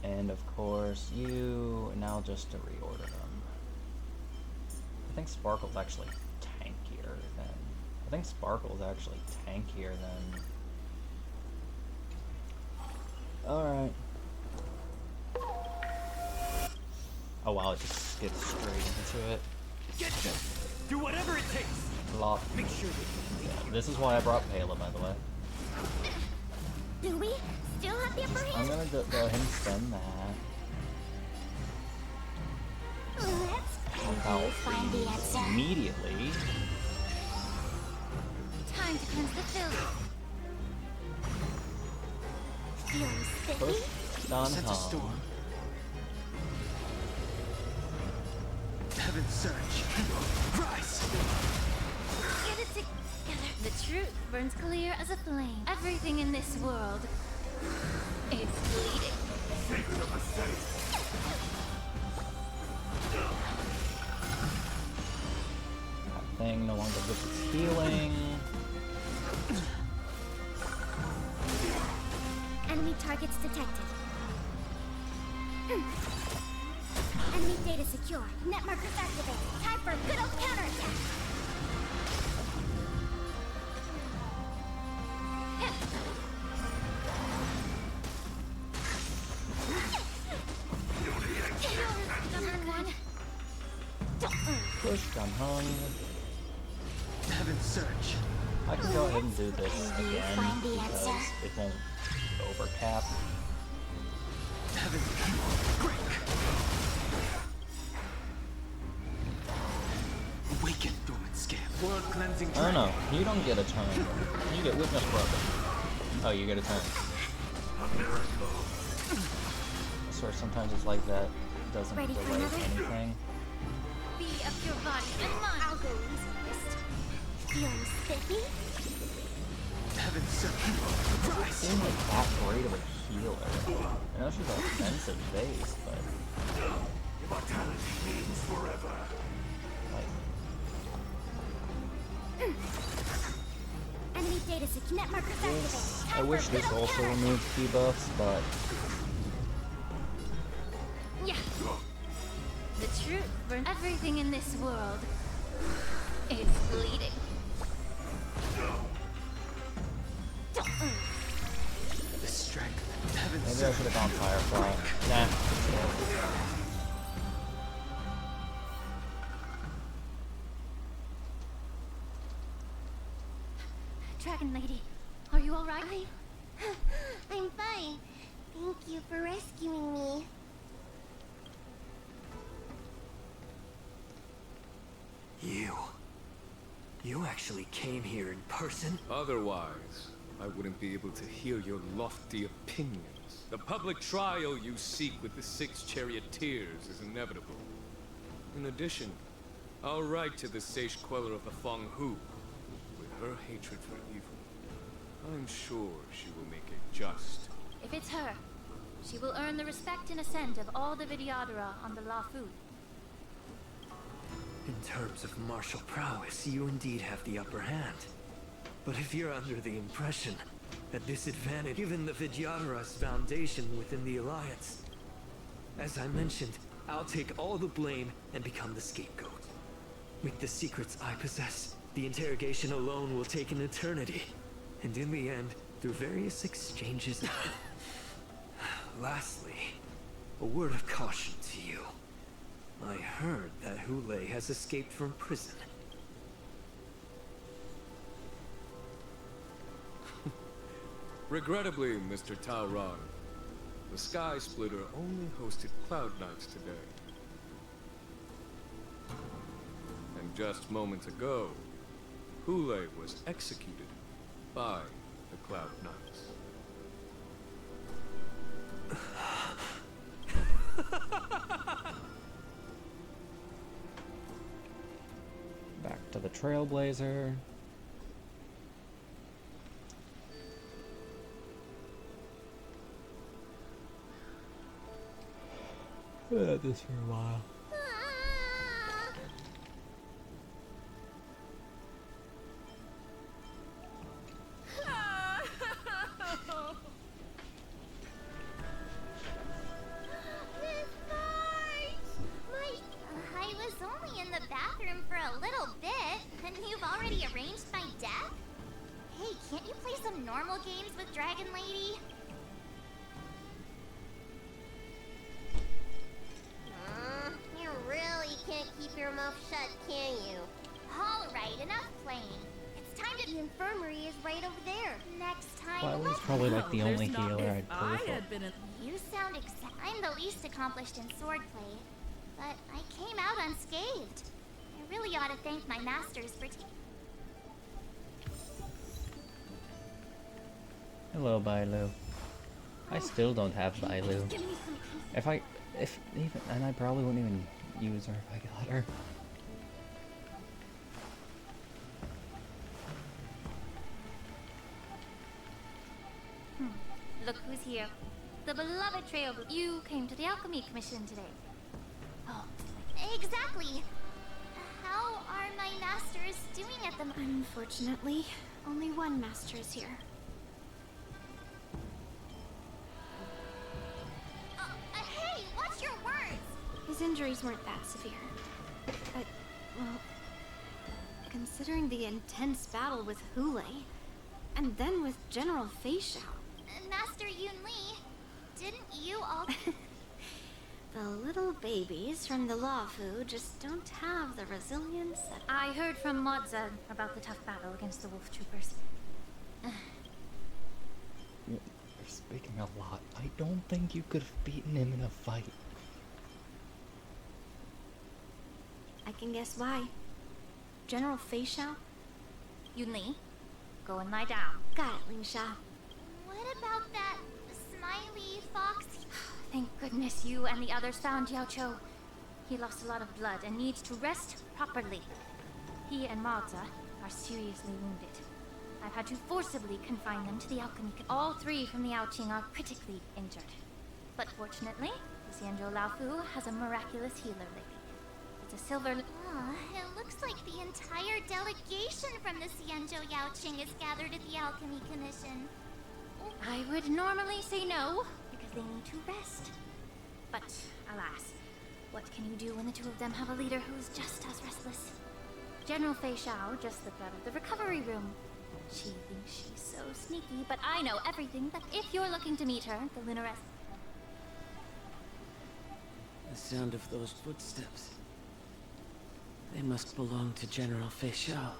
And of course, you, now just to reorder them. I think Sparkle's actually tankier than... I think Sparkle's actually tankier than... Alright. Oh wow, it just skips straight into it. Get them! Do whatever it takes! Lock. Make sure they Yeah, this is why I brought Pela, by the way. Do we still have the upper hand? I'm gonna go ahead and spend that. Let's find the answer. Immediately. Time to cleanse the filth. Feeling Push sticky? Dan Sense a Heng. storm. Heaven surge. Rise! Get it together. The truth burns clear as a flame. Everything in this world is bleeding. That thing no longer gets its healing. Enemy targets detected. Enemy data secure. Net markers activated. Time for a good old counterattack. Push Dan Heng. Heaven's Search. I can go ahead and do this again find the because answer? it won't overcap. Heaven's break. Awaken, dormant scale. World cleansing. Oh no, you don't get a turn. You get Witness Broken. Oh, you get a turn. I swear sometimes it's like that. It doesn't Ready for delay another? anything. Be of your body and mind. I'll go easiest. Feeling spiffy? Heaven's Search. It seems like that great of a healer. I know she's an offensive base, but Immortality means forever. like, Enemy data net markers activated. I wish this also removed debuffs, but Yeah. The truth for everything in this world is bleeding. The strength. Heaven's maybe I Search. should have gone Firefly. Nah. Dragon Lady, are you alright? I'm fine. Thank you for rescuing me. You actually came here in person? Otherwise, I wouldn't be able to hear your lofty opinions. The public trial you seek with the 6 charioteers is inevitable. In addition, I'll write to the Sage Queller of the Feng Hu. With her hatred for evil, I'm sure she will make it just. If it's her, she will earn the respect and assent of all the Vidyadhara on the Lafu. In terms of martial prowess, you indeed have the upper hand. But if you're under the impression that disadvantage given the Vidyadhara's foundation within the Alliance, as I mentioned, I'll take all the blame and become the scapegoat. With the secrets I possess, the interrogation alone will take an eternity. And in the end, through various exchanges... Lastly, a word of caution to you. I heard that Hule has escaped from prison. Regrettably, Mr. Talron, the Sky Splitter only hosted Cloud Knights today. And just moments ago, Hule was executed by the Cloud Knights. Back to the Trailblazer. Had this for a while. I was only in the bathroom for a little bit, and you've already arranged my death? Hey, can't you play some normal games with Dragon Lady? You really can't keep your mouth shut, can you? Alright, enough playing. It's time to... The infirmary is right over there. Next time... Violet's probably like the only healer I'd I play for. had been You sound I'm the least accomplished in swordplay, but I came out unscathed. I really ought to thank my masters for Hello, Bailu. I still don't have Bailu. If even, and I probably wouldn't even use her if I got her. Look who's here. The beloved Trail. You came to the Alchemy Commission today. Oh, exactly. How are my masters doing at the Unfortunately, only one master is here. Hey, watch your words! His injuries weren't that severe. But, well, considering the intense battle with Hule, and then with General Fei Xiao. Master Yun Li, didn't you all... The little babies from the Lafu just don't have the resilience that I heard from Modza about the tough battle against the wolf troopers. You're speaking a lot. I don't think you could have beaten him in a fight. I can guess why. General Fei Xiao? Yunli, go and lie down. Got it, Ling Sha. What about that smiley fox? Thank goodness you and the others found Yao Cho. He lost a lot of blood and needs to rest properly. He and Maoza are seriously wounded. I've had to forcibly confine them to the alchemy. All three from the Yaoqing are critically injured. But fortunately, the Xianzhou Laofu has a miraculous healer lady. It's a silver... It looks like the entire delegation from the Xianzhou Yaoqing is gathered at the Alchemy Commission. I would normally say no, because they need to rest. But, alas, what can you do when the two of them have a leader who's just as restless? General Fei Xiao just slipped out of the recovery room. She thinks she's so sneaky, but I know everything. But if you're looking to meet her, the Lunares... The sound of those footsteps. They must belong to General Fei Xiao.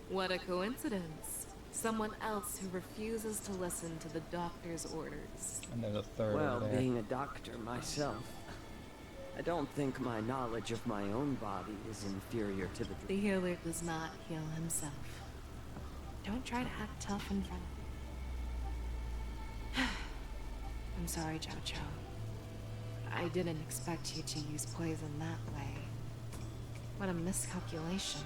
What a coincidence. Someone else who refuses to listen to the doctor's orders. And there's a third Well, over there. being a doctor myself, I don't think my knowledge of my own body is inferior to the... The healer does not heal himself. Don't try to act tough in front of him. I'm sorry, Zhao Cho. I didn't expect you to use poison that way. What a miscalculation.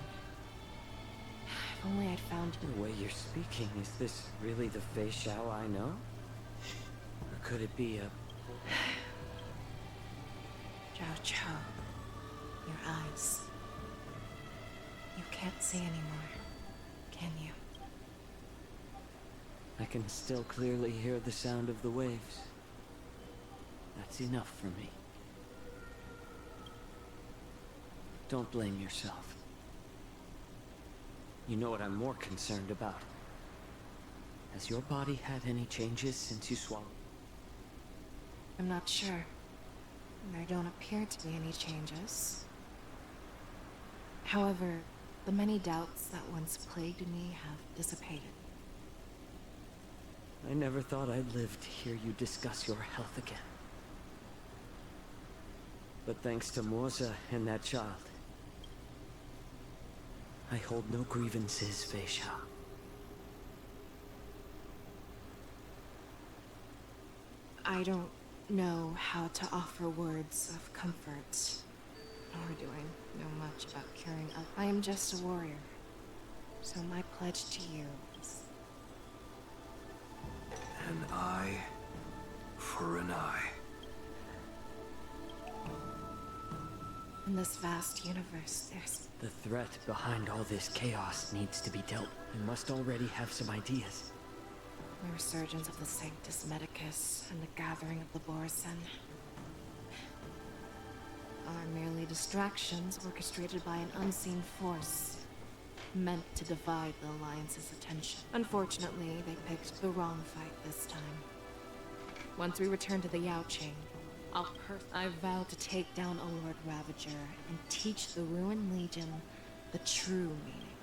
If only I'd found you. The way you're speaking, is this really the Fei Xiao I know? Or could it be a... Zhao Cho, your eyes. You can't see anymore, can you? I can still clearly hear the sound of the waves. That's enough for me. Don't blame yourself. You know what I'm more concerned about? Has your body had any changes since you swallowed? I'm not sure. There don't appear to be any changes. However, the many doubts that once plagued me have dissipated. I never thought I'd live to hear you discuss your health again. But thanks to Moza and that child, I hold no grievances, Fei Xiao. I don't know how to offer words of comfort, nor do I know much about curing others. I am just a warrior, so my pledge to you is... An eye for an eye. In this vast universe, there's... The threat behind all this chaos needs to be dealt. You must already have some ideas. The resurgence of the Sanctus Medicus and the gathering of the Borsen are merely distractions orchestrated by an unseen force, meant to divide the Alliance's attention. Unfortunately, they picked the wrong fight this time. Once we return to the Yaoqing, I vow to take down a Lord Ravager and teach the Ruined Legion the true meaning.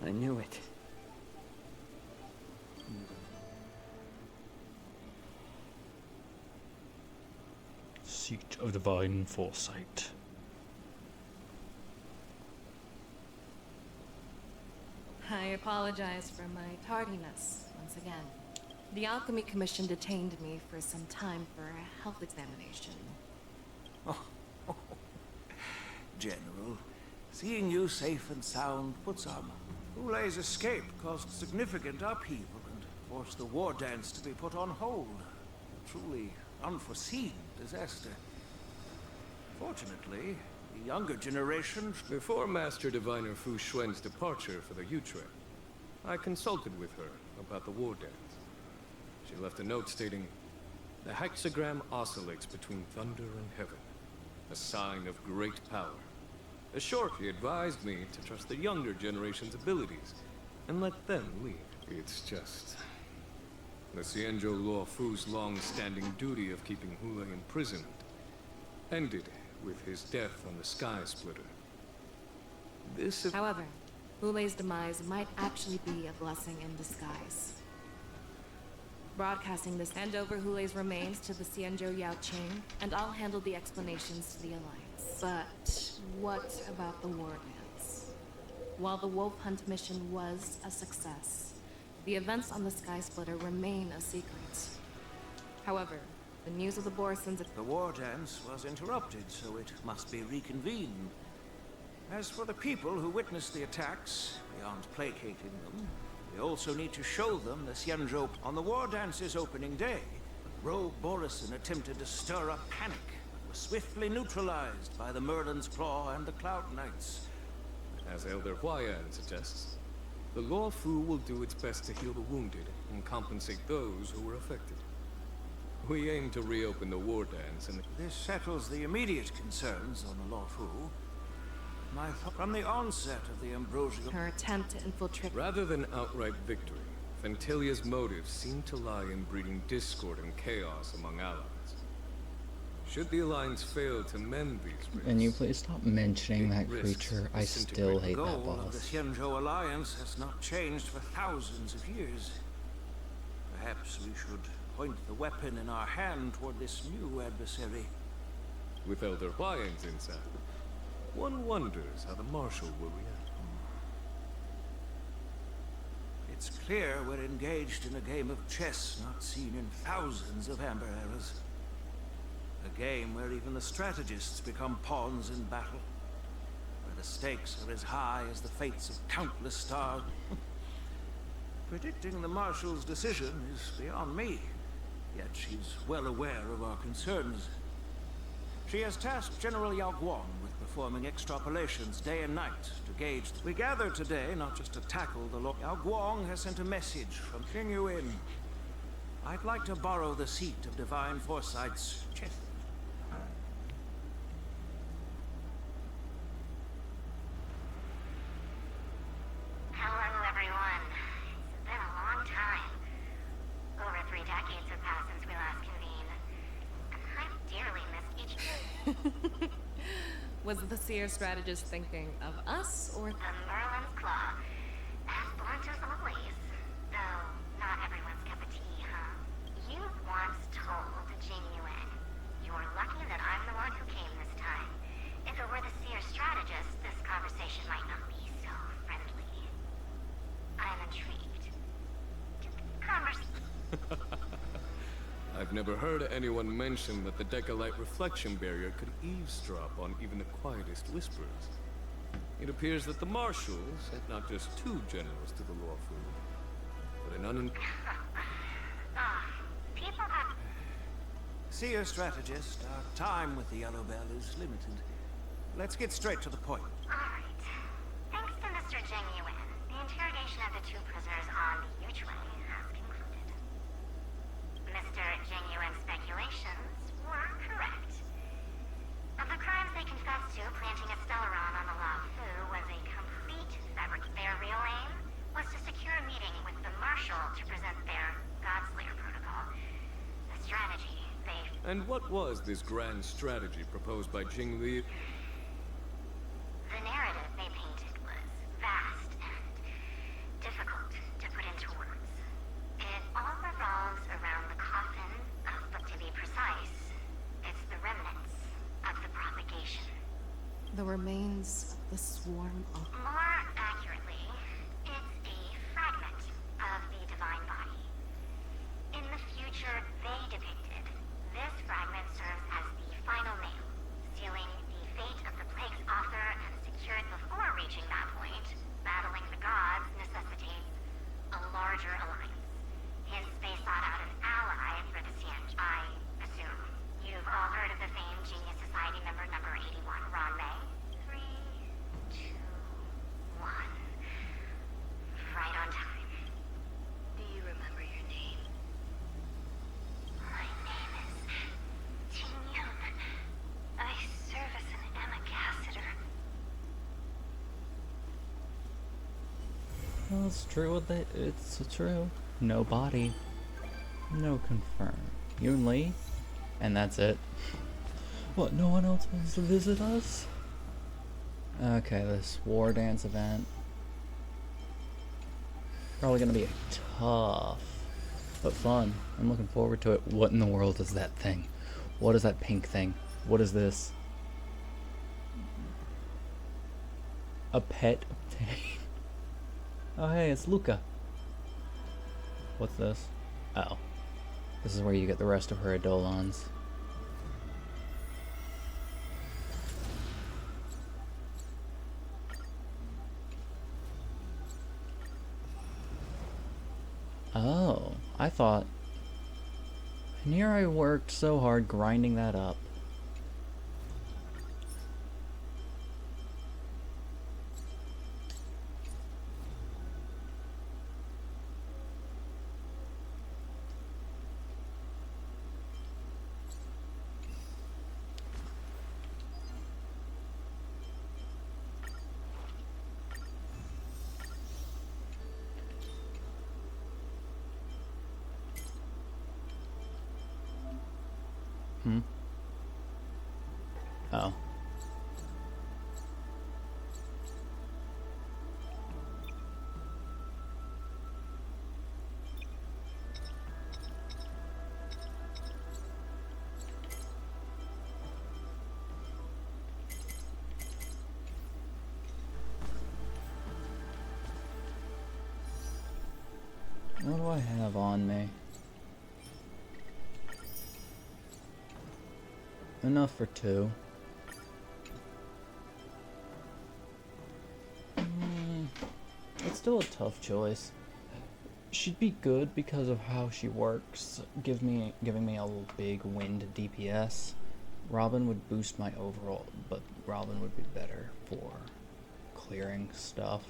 I knew it. Seat of Divine Foresight. I apologize for my tardiness once again. The Alchemy Commission detained me for some time for a health examination. General, seeing you safe and sound puts our... Hulei's escape caused significant upheaval and forced the war dance to be put on hold. A truly unforeseen disaster. Fortunately, the younger generation... Before Master Diviner Fu Xuan's departure for the Yutre, I consulted with her about the war dance. She left a note stating, "The hexagram oscillates between thunder and heaven, a sign of great power." She advised me to trust the younger generation's abilities and let them lead. It's just... the Xianzhou Luo Fu's long-standing duty of keeping Hule imprisoned ended with his death on the Sky Splitter. However, Hule's demise might actually be a blessing in disguise. Broadcasting this, hand over Hule's remains to the Xianzhou Yaoqing, and I'll handle the explanations to the Alliance. But what about the war dance? While the Wolf Hunt mission was a success, the events on the Sky Splitter remain a secret. However, the news of the Borisons... The war dance was interrupted, so it must be reconvened. As for the people who witnessed the attacks, beyond placating them, we also need to show them the Xianzhou. On the war dance's opening day, Rogue Borison attempted to stir up panic, but was swiftly neutralized by the Merlin's Claw and the Cloud Knights. As Elder Huayan suggests, the Luo Fu will do its best to heal the wounded and compensate those who were affected. We aim to reopen the war dance and... This settles the immediate concerns on the Luo Fu. From the onset of the Ambrosial... Her attempt to infiltrate... Rather than outright victory, Ventilia's motives seem to lie in breeding discord and chaos among allies. Should the Alliance fail to mend these risks... Can you please stop mentioning that creature? I still hate that The goal of the boss. Xianzhou Alliance has not changed for thousands of years. Perhaps we should point the weapon in our hand toward this new adversary. With Elder Huayan's insight, one wonders how the Marshal will react. It's clear we're engaged in a game of chess not seen in thousands of Amber Eras. A game where even the strategists become pawns in battle. Where the stakes are as high as the fates of countless stars. Predicting the Marshal's decision is beyond me. Yet she's well aware of our concerns. She has tasked General Yao Guang with performing extrapolations day and night to gauge... We gather today not just to tackle the law. Yao Guang has sent a message from Qing Yuan. I'd like to borrow the seat of Divine Foresight's chest. Hello, everyone. It's been a long time. Over 3 decades have passed since we last convened. And I dearly miss each... Was the Seer strategist thinking of us, or... The Merlin's Claw. As blunt as always. Though, not everyone's cup of tea, huh? You once told Jing Yuan, "You're lucky that I'm the one who came this time. If it were the Seer strategist, this conversation might not be so friendly." I'm intrigued. I've never heard anyone mention that the Decalite reflection barrier could eavesdrop on even the quietest whispers. It appears that the Marshal sent not just 2 generals to the Luo Fu, but an People have... Seer strategist, our time with the Yellow Bell is limited. Let's get straight to the point. Alright. Thanks to Mr. Jing Yuan, the interrogation of the 2 prisoners on the Yuchue has concluded. Mr. Jing Yuan's speculations were correct. Of the crimes they confessed to, planting a Stellaron on the Lao Fu was a complete fabric. Their real aim was to secure a meeting with the Marshal to present their Godslayer protocol. The strategy they... And what was this grand strategy proposed by Jing Li? The narrative they painted was vast and difficult to put into words. It all revolves around the coffin of, but to be precise, it's the remnants of the propagation. The remains of the swarm of... More accurately, it's a fragment of the divine body. In the future they depicted, this fragment serves as the final nail, sealing the fate of the plague's author and secured before reaching that point. Battling the gods necessitates a larger alliance. Hence, they sought out an ally for the Xianzhou. I assume you've all heard of the famed Genius Society member number 81, Ron Mei? 3, 2, it's true. It's true. No body. No confirm. You and Lee? And that's it. What, no one else wants to visit us? Okay, this war dance event. Probably gonna be tough, but fun. I'm looking forward to it. What in the world is that thing? What is that pink thing? What is this? A pet obtained. Oh hey, it's Luca. What's this? Oh. This is where you get the rest of her Eidolons. Oh, I thought... And here I worked so hard grinding that up. Oh. What do I have on me? Enough for 2. It's still a tough choice. She'd be good because of how she works, giving me a big wind DPS. Robin would boost my overall, but Robin would be better for clearing stuff.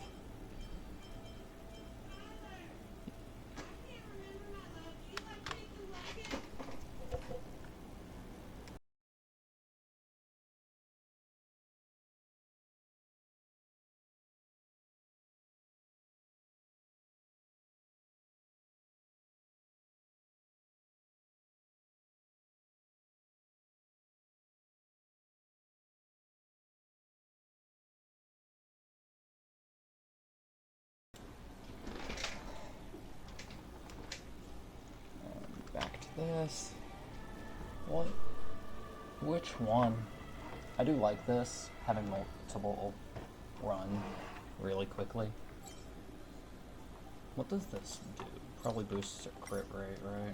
Back to this. What? Which one? I do like this, having multiple run really quickly. What does this do? Probably boosts her crit rate, right?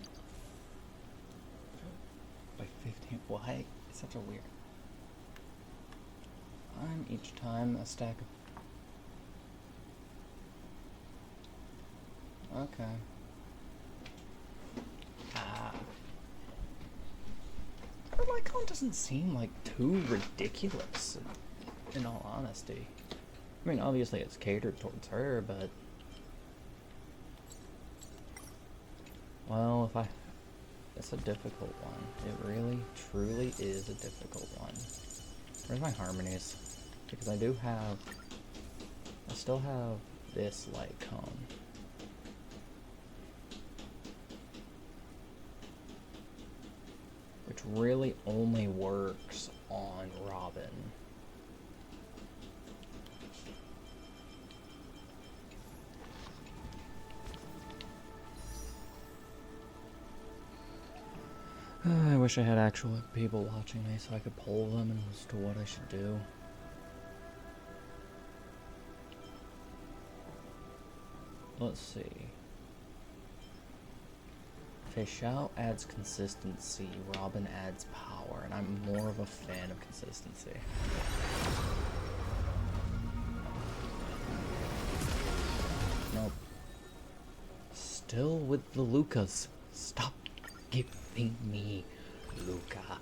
By 15. Why? It's such a weird. I'm each time a stack of. Okay. Her Lycon doesn't seem like too ridiculous, in all honesty. I mean, obviously it's catered towards her, but... Well, if I... It's a difficult one. It really, truly is a difficult one. Where's my harmonies? Because I do have... I still have this Lycon. Which really only works on Robin. I wish I had actual people watching me so I could poll them as to what I should do. Let's see. Fei Xiao adds consistency, Robin adds power, and I'm more of a fan of consistency. Nope. Still with the Lucas. Stop giving me Luca.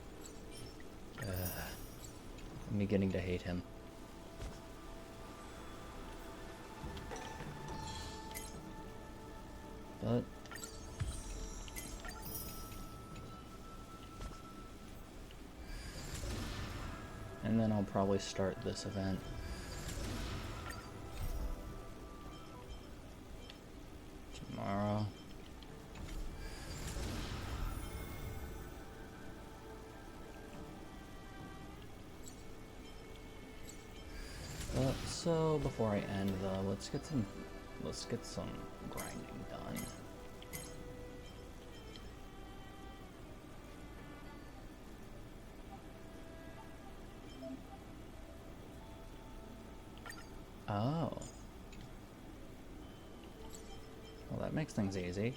I'm beginning to hate him. But... And then I'll probably start this event. So before I end though, let's get some grinding done. Oh. Well, that makes things easy.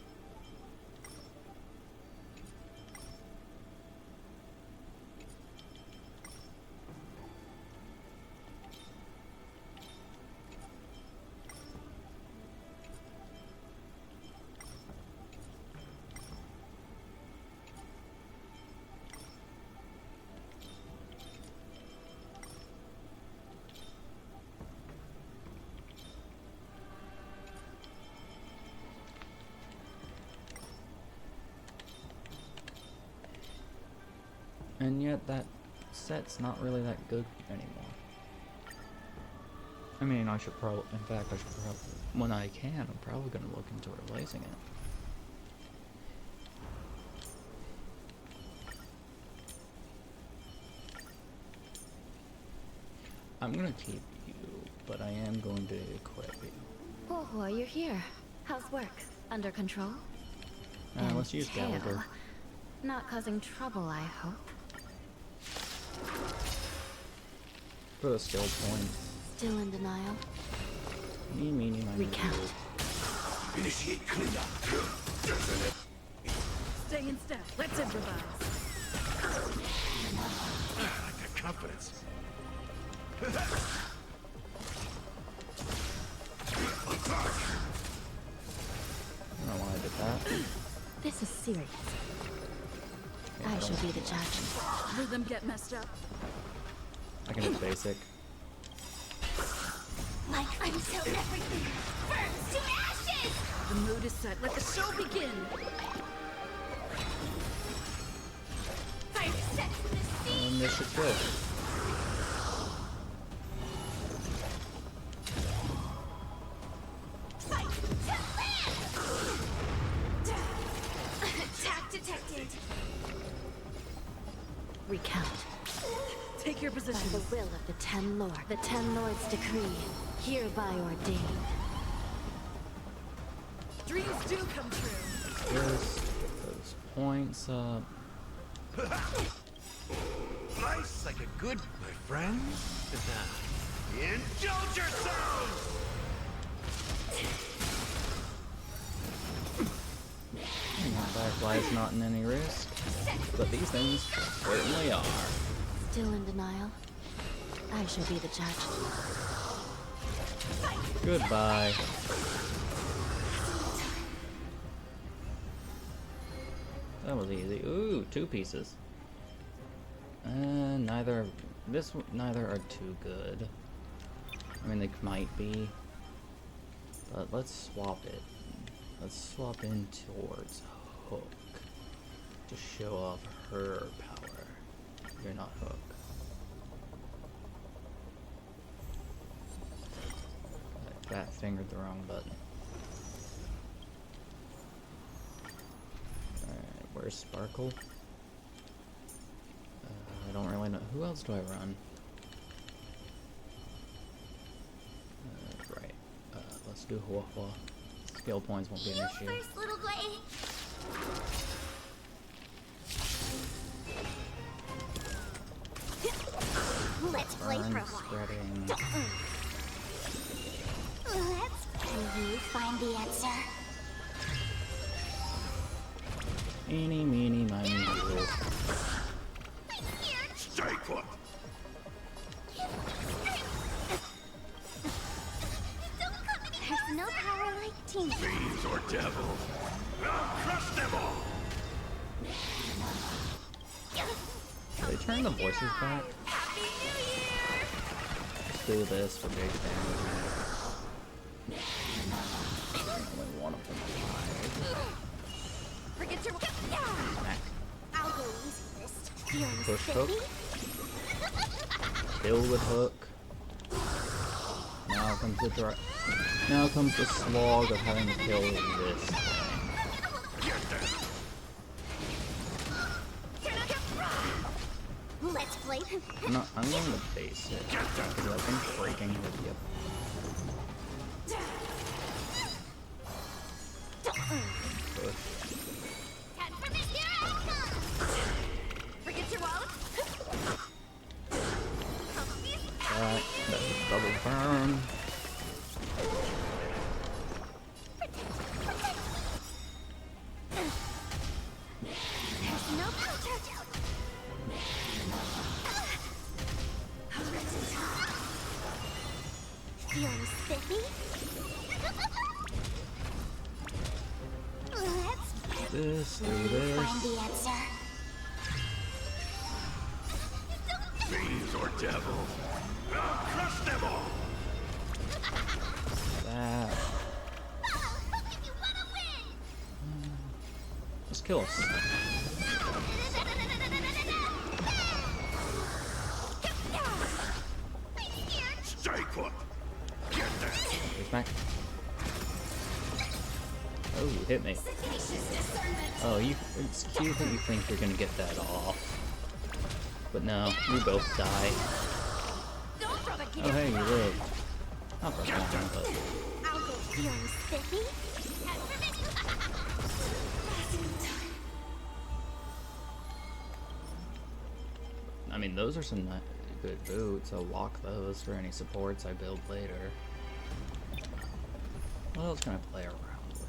And yet that set's not really that good anymore. I mean, I should probably, in fact, I should probably, when I can, I'm probably going to look into replacing it. I'm going to keep you, but I am going to equip you. Oh, you're here. How's work? Under control? Let's use Gallagher. Not causing trouble, I hope. For the skill point. Still in denial? Meanie, recount. Initiate cleanup. Stay in step. Let's improvise. I got confidence. I don't know why I did that. This is serious. Yeah, I shall be the judge. Rhythm get messed up. I can do basic. Like until everything burns to ashes! The mood is set. Let the show begin. Fire set to the sea! And this should go. Fight to land! Attack detected! Recount. Take your position. By the will of the Ten Lord. The Ten Lords' decree, hereby ordained. Dreams do come true. Here's those points up. Nice like a good, my friend. Indulge yourselves! Firefly is not in any risk, but these things certainly are. Still in denial? I shall be the judge. Goodbye. That was easy. Ooh, 2 pieces. Neither are too good. I mean, they might be, but let's swap it. Let's swap in towards Hook to show off her power. You're not Hook. I fat fingered the wrong button. Alright, where's Sparkle? I don't really know. Who else do I run? Right. Let's do Hua Hua. Skill points won't be an issue. First, little Glade. Let's play for a while. Spreading. Can you find the answer? Eeny, meeny, miny, moe. Stay put. There's no power like team. Fiends or devils. I'll crush them all. Did they turn the voices back? Happy New Year! Let's do this for big damage. Only one of them alive. Forget your... Smack. I'll go easy first. Feeling Push spiffy? Hook. Kill with Hook. Now comes the Now comes the slog of having to kill this thing. Let's play. No, I'm going to basic because I think breaking would be a push. Forget your wallet. That's a double burn. There's no counter. Feeling spiffy? Let's This, do find this. the answer. Fiends or devils, I'll crush them all! That. Let's kill us. Stay put! Get there! Here's back. Oh, you hit me. Oh, it's cute that you think you're gonna get that off. But no, we both die. Oh, hey, you lived. Not for long, but... I'll go feeling spiffy. I mean, those are some good boots. I'll lock those for any supports I build later. What else can I play around with?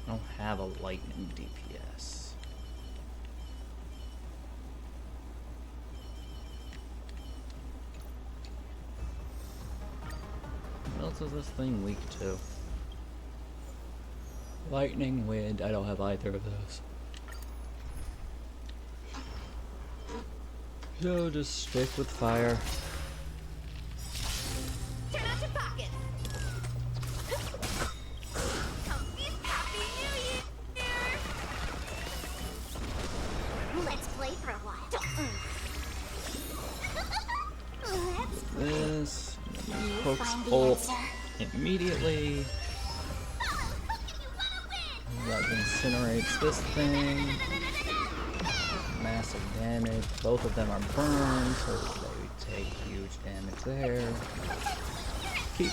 I don't have a lightning DPS. What else is this thing weak to? Lightning, wind, I don't have either of those. So just stick with fire. Turn out your pockets. Happy New Year. Let's play for a while. Let's This You pokes find the ult answer. immediately. That incinerates this thing. Massive damage. Both of them are burned, so they take huge damage there. Keep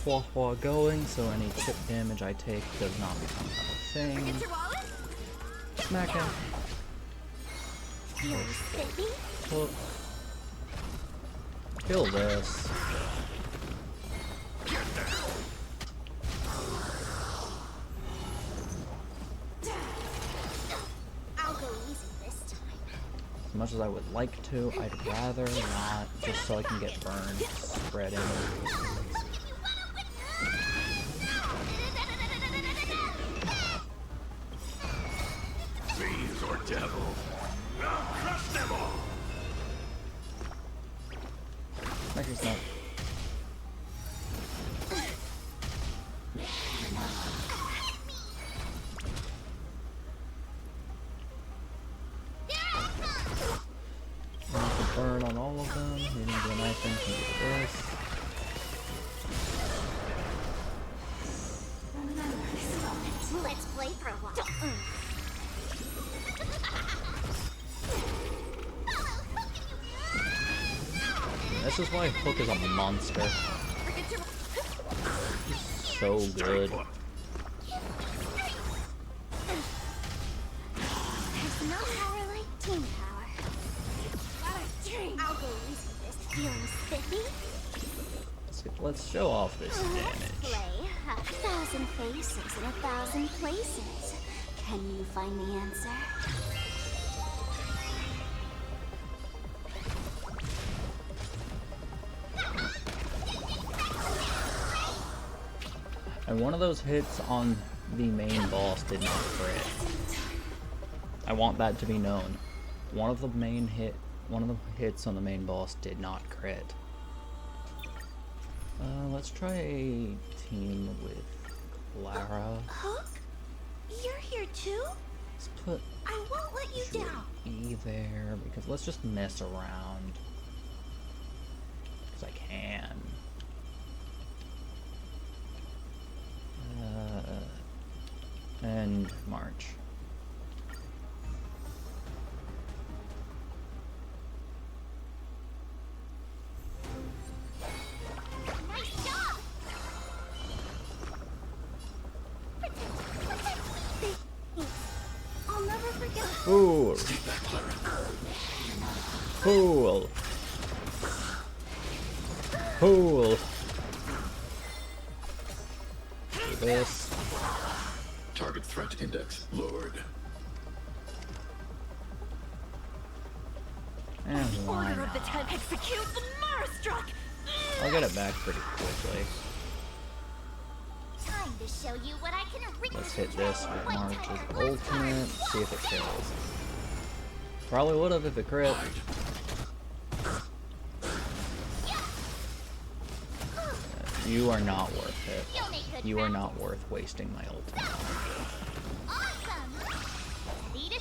Hua Hua going, so any chip damage I take does not become a thing. Smack him. Feeling spiffy? Hook. Kill this. I'll go easy this time. As much as I would like to, I'd rather not, just so I can get burned, spreading. Fiends or devils, I'll crush them all! Smack yourself. Burn on all of them. You can do a nice thing to do this. Let's play for a while. This is why Hook is a monster. He's so good. There's no power like team power. I'll go easy this. Feeling spiffy? Let's show off this damage. Play 1,000 faces in 1,000 places. Can you find the answer? And one of those hits on the main boss did not crit. I want that to be known. One of the hits on the main boss did not crit. Let's try a team with Clara. Hook? You're here too? Let's put I won't let you down. E there, because let's just mess around. Because I can. And March. Fool. Fool. Fool. Do this. Target threat index lowered. And why Order of the not? Ten, execute the Marastruck! I'll get it back pretty quickly. Time to show you what I can Let's hit this with March's ultimate. See if it kills. Probably would have if it crit. You are not worth it. You are not worth wasting my ultimate. Awesome! Ready to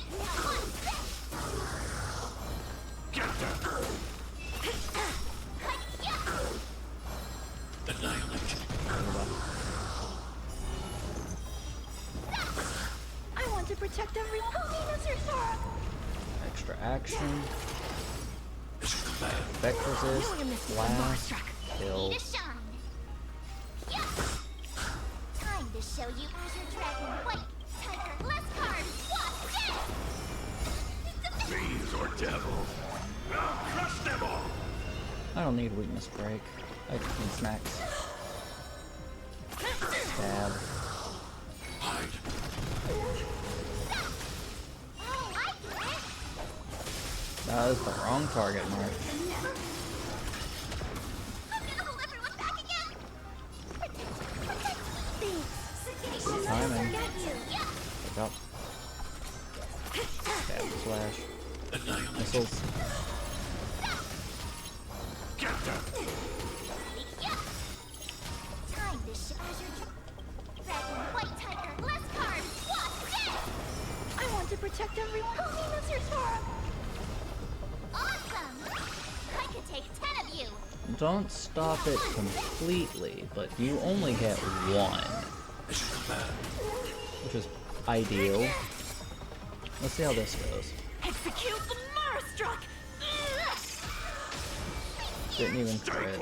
I want to protect everyone. Extra action. Effect resist. Blast. Kill. Time to show you Azure Dragon White Tiger less cards. Watch this! Fiends or devils. I'll crush them all. I don't need weakness break. I just need snacks. Stab. That is the wrong target, Mark. Good timing. Pick up. Stab slash. Missiles. Time to show Azure Dragon White Tiger less cards. Watch this! I want to protect everyone. Awesome! I could take 10 of you. Don't stop it completely, but you only get one. Which is ideal. Let's see how this goes. Execute the Marastruck! Didn't even crit.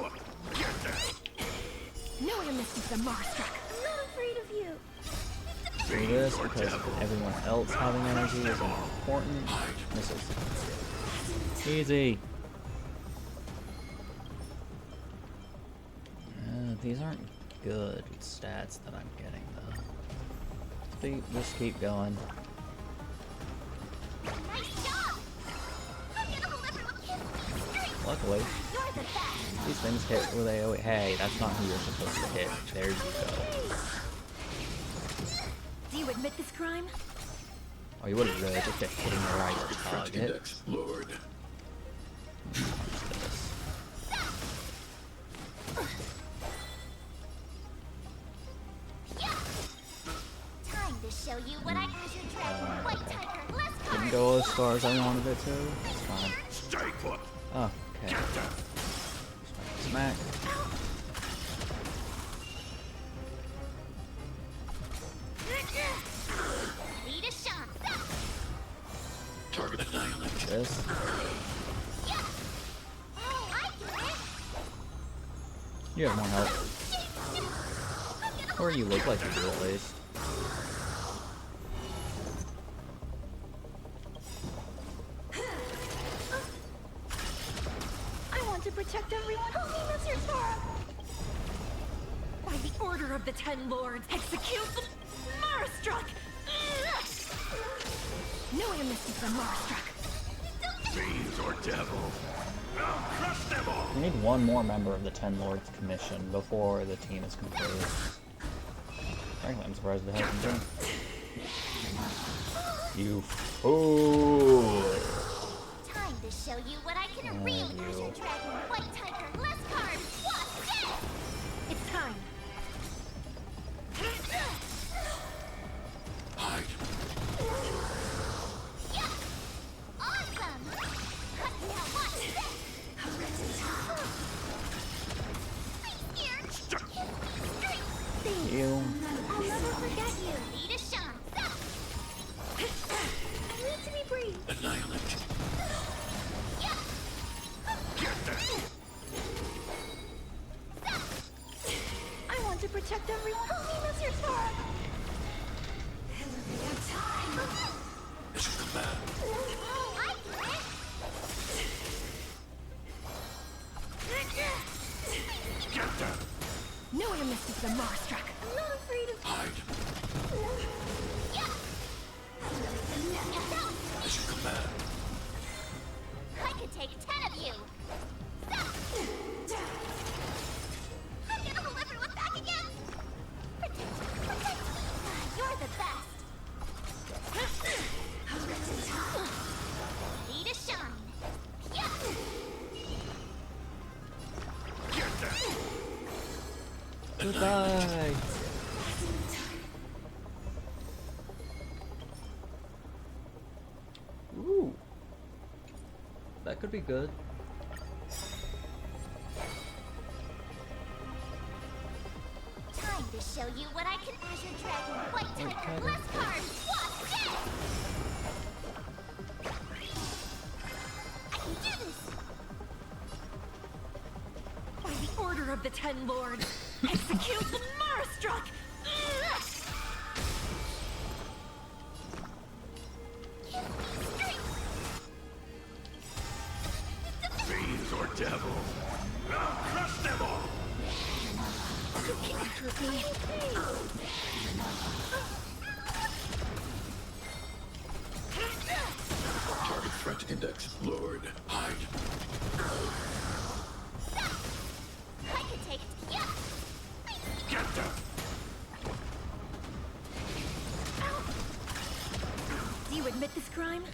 No one misses the Marastruck. I'm not afraid of you. Do this because everyone else having energy is more important. Missiles. Easy. These aren't good stats that I'm getting though. Just keep going. Luckily, these things hit where they always. Hey, that's not who you're supposed to hit. There you go. Do you admit this crime? Oh, you would have really just kept hitting the right target. Index lowered. Time to show you what I Azure Dragon White Tiger less cards. Didn't go as far as I wanted it to. It's fine. Oh, okay. Smack. Lead a shot. Target annihilated. This. Oh, I get it. You have more health. Or you look like you do at least. I want to protect everyone. By the order of the Ten Lords, execute the Marastruck! No one misses the Marastruck. Fiends or devils. I'll crush them all. We need one more member of the Ten Lords Commission before the team is complete. Frankly, I'm surprised they haven't done. You fool! Time to show you what I can really Azure Dragon White Tiger less cards. Watch this! It's time. Awesome! Now watch this! You. I'll never forget you. Lead a shot. I need to be brave. Annihilate. I want to protect everyone. Mission command. Marstruck. I'm not afraid of... Hide. As you command. I could take 10 of you. I'm gonna hold everyone back again. Protect. You're the best. Ready to shine. Goodbye. Ooh. That could be good. Time to show you what I can. Azure Dragon, White Tiger, Bless Card. Watch this! I can do this. By the order of the Ten Lords, execute the Marstruck! Fiends or devils. I'll crush them all. You can't hurt me. Target threat index lowered. Hide. I can take it. Yeah. Get them. Do you admit this crime?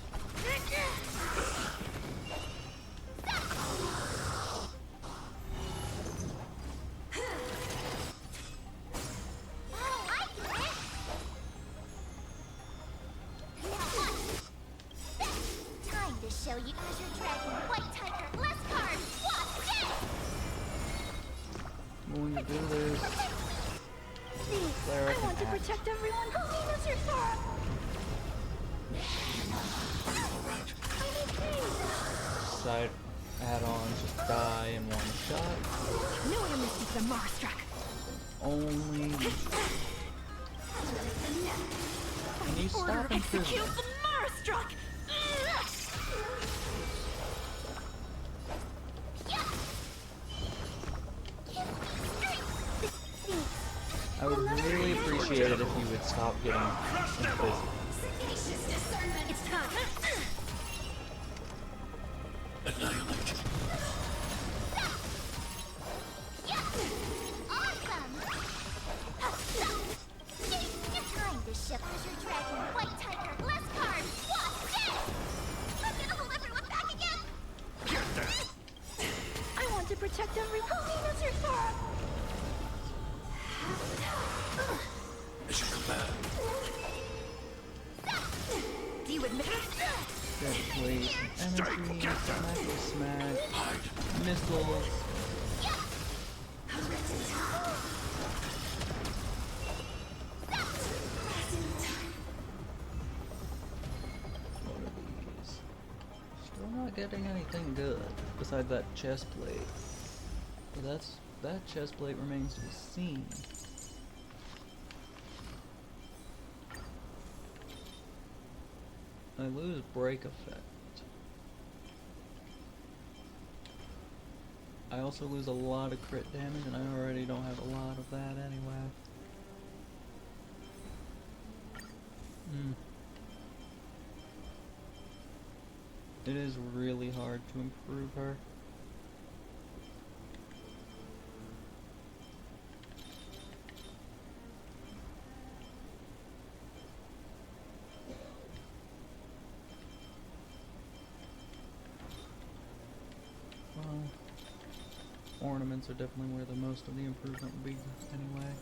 Time to show you Azure Dragon, White Tiger, Bless Card. Watch this! I'm going to do this. Please, Cleric I want to and axe. protect everyone. Holiness, your Sora! Side add-ons just die in one shot. No one misses the Marstruck. Only. Can you stop Execute improving? the Marstruck! I would really appreciate it if you would stop getting imprisoned. It's time. Annihilate. Awesome! Time to ship Azure Dragon, White Tiger, Bless Card. Watch this! I'm gonna hold everyone back again. I want to protect everyone. Holiness, your Sora! As you command. Do you admit it? Dead Plate, energy, smack, missiles. What are these? Still not getting anything good besides that chest plate. But that chest plate remains to be seen. I lose break effect. I also lose a lot of crit damage, and I already don't have a lot of that anyway. It is really hard to improve her. Ornaments are definitely where the most of the improvement will be anyway.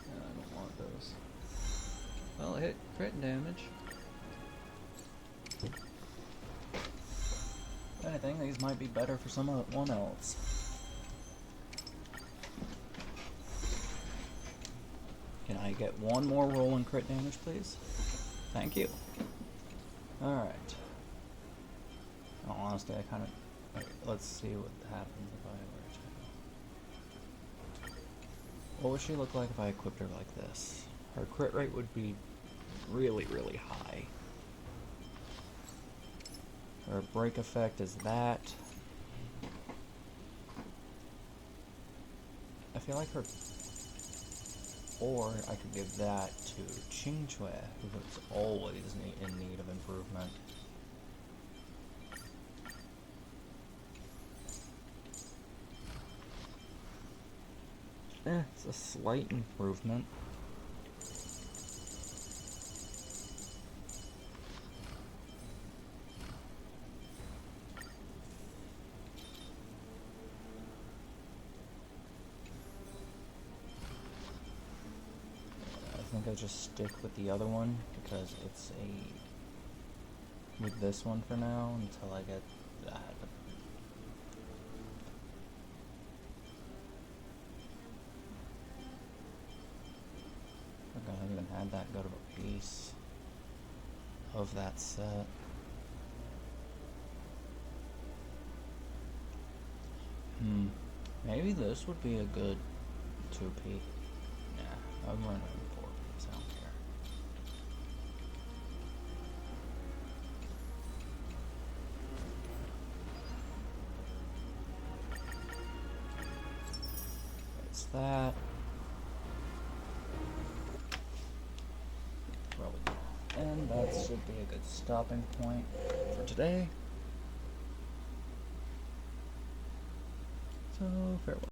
Yeah, I don't want those. Well, it hit crit damage. If anything, these might be better for someone else. Can I get one more roll in crit damage, please? Thank you. Alright. Oh, honestly, I kind of... Let's see what happens if I were to... What would she look like if I equipped her like this? Her crit rate would be really, really high. Her break effect is that. I feel like her... Or I could give that to Qingque, who is always in need of improvement. It's a slight improvement. I think I just stick with the other one because it's with this one for now until I get that. I haven't even had that go to a piece of that set. Maybe this would be a good 2-piece. Nah, I'm running 4-piece, I don't care. It's that. And that should be a good stopping point for today. So, farewell.